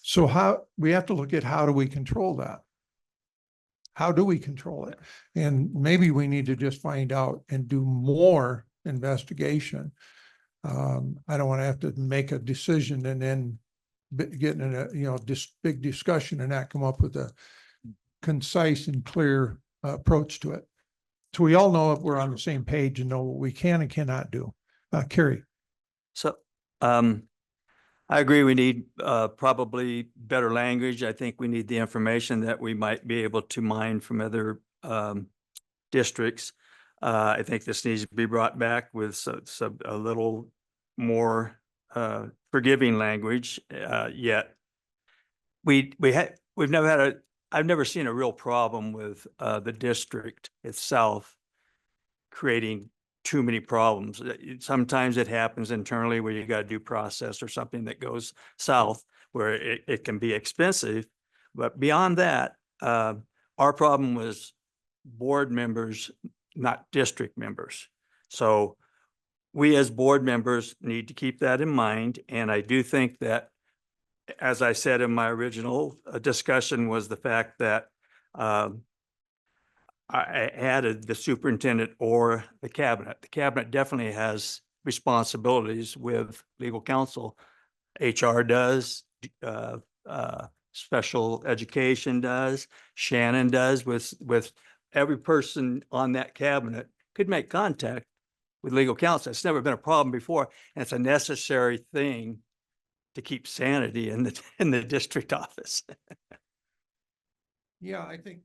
So we have to look at how do we control that? How do we control it? And maybe we need to just find out and do more investigation. I don't want to have to make a decision and then get in a, big discussion and not come up with a concise and clear approach to it. So we all know if we're on the same page and know what we can and cannot do. Carrie. So, I agree. We need probably better language. I think we need the information that we might be able to mine from other districts. I think this needs to be brought back with a little more forgiving language. Yet I've never seen a real problem with the district itself creating too many problems. Sometimes it happens internally where you got a due process or something that goes south where it can be expensive. But beyond that, our problem was board members, not district members. So we as board members need to keep that in mind. And I do think that, as I said in my original discussion, was the fact that I added the superintendent or the cabinet. The cabinet definitely has responsibilities with legal counsel. HR does, special education does, Shannon does, with every person on that cabinet could make contact with legal counsel. It's never been a problem before, and it's a necessary thing to keep sanity in the district office. Yeah, I think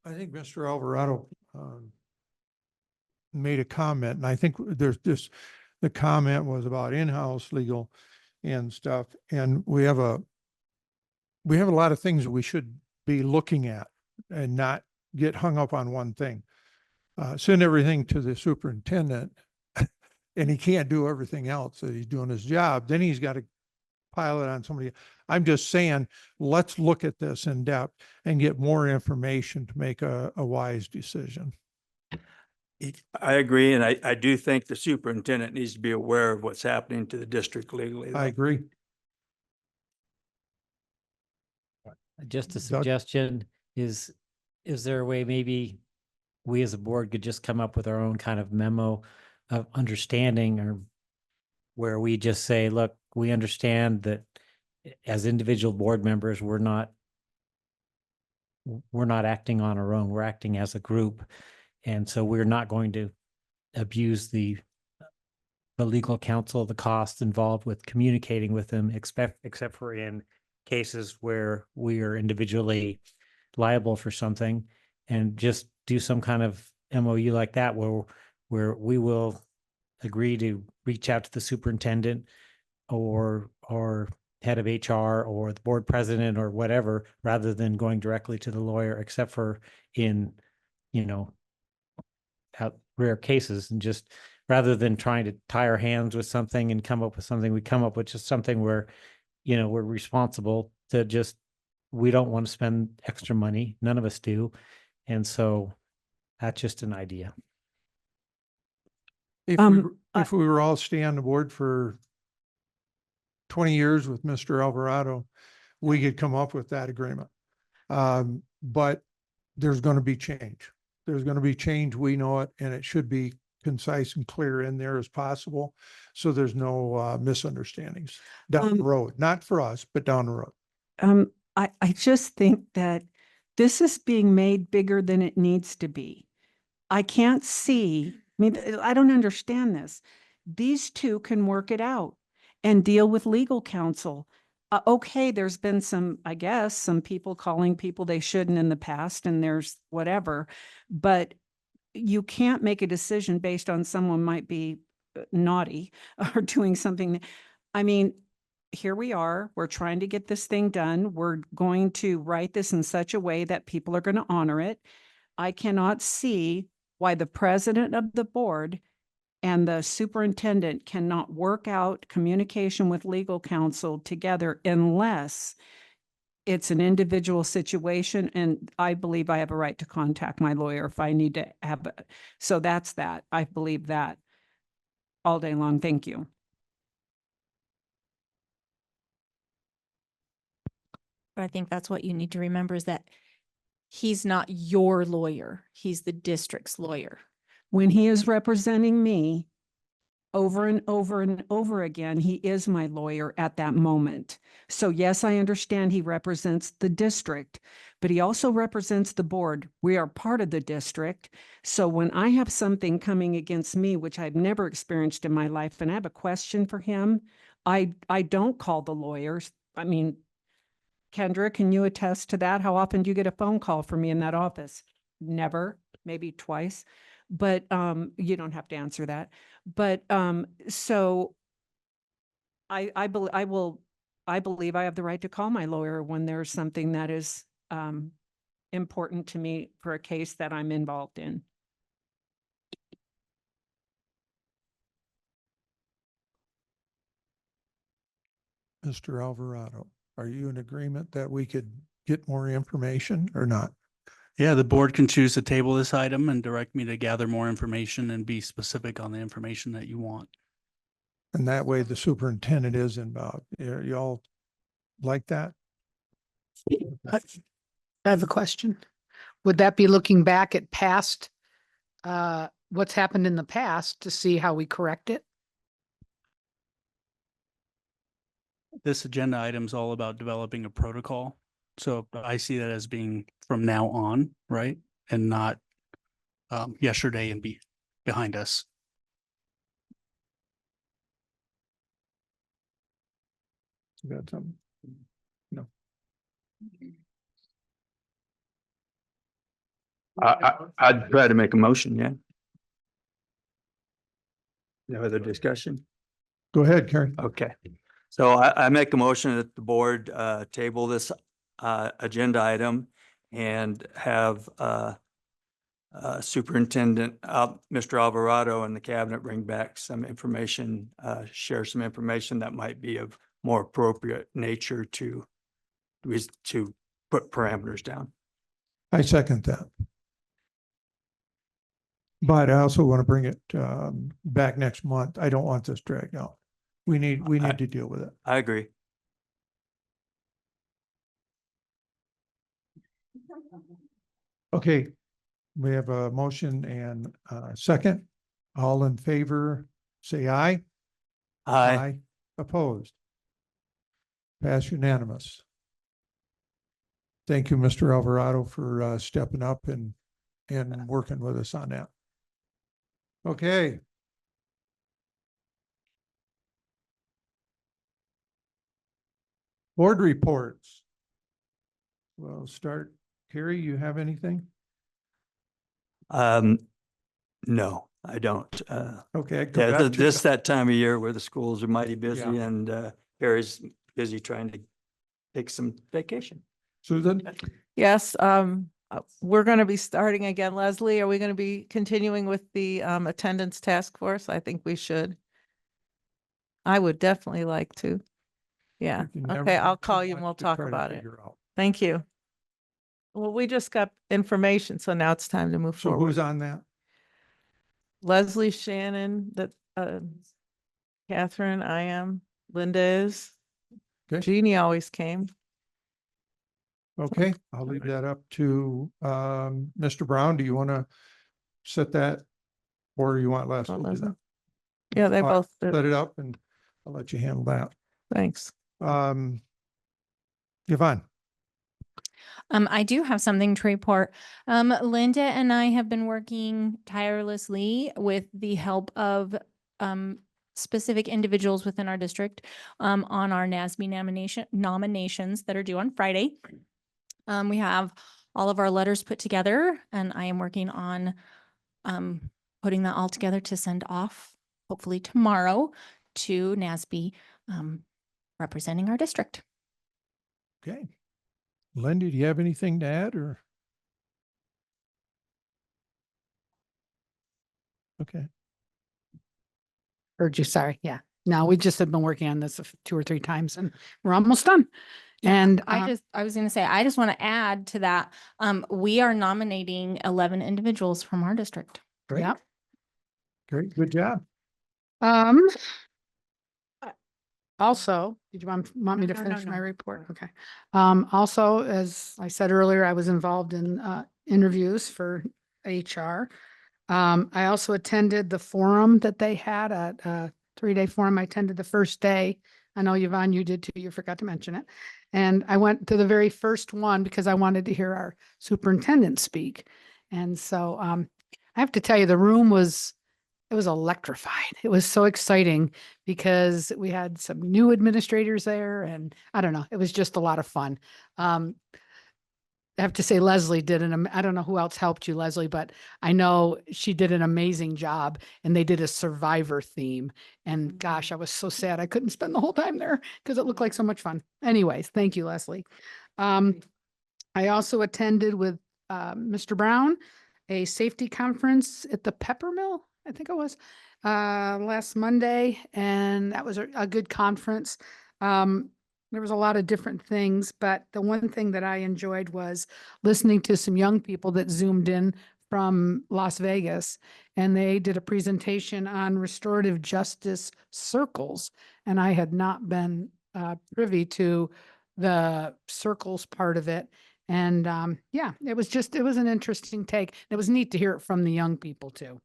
Mr. Alvarado made a comment, and I think the comment was about in-house legal and stuff. And we have a lot of things that we should be looking at and not get hung up on one thing. Send everything to the superintendent and he can't do everything else that he's doing his job. Then he's got to pile it on somebody. I'm just saying, let's look at this in depth and get more information to make a wise decision. I agree. And I do think the superintendent needs to be aware of what's happening to the district legally. I agree. Just a Doug? suggestion is there a way maybe we as a board could just come up with our own kind of memo of understanding, or where we just say, look, we understand that as individual board members, we're not acting on our own, we're acting as a group. And so we're not going to abuse the legal counsel, the costs involved with communicating with them, except for in cases where we are individually liable for something, and just do some kind of MOU like that where we will agree to reach out to the superintendent or head of HR or the board president or whatever, rather than going directly to the lawyer, except for in, rare cases. And just rather than trying to tie our hands with something and come up with something, we come up with just something where, we're responsible to just, we don't want to spend extra money. None of us do. And so that's just an idea. If we were all stay on the board for 20 years with Mr. Alvarado, we could come up with that agreement. But there's going to be change. There's going to be change. We know it, and it should be concise and clear in there as possible. So there's no misunderstandings down the road, not for us, but down the road. I just think that this is being made bigger than it needs to be. I can't see, I mean, I don't understand this. These two can work it out and deal with legal counsel. Okay, there's been some, I guess, some people calling people they shouldn't in the past, and there's whatever, but you can't make a decision based on someone might be naughty or doing something. I mean, here we are, we're trying to get this thing done. We're going to write this in such a way that people are going to honor it. I cannot see why the president of the board and the superintendent cannot work out communication with legal counsel together unless it's an individual situation. And I believe I have a right to contact my lawyer if I need to have, so that's that. I believe that all day long. Thank you. But I think that's what you need to remember is that he's not your lawyer. He's the district's lawyer. When he is representing me over and over and over again, he is my lawyer at that moment. So yes, I understand he represents the district, but he also represents the board. We are part of the district. So when I have something coming against me, which I've never experienced in my life, and I have a question for him, I don't call the lawyers. I mean, Kendra, can you attest to that? How often do you get a phone call from me in that office? Never, maybe twice, but you don't have to answer that. But so I believe I have the right to call my lawyer when there's something that is important to me for a case that I'm involved in. Mr. Alvarado, are you in agreement that we could get more information or not? Yeah, the board can choose to table this item and direct me to gather more information and be specific on the information that you want. And that way the superintendent is involved. Y'all like that? I have a question. Would that be looking back at past, what's happened in the past to see how we correct it? This agenda item is all about developing a protocol. So I see that as being from now on, right? And not yesterday and behind us. You got something? No. I'd try to make a motion, yeah. No other discussion? Go ahead, Karen. Okay, so I make a motion that the board table this agenda item and have Superintendent Mr. Alvarado and the cabinet bring back some information, share some information that might be of more appropriate nature to put parameters down. I second that. But I also want to bring it back next month. I don't want this dragged out. We need to deal with it. I agree. Okay, we have a motion and a second. All in favor, say aye. Aye. Opposed? Pass unanimous. Thank you, Mr. Alvarado, for stepping up and working with us on that. Okay. Board reports. We'll start. Carrie, you have anything? No, I don't. Okay. Yeah, this that time of year where the schools are mighty busy Yeah. and Harry's busy trying to take some vacation. Susan? Yes, we're going to be starting again. Leslie, are we going to be continuing with the attendance task force? I think we should. I would definitely like to. Yeah. You can never Okay, have I'll too call you and much we'll to talk try to about it. figure out. Thank you. Well, we just got information, so now it's time to move So forward. who's on that? Leslie, Shannon, that Catherine, I am, Linda is. Okay. Jeannie always came. Okay, I'll leave that up to Mr. Brown. Do you want to set that? Or you want Leslie to do Leslie. that? Yeah, they All right, both did. set it up and I'll let you handle that. Thanks. Yvonne, I do have something to report. Linda and I have been working tirelessly with the help of specific individuals within our district on our NASB nominations that are due on Friday. We have all of our letters put together, and I am working on putting that all together to send off hopefully tomorrow to NASB representing our district. Okay. Linda, do you have anything to add or? Okay. Heard you, sorry. Yeah. No, we just have been working on this 2 or 3 times and we're almost done. And I was going to say, I just want to add to that. We are nominating 11 individuals from our district. Great. Yep. Great. Good job. Also, did you want me to No, no, finish my no. report? Okay. Also, as I said earlier, I was involved in interviews for HR. I also attended the forum that they had at 3-day forum. I attended the first day. I know Yvonne, you did too. You forgot to mention it. And I went to the very first one because I wanted to hear our superintendent speak. And so I have to tell you, the room was electrified. It was so exciting because we had some new administrators there and I don't know, it was just a lot of fun. I have to say Leslie did I don't know who else helped you, Leslie, but I know she did an amazing job and they did a survivor theme. And gosh, I was so sad I couldn't spend the whole time there because it looked like so much fun. Anyways, thank you, Leslie. I also attended with Mr. Brown a safety conference at the Peppermill, I think it was, last Monday, and that was a good conference. There was a lot of different things, but the one thing that I enjoyed was listening to some young people that zoomed in from Las Vegas, and they did a presentation on restorative justice circles, and I had not been privy to the circles part of it. And yeah, it was an interesting take. It was neat to hear it from the young people too.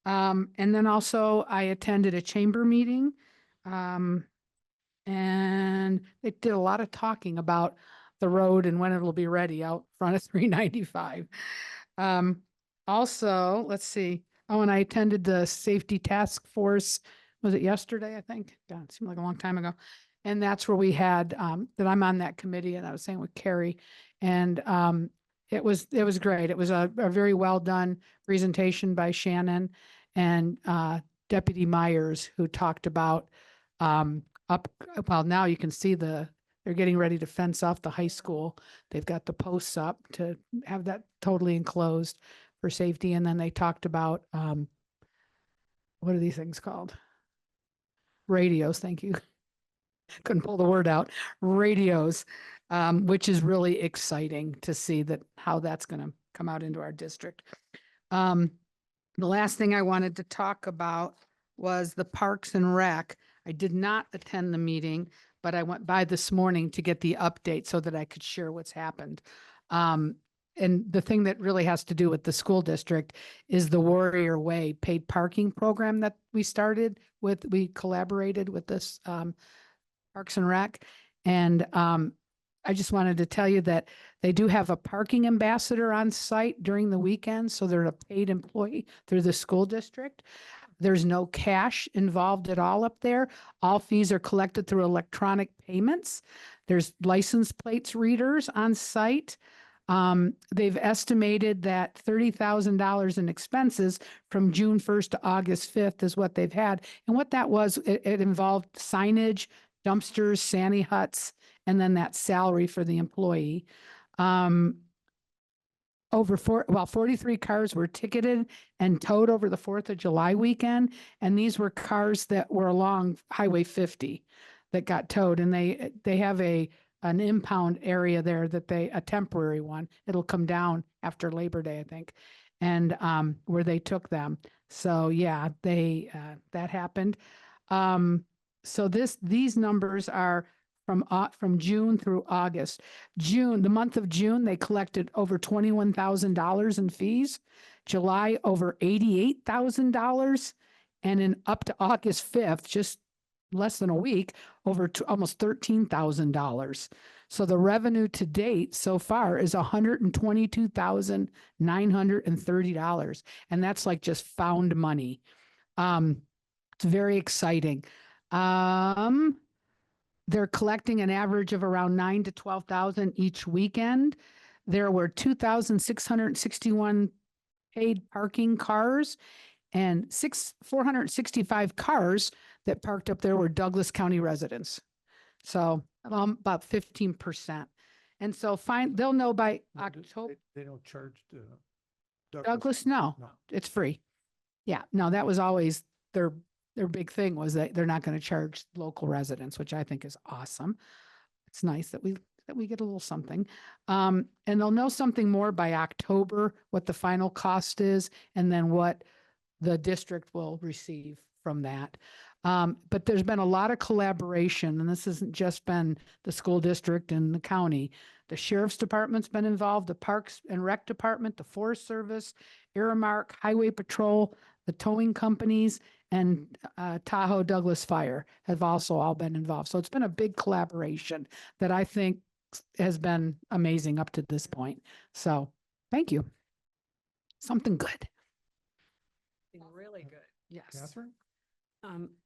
And then also I attended a chamber meeting. And they did a lot of talking about the road and when it'll be ready out front of 395. Also, let's see. Oh, and I attended the safety task force. Was it yesterday? I think. Yeah, it seemed like a long time ago. And that's where we had that I'm on that committee, and I was saying with Carrie, and it was great. It was a very well done presentation by Shannon and Deputy Myers, who talked about well, now you can see they're getting ready to fence off the high school. They've got the posts up to have that totally enclosed for safety. And then they talked about what are these things called? Radios. Thank you. Couldn't pull the word out. Radios, which is really exciting to see how that's going to come out into our district. The last thing I wanted to talk about was the Parks and Rec. I did not attend the meeting, but I went by this morning to get the update so that I could share what's happened. And the thing that really has to do with the school district is the Warrior Way paid parking program that we started with. We collaborated with this Parks and Rec. And I just wanted to tell you that they do have a parking ambassador on site during the weekend. So they're a paid employee through the school district. There's no cash involved at all up there. All fees are collected through electronic payments. There's license plates readers on site. They've estimated that $30,000 in expenses from June 1st to August 5th is what they've had. And what that was, it involved signage, dumpsters, Sani huts, and then that salary for the employee. 43 cars were ticketed and towed over the 4th of July weekend. And these were cars that were along Highway 50 that got towed. And they have an impound area there a temporary one. It'll come down after Labor Day, I think, and where they took them. So yeah, that happened. So these numbers are from June through August. The month of June, they collected over $21,000 in fees. July, over $88,000. And up to August 5th, just less than a week, over to almost $13,000. So the revenue to date so far is $122,930. And that's like just found money. It's very exciting. They're collecting an average of around 9 to 12,000 each weekend. There were 2,661 paid parking cars and 465 cars that parked up there were Douglas County residents. So about 15%. And so they'll know by October. They don't charge the Douglas, no, it's free. Yeah, no, that was always their big thing, was that they're not going to charge local residents, which I think is awesome. It's nice that we get a little something. And they'll know something more by October, what the final cost is, and then what the district will receive from that. But there's been a lot of collaboration, and this hasn't just been the school district and the county. The sheriff's department's been involved, the Parks and Rec Department, the Forest Service, Aramark, Highway Patrol, the towing companies, and Tahoe Douglas Fire have also all been involved. So it's been a big collaboration that I think has been amazing up to this point. So thank you. Something good. Really good. Yes. Catherine?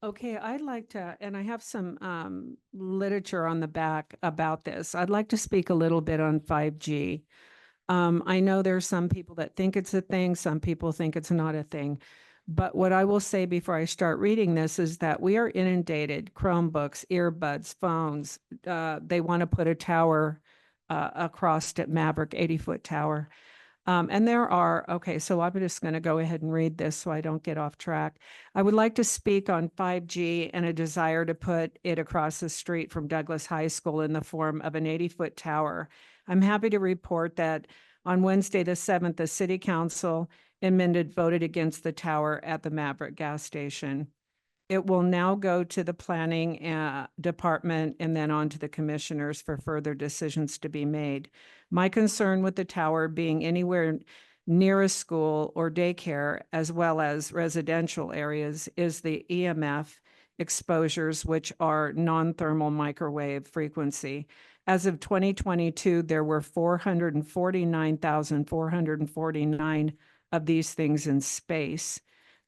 Okay, I'd like to, and I have some literature on the back about this. I'd like to speak a little bit on 5G. I know there's some people that think it's a thing, some people think it's not a thing. But what I will say before I start reading this is that we are inundated, Chromebooks, earbuds, phones. They want to put a tower across at Maverick, 80-foot tower. And there are, okay, so I'm just going to go ahead and read this so I don't get off track. I would like to speak on 5G and a desire to put it across the street from Douglas High School in the form of an 80-foot tower. I'm happy to report that on Wednesday, the 7th, the City Council in Minden voted against the tower at the Maverick gas station. It will now go to the planning department and then on to the commissioners for further decisions to be made. My concern with the tower being anywhere near a school or daycare, as well as residential areas, is the EMF exposures, which are non-thermal microwave frequency. As of 2022, there were 449,449 of these things in space.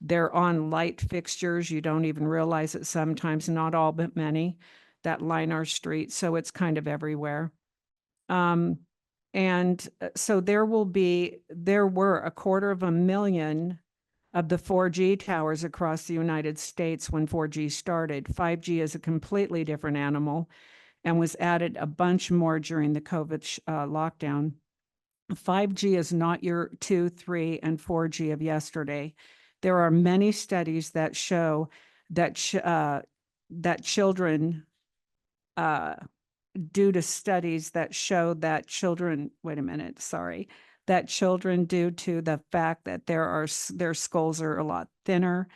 They're on light fixtures. You don't even realize it sometimes, not all, but many that line our street. So it's kind of everywhere. So there were 250,000 of the 4G towers across the United States when 4G started. 5G is a completely different animal and was added a bunch more during the COVID lockdown. 5G is not your 2, 3, and 4G of yesterday. There are many studies that show that children, due to studies that show that children, that children, due to the fact that their skulls are a lot thinner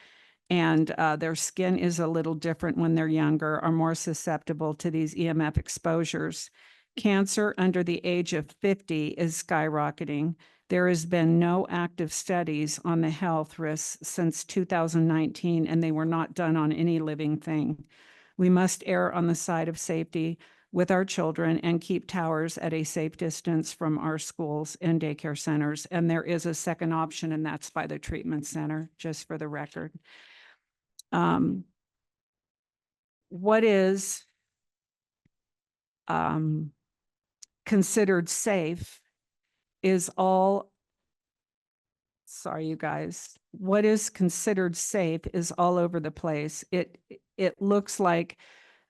and their skin is a little different when they're younger, are more susceptible to these EMF exposures. Cancer under the age of 50 is skyrocketing. There has been no active studies on the health risks since 2019, and they were not done on any living thing. We must err on the side of safety with our children and keep towers at a safe distance from our schools and daycare centers. And there is a second option, and that's by the treatment center, just for the record. What is considered safe is all, sorry, you guys, what is considered safe is all over the place. It looks like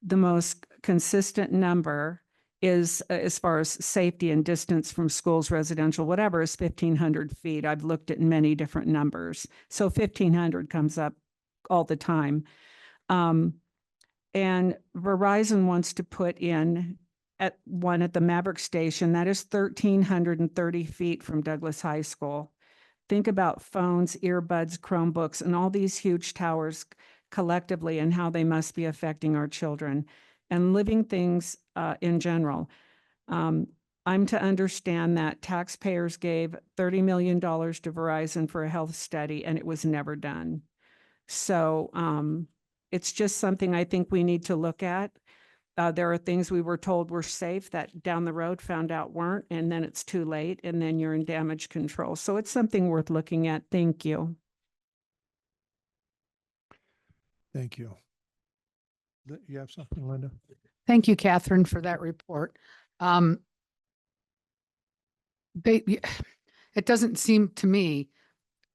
the most consistent number is, as far as safety and distance from schools, residential, whatever, is 1,500 feet. I've looked at many different numbers. So 1,500 comes up all the time. And Verizon wants to put in at the Maverick station, that is 1,330 feet from Douglas High School. Think about phones, earbuds, Chromebooks, and all these huge towers collectively and how they must be affecting our children and living things in general. I'm to understand that taxpayers gave $30 million to Verizon for a health study and it was never done. So it's just something I think we need to look at. There are things we were told were safe that down the road found out weren't, and then it's too late, and then you're in damage control. So it's something worth looking at. Thank you. Thank you. You have something, Linda? Thank you, Catherine, for that report. It doesn't seem to me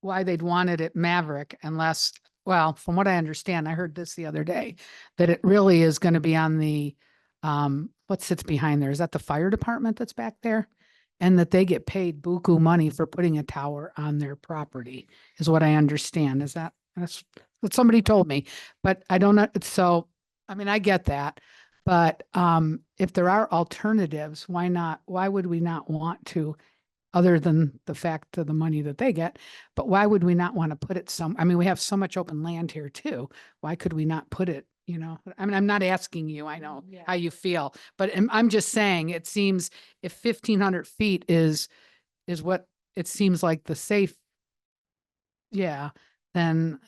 why they'd want it at Maverick unless, well, from what I understand, I heard this the other day, that it really is going to be on the, what sits behind there? Is that the fire department that's back there? And that they get paid buku money for putting a tower on their property is what I understand. That's what somebody told me, but I don't know. So, I mean, I get that, but if there are alternatives, why not? Why would we not want to, other than the fact of the money that they get, but why would we not want to put it I mean, we have so much open land here too. Why could we not put it, you know? I mean, I'm not asking you, I know how you feel, but I'm just saying, it seems if 1,500 feet is what it seems like the safe, then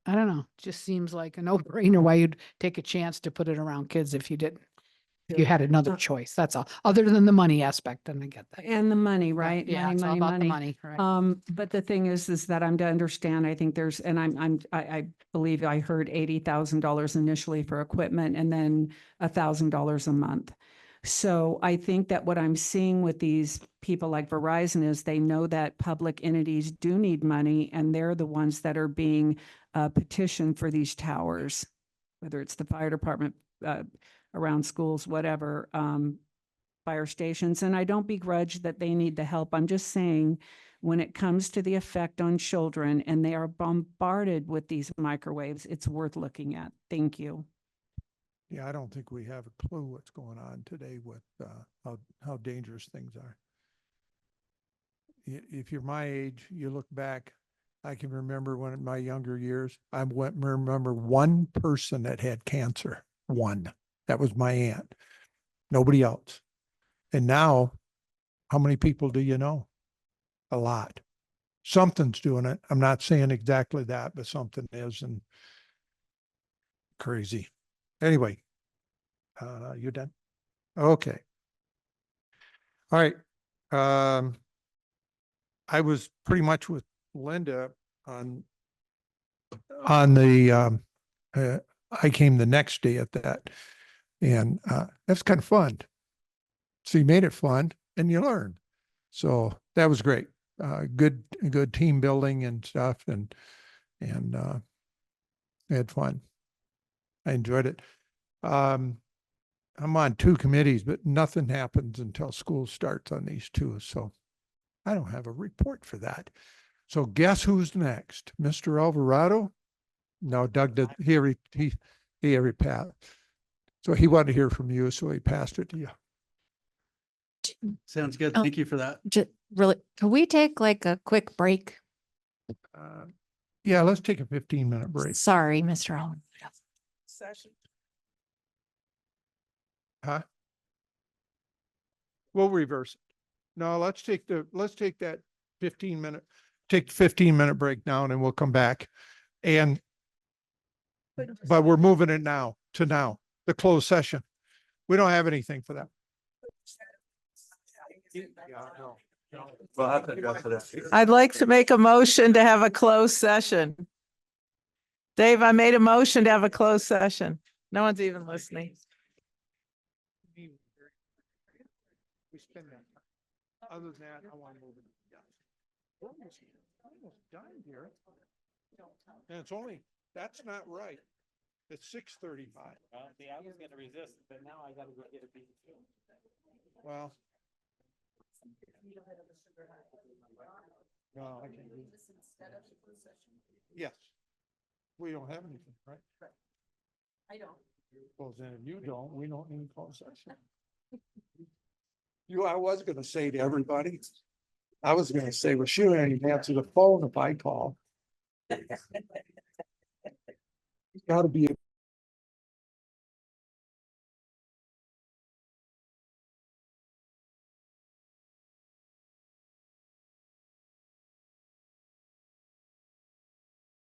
I don't know, just seems like a no-brainer why you'd take a chance to put it around kids if you didn't. If you had another choice, that's all, other than the money aspect, and I get that. And the money, right? Yeah, Money, it's all money, about the money. money, right? But the thing is that I'm to understand, I think there's, and I believe I heard $80,000 initially for equipment and then $1,000 a month. So I think that what I'm seeing with these people like Verizon is they know that public entities do need money, and they're the ones that are being petitioned for these towers, whether it's the fire department, around schools, whatever, fire stations. And I don't begrudge that they need the help. I'm just saying, when it comes to the effect on children and they are bombarded with these microwaves, it's worth looking at. Thank you. Yeah, I don't think we have a clue what's going on today with how dangerous things are. If you're my age, you look back, I can remember when in my younger years, remember one person that had cancer. One. That was my aunt. Nobody else. And now, how many people do you know? A lot. Something's doing it. I'm not saying exactly that, but something is, and crazy. Anyway, you done? Okay. All right. I was pretty much with Linda on the, I came the next day at that, and that's kind of fun. So you made it fun and you learned. So that was great. Good team building and stuff, and I had fun. I enjoyed it. I'm on 2 committees, but nothing happens until school starts on these 2. So I don't have a report for that. So guess who's next? Mr. Alvarado? No, Doug did. He already passed. So he wanted to hear from you, so he passed it to you. Sounds good. Oh. Thank you for that. Really, can we take like a quick break? Yeah, let's take a 15-minute break. Sorry, Mr. Allen. Session. Huh? We'll reverse it. No, let's take that 15-minute break now, and we'll come back. But we're moving it now, the closed session. We don't have anything for that. We'll have to address it. I'd like to make a motion to have a closed session. Dave, I made a motion to have a closed session. No one's even listening. We spend that. Other than that, I want to move it. We're almost done here. And that's not right. It's 6:35. Well, see, I was gonna resist, but now I gotta go get a beat. Well. No, I can't do it. Yes. We don't have anything, right? I don't. Well, then if you don't, we don't need closed session. I was gonna say to everybody, well, she wouldn't even answer the phone if I call. Gotta be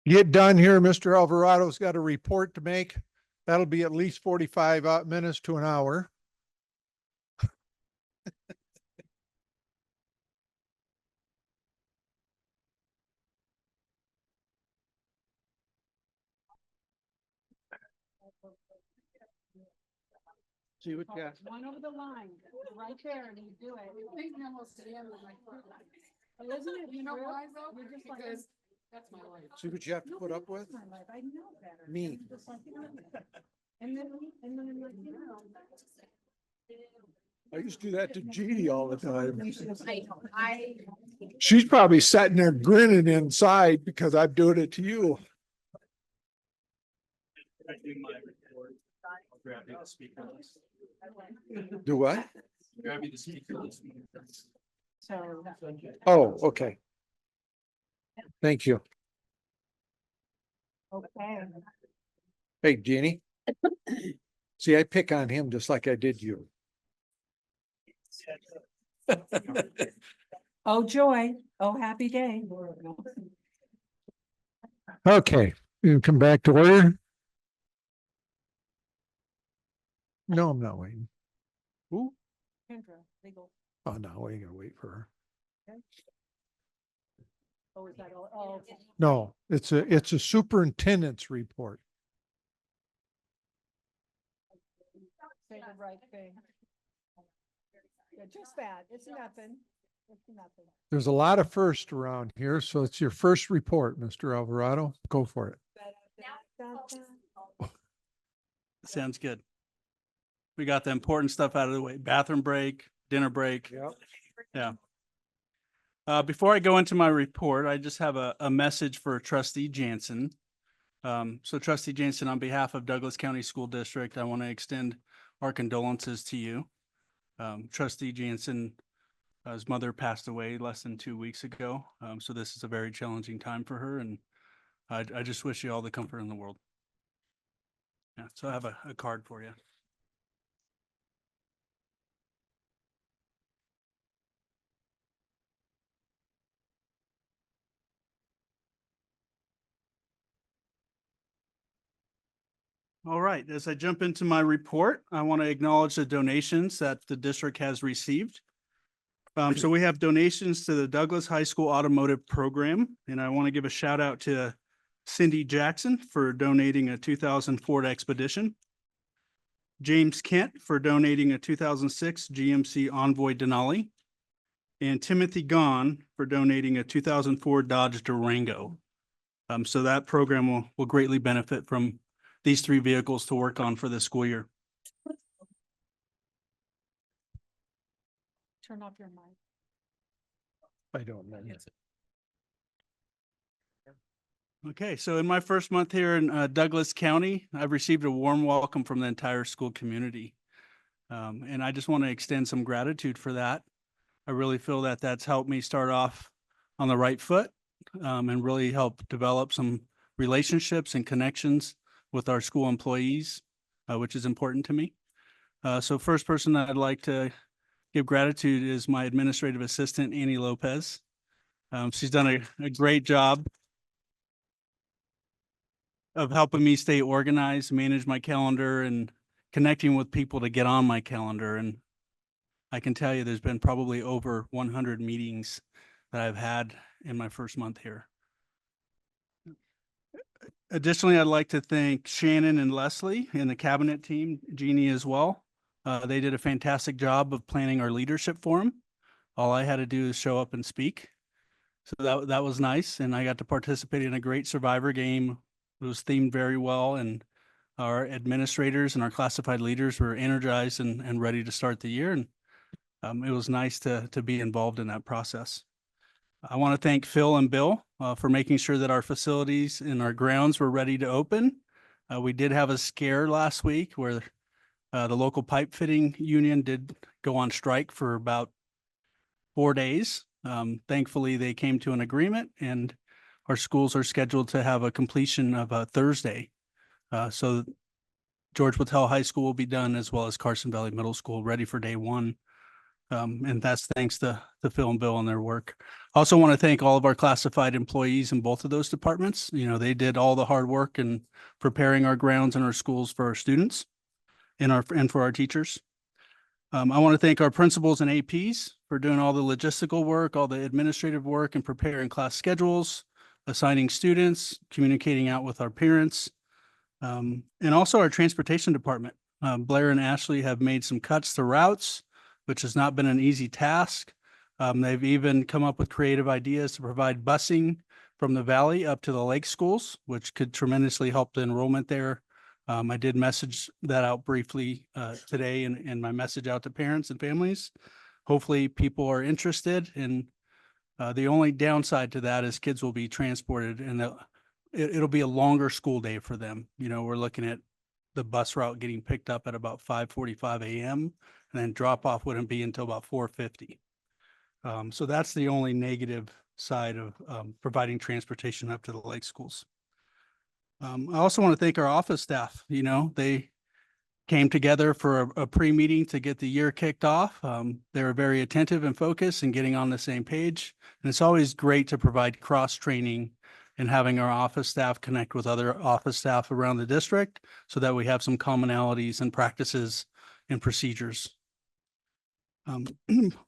Get done here. Mr. Alvarado's got a report to make. That'll be at least 45 minutes to an hour. See what you got. One over the line, right there, and you do it. Isn't it? You know why though? You're just like, that's my life. See what you have to put up with? My life. I know better. Me. Just like, and then I'm like, I used to do that to Jeannie all the time. I. She's probably sitting there grinning inside because I'm doing it to you. Do what? Oh, okay. Thank you. Okay. Hey, Jeannie. See, I pick on him just like I did you. Oh, joy. Oh, happy day. Okay, you come back to order. No, I'm not waiting. Who? Kendra, legal. Oh, no, we ain't gonna wait for her. Oh, is that all? Oh, okay. No, it's a superintendent's report. Say the right thing. Yeah, just that. It's nothing. It's nothing. There's a lot of firsts around here, so it's your first report, Mr. Alvarado. Go for it. Sounds good. We got the important stuff out of the way. Bathroom break, dinner break. Yep. Yeah. Before I go into my report, I just have a message for Trustee Jansen. So Trustee Jansen, on behalf of Douglas County School District, I want to extend our condolences to you. Trustee Jansen, his mother passed away less than 2 weeks ago. So this is a very challenging time for her, and I just wish you all the comfort in the world. Yeah, so I have a card for you. All right, as I jump into my report, I want to acknowledge the donations that the district has received. So we have donations to the Douglas High School Automotive Program, and I want to give a shout out to Cindy Jackson for donating a 2000 Ford Expedition, James Kent for donating a 2006 GMC Envoy Denali, and Timothy Gahn for donating a 2004 Dodge Durango. So that program will greatly benefit from these three vehicles to work on for this school year. Turn off your mic. I don't know. Okay, so in my first month here in Douglas County, I've received a warm welcome from the entire school community. And I just want to extend some gratitude for that. I really feel that that's helped me start off on the right foot and really help develop some relationships and connections with our school employees, which is important to me. So first person that I'd like to give gratitude is my administrative assistant, Annie Lopez. She's done a great job of helping me stay organized, manage my calendar, and connecting with people to get on my calendar. And I can tell you there's been probably over 100 meetings that I've had in my first month here. Additionally, I'd like to thank Shannon and Leslie and the cabinet team, Jeannie as well. They did a fantastic job of planning our leadership forum. All I had to do is show up and speak. So that was nice. And I got to participate in a great Survivor game. It was themed very well. And our administrators and our classified leaders were energized and ready to start the year. And it was nice to be involved in that process. I want to thank Phil and Bill for making sure that our facilities and our grounds were ready to open. We did have a scare last week where the local pipe fitting union did go on strike for about 4 days. Thankfully, they came to an agreement and our schools are scheduled to have a completion of Thursday. So George Wattell High School will be done as well as Carson Valley Middle School ready for day one. And that's thanks to Phil and Bill and their work. I also want to thank all of our classified employees in both of those departments. You know, they did all the hard work in preparing our grounds and our schools for our students and for our teachers. I want to thank our principals and APs for doing all the logistical work, all the administrative work, and preparing class schedules, assigning students, communicating out with our parents, and also our transportation department. Blair and Ashley have made some cuts to routes, which has not been an easy task. They've even come up with creative ideas to provide busing from the valley up to the lake schools, which could tremendously help the enrollment there. I did message that out briefly today in my message out to parents and families. Hopefully people are interested, and the only downside to that is kids will be transported, and it'll be a longer school day for them. You know, we're looking at the bus route getting picked up at about 5:45 a.m. and then drop off wouldn't be until about 4:50. So that's the only negative side of providing transportation up to the lake schools. I also want to thank our office staff. You know, they came together for a pre-meeting to get the year kicked off. They were very attentive and focused and getting on the same page. And it's always great to provide cross-training and having our office staff connect with other office staff around the district so that we have some commonalities and practices and procedures.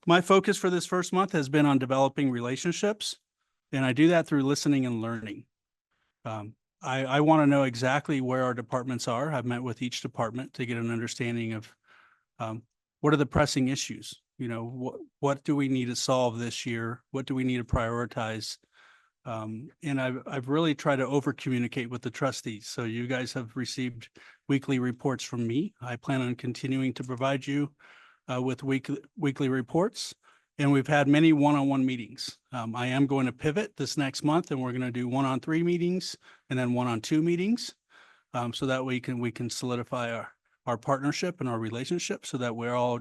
My focus for this first month has been on developing relationships, and I do that through listening and learning. I want to know exactly where our departments are. I've met with each department to get an understanding of what are the pressing issues. You know, what do we need to solve this year? What do we need to prioritize? And I've really tried to over communicate with the trustees. So you guys have received weekly reports from me. I plan on continuing to provide you with weekly reports. And we've had many one-on-one meetings. I am going to pivot this next month, and we're going to do 1-on-3 meetings and then 1-on-2 meetings, so that we can solidify our partnership and our relationship so that we're all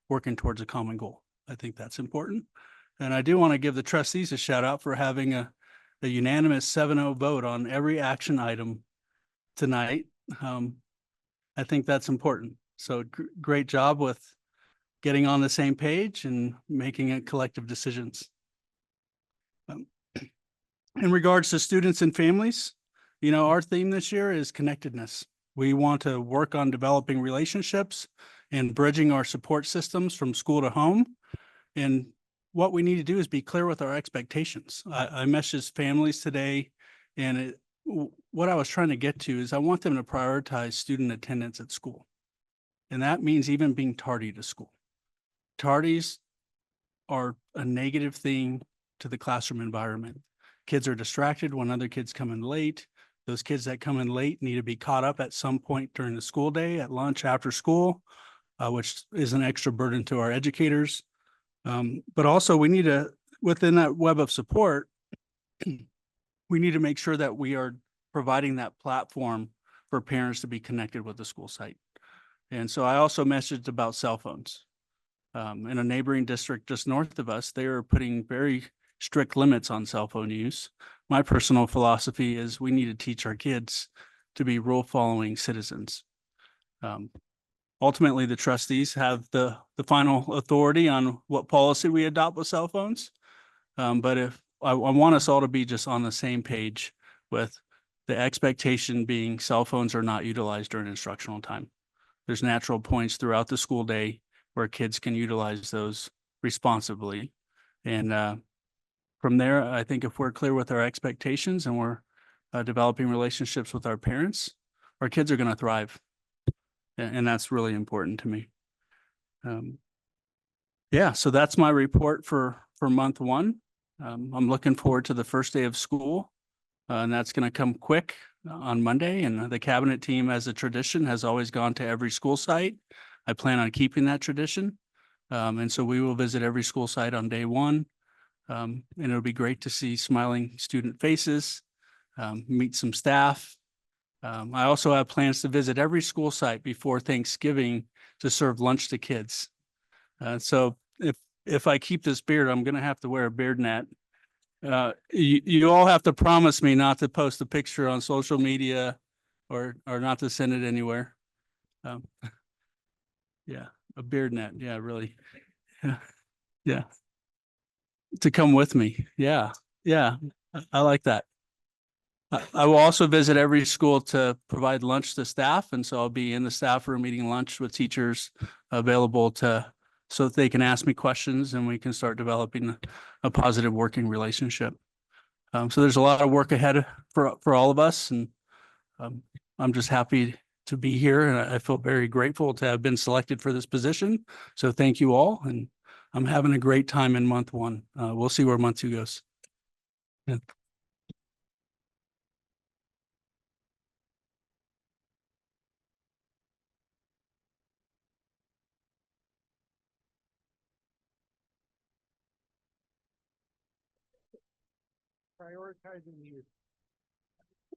working towards a common goal. I think that's important. And I do want to give the trustees a shout out for having a unanimous 7-0 vote on every action item tonight. I think that's important. So great job with getting on the same page and making it collective decisions. In regards to students and families, you know, our theme this year is connectedness. We want to work on developing relationships and bridging our support systems from school to home. And what we need to do is be clear with our expectations. I messaged families today, and what I was trying to get to is I want them to prioritize student attendance at school. And that means even being tardy to school. Tardies are a negative thing to the classroom environment. Kids are distracted when other kids come in late. Those kids that come in late need to be caught up at some point during the school day, at lunch, after school, which is an extra burden to our educators. But also we need to, within that web of support, we need to make sure that we are providing that platform for parents to be connected with the school site. And so I also messaged about cell phones. In a neighboring district just north of us, they are putting very strict limits on cell phone use. My personal philosophy is we need to teach our kids to be rule-following citizens. Ultimately, the trustees have the final authority on what policy we adopt with cell phones. But if I want us all to be just on the same page with the expectation being cell phones are not utilized during instructional time. There's natural points throughout the school day where kids can utilize those responsibly. And from there, I think if we're clear with our expectations and we're developing relationships with our parents, our kids are going to thrive. And that's really important to me. Yeah, so that's my report for month one. I'm looking forward to the first day of school, and that's going to come quick on Monday. And the cabinet team, as a tradition, has always gone to every school site. I plan on keeping that tradition. And so we will visit every school site on day one. And it'll be great to see smiling student faces, meet some staff. I also have plans to visit every school site before Thanksgiving to serve lunch to kids. So if I keep this beard, I'm going to have to wear a beard net. You all have to promise me not to post a picture on social media or not to send it anywhere. Yeah, a beard net. Yeah, really. Yeah. To come with me. Yeah. Yeah. I like that. I will also visit every school to provide lunch to staff. And so I'll be in the staff room eating lunch with teachers available so that they can ask me questions and we can start developing a positive working relationship. So there's a lot of work ahead for all of us. And I'm just happy to be here. And I feel very grateful to have been selected for this position. So thank you all. And I'm having a great time in month one. We'll see where month two goes. Yeah.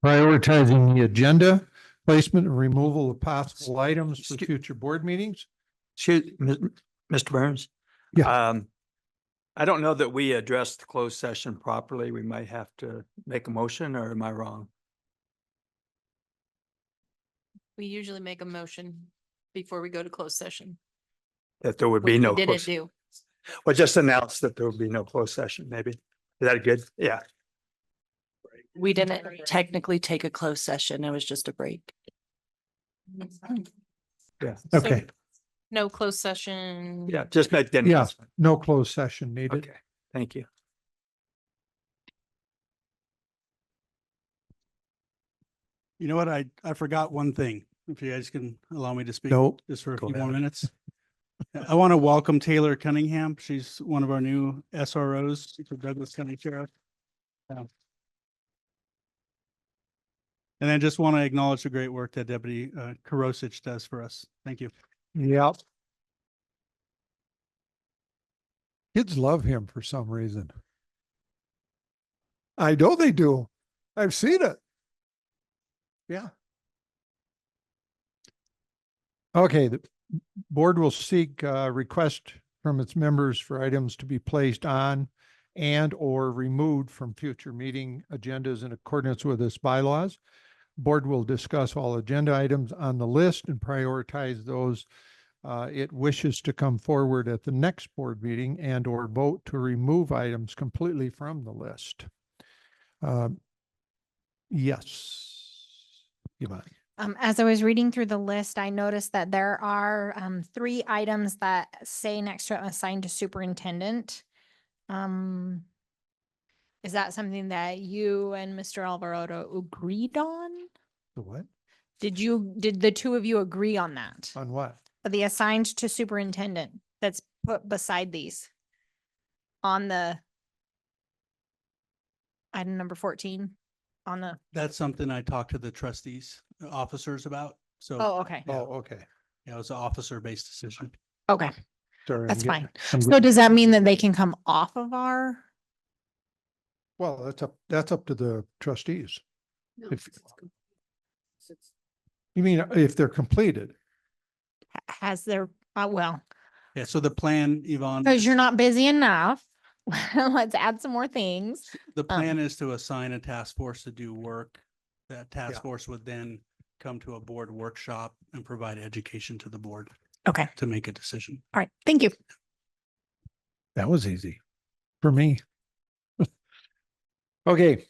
Prioritizing the agenda, placement and removal of possible items for future board meetings. Excuse, Mr. Burns? Yeah. I don't know that we addressed the closed session properly. We might have to make a motion, or am I wrong? We usually make a motion before we go to closed session. That there would Which be we no. didn't closed- do. Well, just announce that there would be no closed session, maybe. Is that good? Yeah. We didn't technically take a closed session. It was just a break. Yeah. Okay. No closed session. Yeah, just make the Yeah, announcement. no closed session needed. Okay, thank you. You know what? I forgot one thing. If you guys can allow me to speak Nope. just for a Go few more ahead. minutes. I want to welcome Taylor Cunningham. She's one of our new SROs for Douglas County Sheriff. And then just want to acknowledge the great work that Deputy Karosich does for us. Thank you. Yep. Kids love him for some reason. I know they do. I've seen it. Yeah. Okay, the board will seek request from its members for items to be placed on and or removed from future meeting agendas in accordance with its bylaws. Board will discuss all agenda items on the list and prioritize those it wishes to come forward at the next board meeting and or vote to remove items completely from the list. Yes. Yvonne. As I was reading through the list, I noticed that there are 3 items that say next to it assigned to superintendent. Is that something that you and Mr. Alvarado agreed on? The what? Did the two of you agree on that? On what? The assigned to superintendent that's put beside these on the item number 14 on the, That's something I talked to the trustees, officers about. So. oh, okay. Oh, okay. Yeah, it was an officer-based decision. Okay, Sorry, I'm that's getting- fine. I'm So getting- does that mean that they can come off of our? Well, that's up to the trustees. If you mean if they're completed. Has there, well, Yeah, so the plan, Yvonne, because you're not busy enough. Let's add some more things. the plan is to assign a task force to do work. That task Yeah. force would then come to a board workshop and provide education to the board Okay, to make a decision. all right, thank you. That was easy for me. Okay.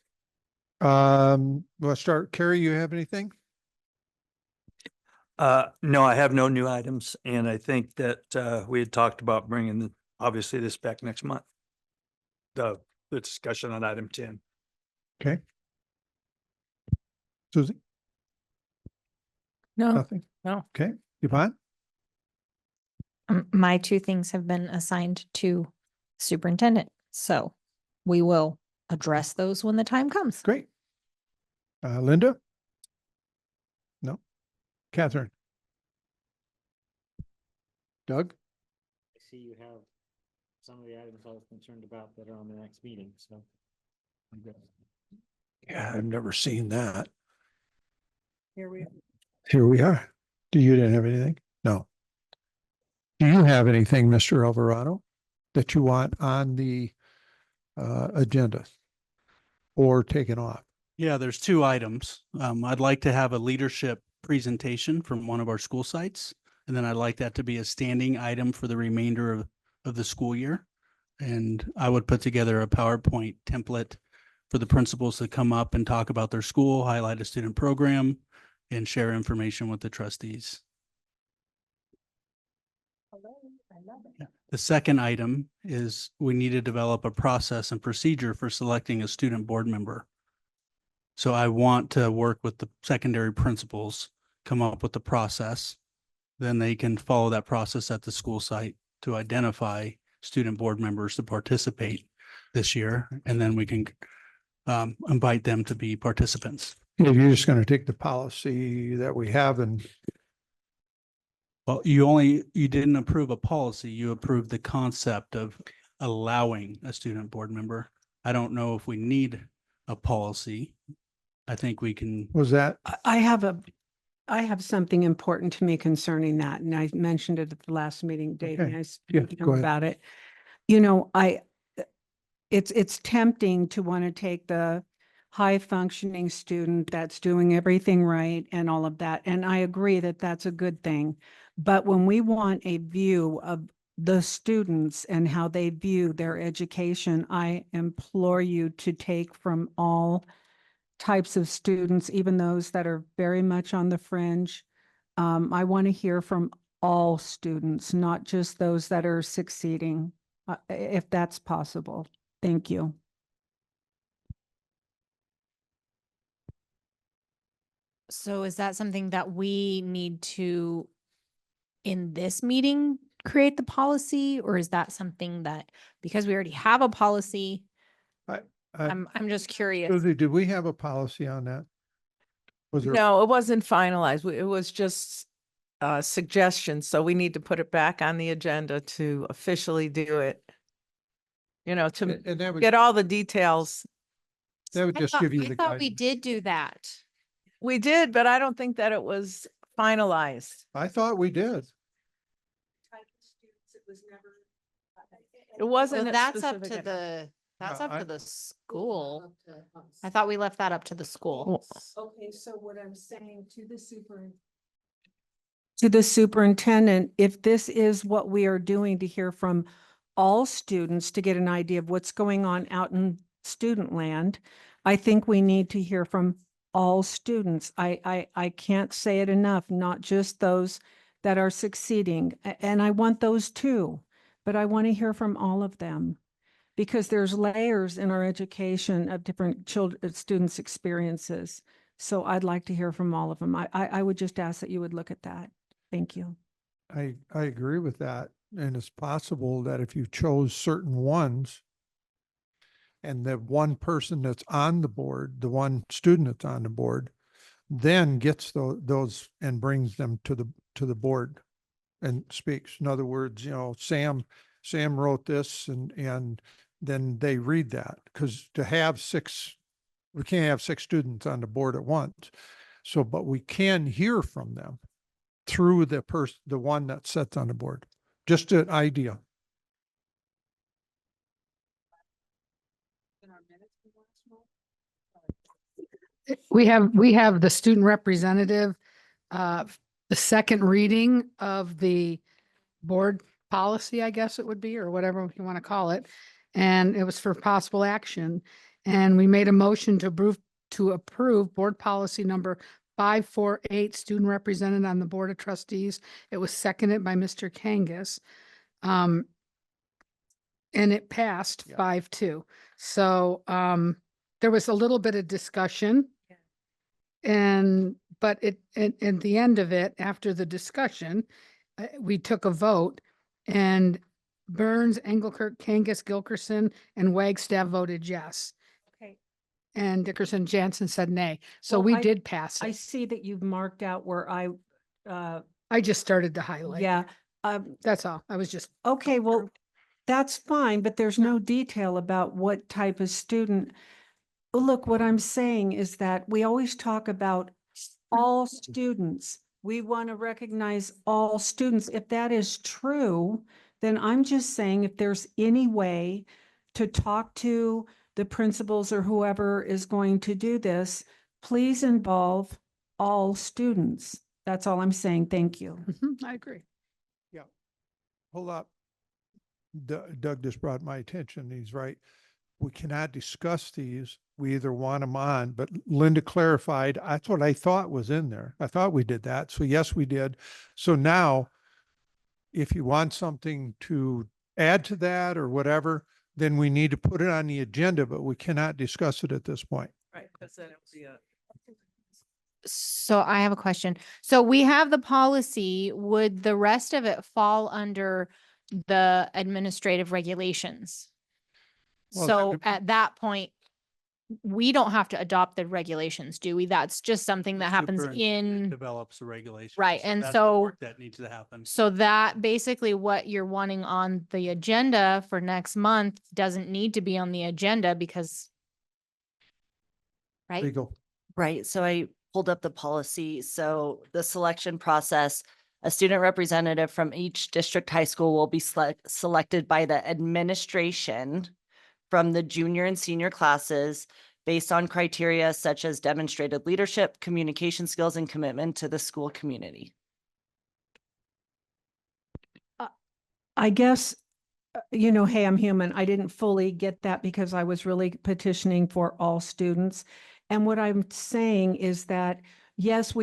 Let's start. Carrie, you have anything? No, I have no new items, and I think that we had talked about bringing obviously this back next month. The discussion on item 10. Okay. Susie? No, Nothing? no. Okay. Yvonne? My 2 things have been assigned to superintendent, so we will address those when the time comes. Great. Linda? No. Catherine? Doug? I see you have some of the items I was concerned about that are on the next meeting, so. I'm good. Yeah, I've never seen that. Here we are. Here we are. You didn't have anything? No. Do you have anything, Mr. Alvarado, that you want on the agenda or taken off? Yeah, there's 2 items. I'd like to have a leadership presentation from one of our school sites. And then I'd like that to be a standing item for the remainder of of the school year. And I would put together a PowerPoint template for the principals to come up and talk about their school, highlight a student program, and share information with the trustees. Yeah. The second item is we need to develop a process and procedure for selecting a student board member. So I want to work with the secondary principals, come up with the process. Then they can follow that process at the school site to identify student board members to participate this year. And then we can invite them to be participants. If you're just going to take the policy that we have and Well, you didn't approve a policy, you approved the concept of allowing a student board member. I don't know if we need a policy. I think we can. was that, I have something important to me concerning that, and I mentioned it at the last meeting, Dave, and Okay. I Yeah, spoke to him go ahead. about it. You know, it's tempting to want to take the high functioning student that's doing everything right and all of that. And I agree that that's a good thing. But when we want a view of the students and how they view their education, I implore you to take from all types of students, even those that are very much on the fringe. I want to hear from all students, not just those that are succeeding, if that's possible. Thank you. So is that something that we need to, in this meeting, create the policy? Or is that something that, because we already have a policy, I'm just curious. Susie, did we have a policy on that? Was there? No, it wasn't finalized. It was just suggestions. So we need to put it back on the agenda to officially do it. You know, to And that would, get all the details. that would just give you the I thought we guidance. did do that. We did, but I don't think that it was finalized. I thought we did. It wasn't. So a that's up specific- to that's Yeah, up I- to the school. I thought we left that up to the school. Okay, so what I'm saying to the superintendent, if this is what we are doing to hear from all students to get an idea of what's going on out in student land, I think we need to hear from all students. I can't say it enough, not just those that are succeeding. And I want those too, but I want to hear from all of them. Because there's layers in our education of different students' experiences. So I'd like to hear from all of them. I would just ask that you would look at that. Thank you. I agree with that. And it's possible that if you chose certain ones and the one person that's on the board, the one student that's on the board, then gets those and brings them to the board and speaks. In other words, you know, Sam wrote this and then they read that, because to have we can't have 6 students on the board at once. So, but we can hear from them through the one that sits on the board. Just an idea. We have the student representative, the second reading of the board policy, I guess it would be, or whatever you want to call it. And it was for possible action. And we made a motion to approve board policy number 548, student represented on the Board of Trustees. It was seconded by Mr. Kangas. And it passed 5-2. So there was a little bit of discussion. But at the end of it, after the discussion, we took a vote, and Burns, Engelkirk, Kangas, Gilkerson, and Wagstaff voted yes. Okay. And Dickerson Jansen said nay. So Well, we I- did pass I it. see that you've marked out where I just started to highlight. yeah. That's all. I was just, Okay, well, that's fine, but there's no detail about what type of student. Look, what I'm saying is that we always talk about all students. We want to recognize all students. If that is true, then I'm just saying if there's any way to talk to the principals or whoever is going to do this, please involve all students. That's all I'm saying. Thank you. I agree. Hold up. Doug just brought my attention. He's right. We cannot discuss these. We either want them on, but Linda clarified, that's what I thought was in there. I thought we did that. So yes, we did. So now, if you want something to add to that or whatever, then we need to put it on the agenda, but we cannot discuss it at this point. Right, because then it'll be a. So I have a question. So we have the policy. Would the rest of it fall under the administrative regulations? Well, So it- at that point, we don't have to adopt the regulations, do we? That's just something that happens Superintendent in, Develops the regulations. right, and that's the so- work that needs to happen. so that basically what you're wanting on the agenda for next month doesn't need to be on the agenda because, right? Legal. Right, so I pulled up the policy. So the selection process, a student representative from each district high school will be selected by the administration from the junior and senior classes based on criteria such as demonstrated leadership, communication skills, and commitment to the school community. I guess, hey, I'm human. I didn't fully get that because I was really petitioning for all students. And what I'm saying is that, yes,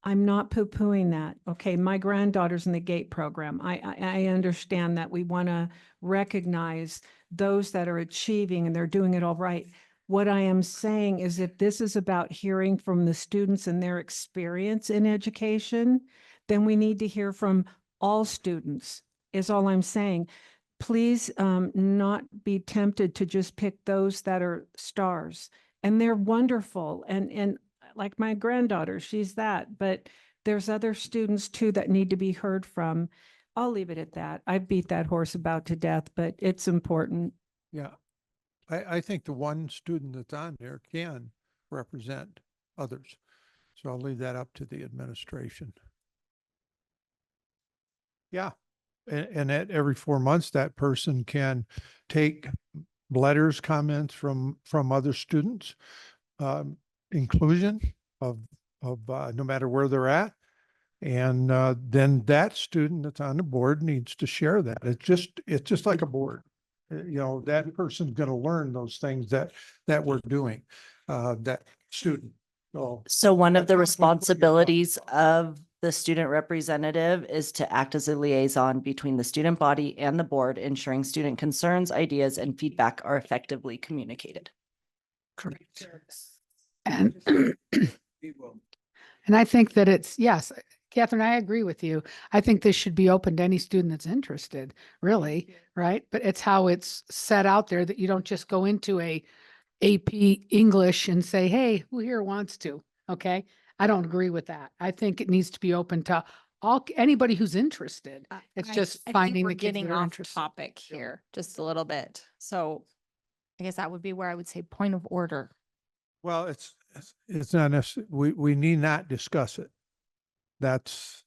I'm not poo-pooing that. Okay, my granddaughter's in the GATE program. I understand that we want to recognize those that are achieving and they're doing it all right. What I am saying is if this is about hearing from the students and their experience in education, then we need to hear from all students, is all I'm saying. Please not be tempted to just pick those that are stars. And they're wonderful. And like my granddaughter, she's that. But there's other students too that need to be heard from. I'll leave it at that. I beat that horse about to death, but it's important. Yeah. I think the one student that's on there can represent others. So I'll leave that up to the administration. Yeah. And at every 4 months, that person can take letters, comments from other students, inclusion of no matter where they're at. And then that student that's on the board needs to share that. It's just like a board. That person's going to learn those things that we're doing, that student. So one of the that's what we're talking about. responsibilities of the student representative is to act as a liaison between the student body and the board, ensuring student concerns, ideas, and feedback are effectively communicated. Correct. And and I think that yes, Catherine, I agree with you. I think this should be open to any student that's interested, really, right? But it's how it's set out there that you don't just go into a AP English and say, hey, who here wants to? Okay. I don't agree with that. I think it needs to be open to anybody who's interested. It's just I think finding we're the kids getting that are off interested. topic here just a little bit. So I guess that would be where I would say point of order. Well, it's not necessary. We need not discuss it. That's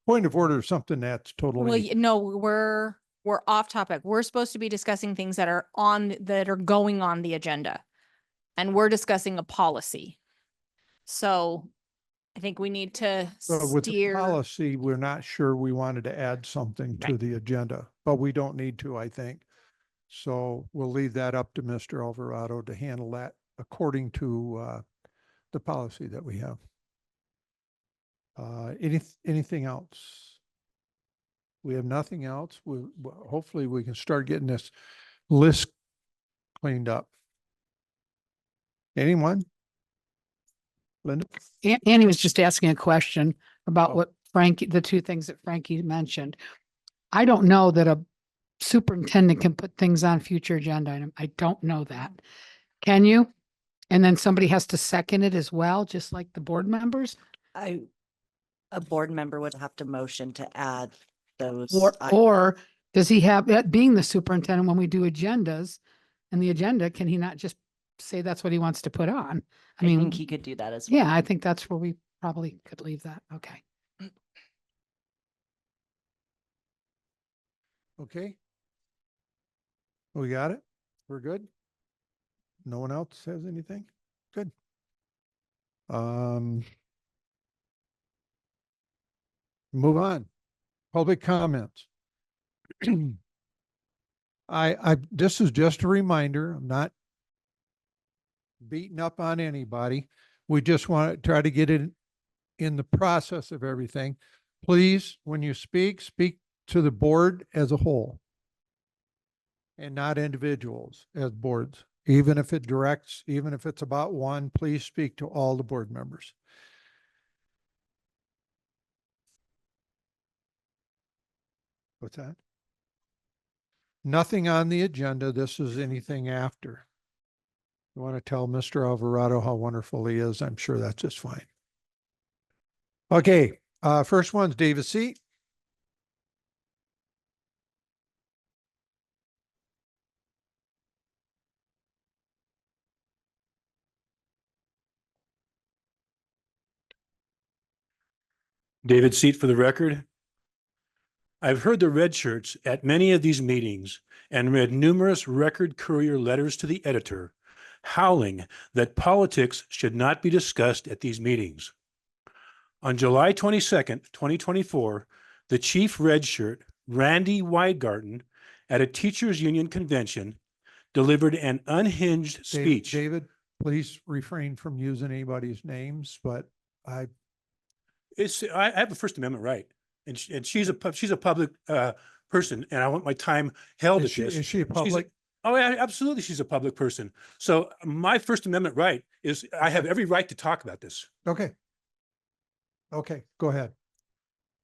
point of order, something that's Well, totally. no, we're off topic. We're supposed to be discussing things that are going on the agenda. And we're discussing a policy. So I think we need to So with the steer. policy, we're not sure we wanted to add something to the agenda, but we don't need to, I think. So we'll leave that up to Mr. Alvarado to handle that according to the policy that we have. Anything else? We have nothing else. Hopefully we can start getting this list cleaned up. Anyone? Linda? Annie was just asking a question about Oh. what the two things that Frankie mentioned. I don't know that a superintendent can put things on future agenda item. I don't know that. Can you? And then somebody has to second it as well, just like the board members? A board member would have to motion to add those. Or does he have, that being the superintendent, when we do agendas and the agenda, can he not just say that's what he wants to put on? I think he could do that as well. Yeah, I think that's where we probably could leave that. Okay. Okay. We got it? We're good? No one else has anything? Good. Move on. Public comments. This is just a reminder. I'm not beating up on anybody. We just want to try to get it in the process of everything. Please, when you speak to the board as a whole and not individuals as boards. Even if it's about one, please speak to all the board members. What's that? Nothing on the agenda. This is anything after. You want to tell Mr. Alvarado how wonderful he is? I'm sure that's just fine. Okay, first one's Davis Seat. David Seat for the record. I've heard the red shirts at many of these meetings and read numerous Record Courier letters to the editor howling that politics should not be discussed at these meetings. On July 22nd, 2024, the chief red shirt, Randy Weingarten, at a teachers union convention, delivered an unhinged speech. David, please refrain from using anybody's names, but I have a First Amendment right, and she's a public person, and I want my time held at this. Is she a public? Oh, yeah, absolutely, she's a public person. So my First Amendment right is I have every right to talk about this. Okay. Okay, go ahead.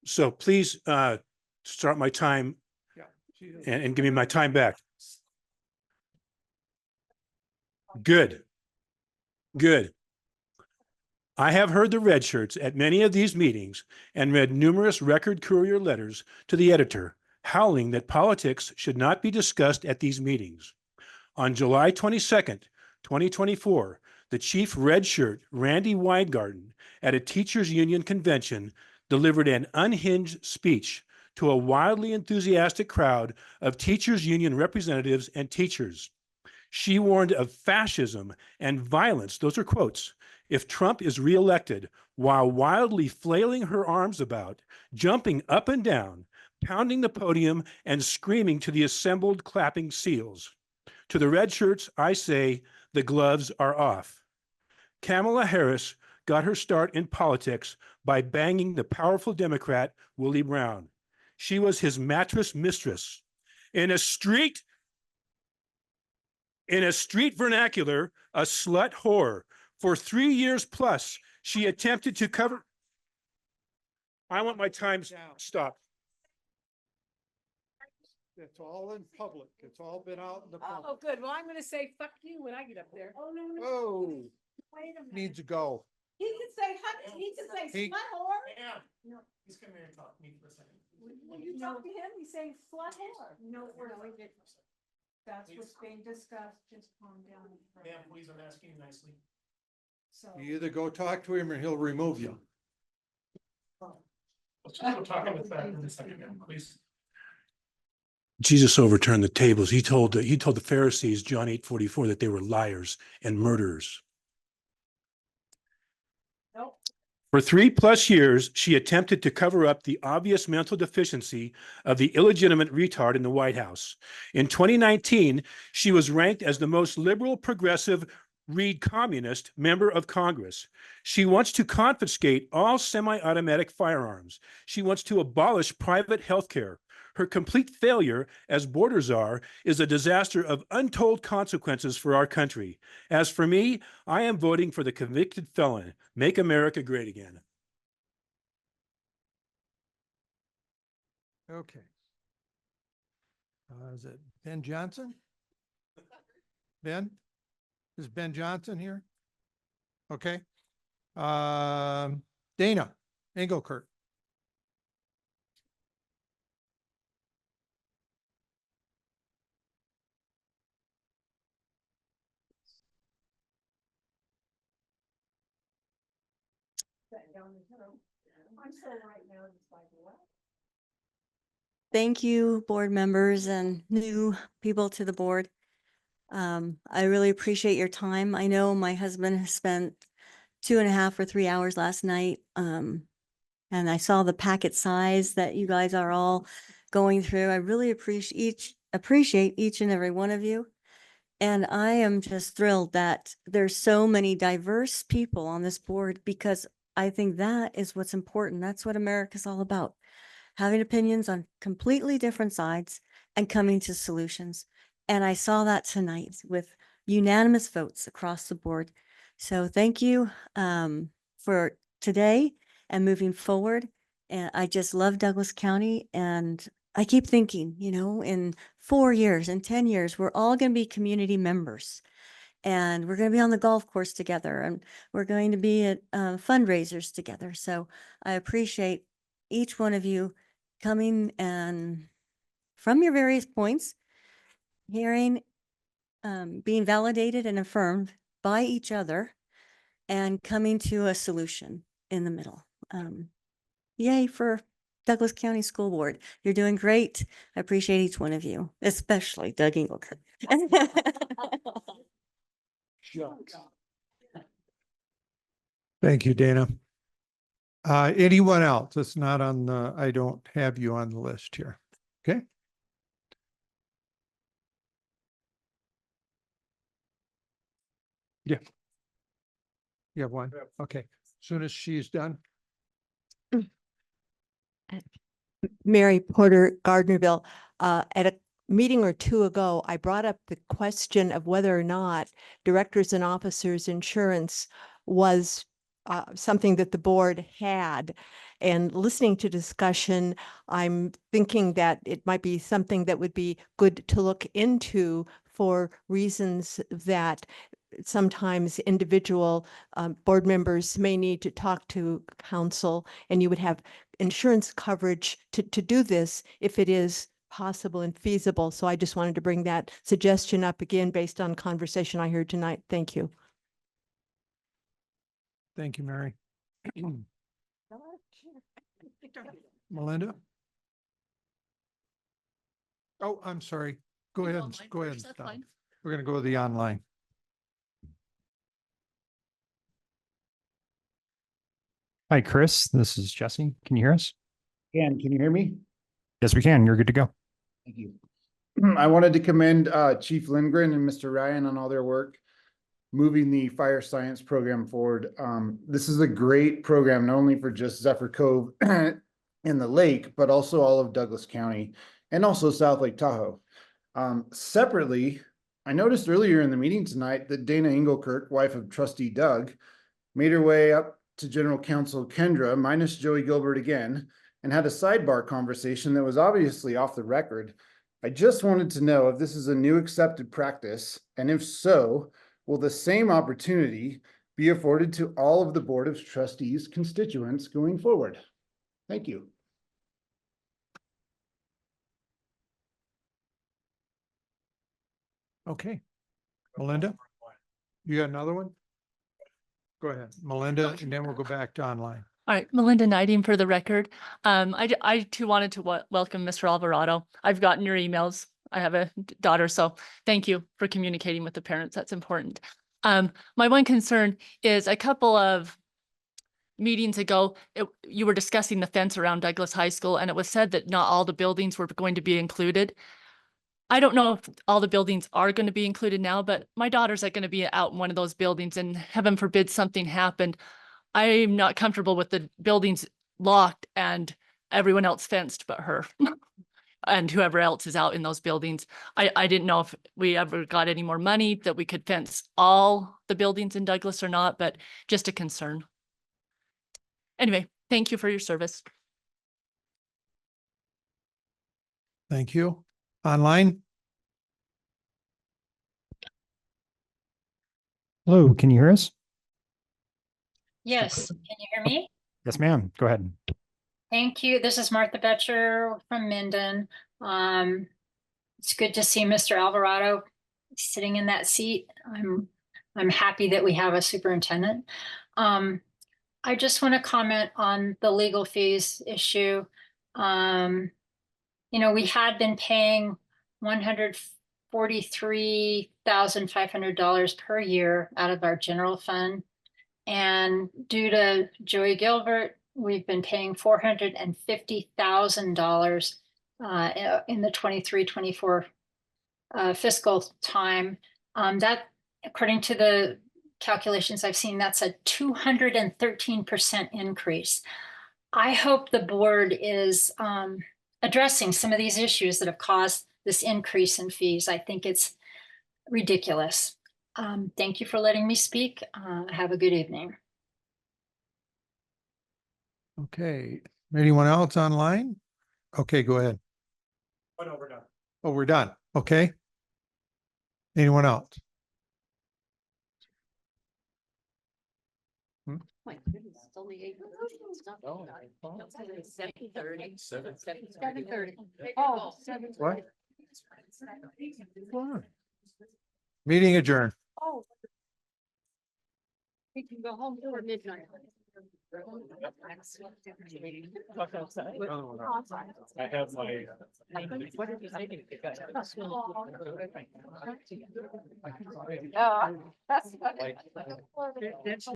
So please start my time and give me my time back. Good. Good. I have heard the red shirts at many of these meetings and read numerous Record Courier letters to the editor howling that politics should not be discussed at these meetings. On July 22nd, 2024, the chief red shirt, Randy Weingarten, at a teachers union convention, delivered an unhinged speech to a wildly enthusiastic crowd of teachers union representatives and teachers. She warned of fascism and violence, those are quotes, if Trump is reelected, while wildly flailing her arms about, jumping up and down, pounding the podium and screaming to the assembled clapping seals. To the red shirts, I say, the gloves are off. Kamala Harris got her start in politics by banging the powerful Democrat, Willie Brown. She was his mattress mistress. In a street vernacular, a slut whore. For 3 years plus, she attempted to cover. I want my time stopped. It's all in public. It's all been out in the public. Oh, good. Well, I'm gonna say fuck you when I get up there. Oh, no, no. Oh, Wait a minute. needs to go. He can say, he can say He- slut whore. Yeah. No. He's coming here and talk to me for a second. When you talk to him, he's saying slut whore. No, we're not. That's what's being discussed. Just calm down. Ma'am, please, I'm asking you nicely. So. You either go talk to him or he'll remove you. Let's just go talk about that in a second, ma'am, please. Jesus overturned the tables. He told the Pharisees, John 8:44, that they were liars and murderers. Nope. For 3+ years, she attempted to cover up the obvious mental deficiency of the illegitimate retard in the White House. In 2019, she was ranked as the most liberal, progressive, read communist member of Congress. She wants to confiscate all semi-automatic firearms. She wants to abolish private health care. Her complete failure as border czar is a disaster of untold consequences for our country. As for me, I am voting for the convicted felon. Make America great again. Okay. Is it Ben Johnson? Ben? Is Ben Johnson here? Okay. Dana Engelkirk. I'm so right now, it's like, what? Thank you, board members and new people to the board. I really appreciate your time. I know my husband has spent 2.5 or 3 hours last night. And I saw the packet size that you guys are all going through. I really appreciate each and every one of you. And I am just thrilled that there's so many diverse people on this board, because I think that is what's important. That's what America's all about. Having opinions on completely different sides and coming to solutions. And I saw that tonight with unanimous votes across the board. So thank you for today and moving forward. And I just love Douglas County, and I keep thinking, you know, in 4 years, in 10 years, we're all going to be community members, and we're going to be on the golf course together, and we're going to be at fundraisers together. So I appreciate each one of you coming and from your various points, hearing, being validated and affirmed by each other, and coming to a solution in the middle. Yay for Douglas County School Board. You're doing great. I appreciate each one of you, especially Doug Engelkirk. Thank you, Dana. Anyone else that's not on the, I don't have you on the list here. Okay. Yeah. You have one? Okay. Soon as she's done. Mary Porter, Gardnerville. At a meeting or two ago, I brought up the question of whether or not directors and officers insurance was something that the board had. And listening to discussion, I'm thinking that it might be something that would be good to look into for reasons that sometimes individual board members may need to talk to counsel, and you would have insurance coverage to do this if it is possible and feasible. So I just wanted to bring that suggestion up again based on conversation I heard tonight. Thank you. Thank you, Mary. Melinda? Oh, I'm sorry. Go ahead. Go ahead. We're going to go to the online. Hi, Chris. This is Jesse. Can you hear us? Can you hear me? Yes, we can. You're good to go. Thank you. I wanted to commend Chief Lindgren and Mr. Ryan on all their work moving the fire science program forward. This is a great program, not only for just Zephyr Cove and the lake, but also all of Douglas County and also South Lake Tahoe. Separately, I noticed earlier in the meeting tonight that Dana Engelkirk, wife of Trustee Doug, made her way up to General Counsel Kendra, minus Joey Gilbert again, and had a sidebar conversation that was obviously off the record. I just wanted to know if this is a new accepted practice, and if so, will the same opportunity be afforded to all of the Board of Trustees constituents going forward? Thank you. Okay. Melinda, you got another one? Go ahead, Melinda, and then we'll go back to online. All right, Melinda Knighting for the record. I too wanted to welcome Mr. Alvarado. I've gotten your emails. I have a daughter, so thank you for communicating with the parents. That's important. My one concern is a couple of meetings ago, you were discussing the fence around Douglas High School, and it was said that not all the buildings were going to be included. I don't know if all the buildings are going to be included now, but my daughters are going to be out in one of those buildings, and heaven forbid something happened. I'm not comfortable with the buildings locked and everyone else fenced but her and whoever else is out in those buildings. I didn't know if we ever got any more money that we could fence all the buildings in Douglas or not, but just a concern. Anyway, thank you for your service. Thank you. Online? Hello, can you hear us? Yes, can you hear me? Yes, ma'am. Go ahead. Thank you. This is Martha Betcher from Minden. It's good to see Mr. Alvarado sitting in that seat. I'm happy that we have a superintendent. I just want to comment on the legal fees issue. You know, we had been paying $143,500 per year out of our general fund. And due to Joey Gilbert, we've been paying $450,000 in the 23-24 fiscal time. That, according to the calculations I've seen, that's a 213% increase. I hope the board is addressing some of these issues that have caused this increase in fees. I think it's ridiculous. Thank you for letting me speak. Have a good evening. Okay, anyone else online? Okay, go ahead. Oh, no, we're done. Oh, we're done. Okay. Anyone else? My goodness, it's only 8. Seven thirty. 7:30. Oh, What? Meeting adjourned. Oh. We can go home before midnight. I have my. That's.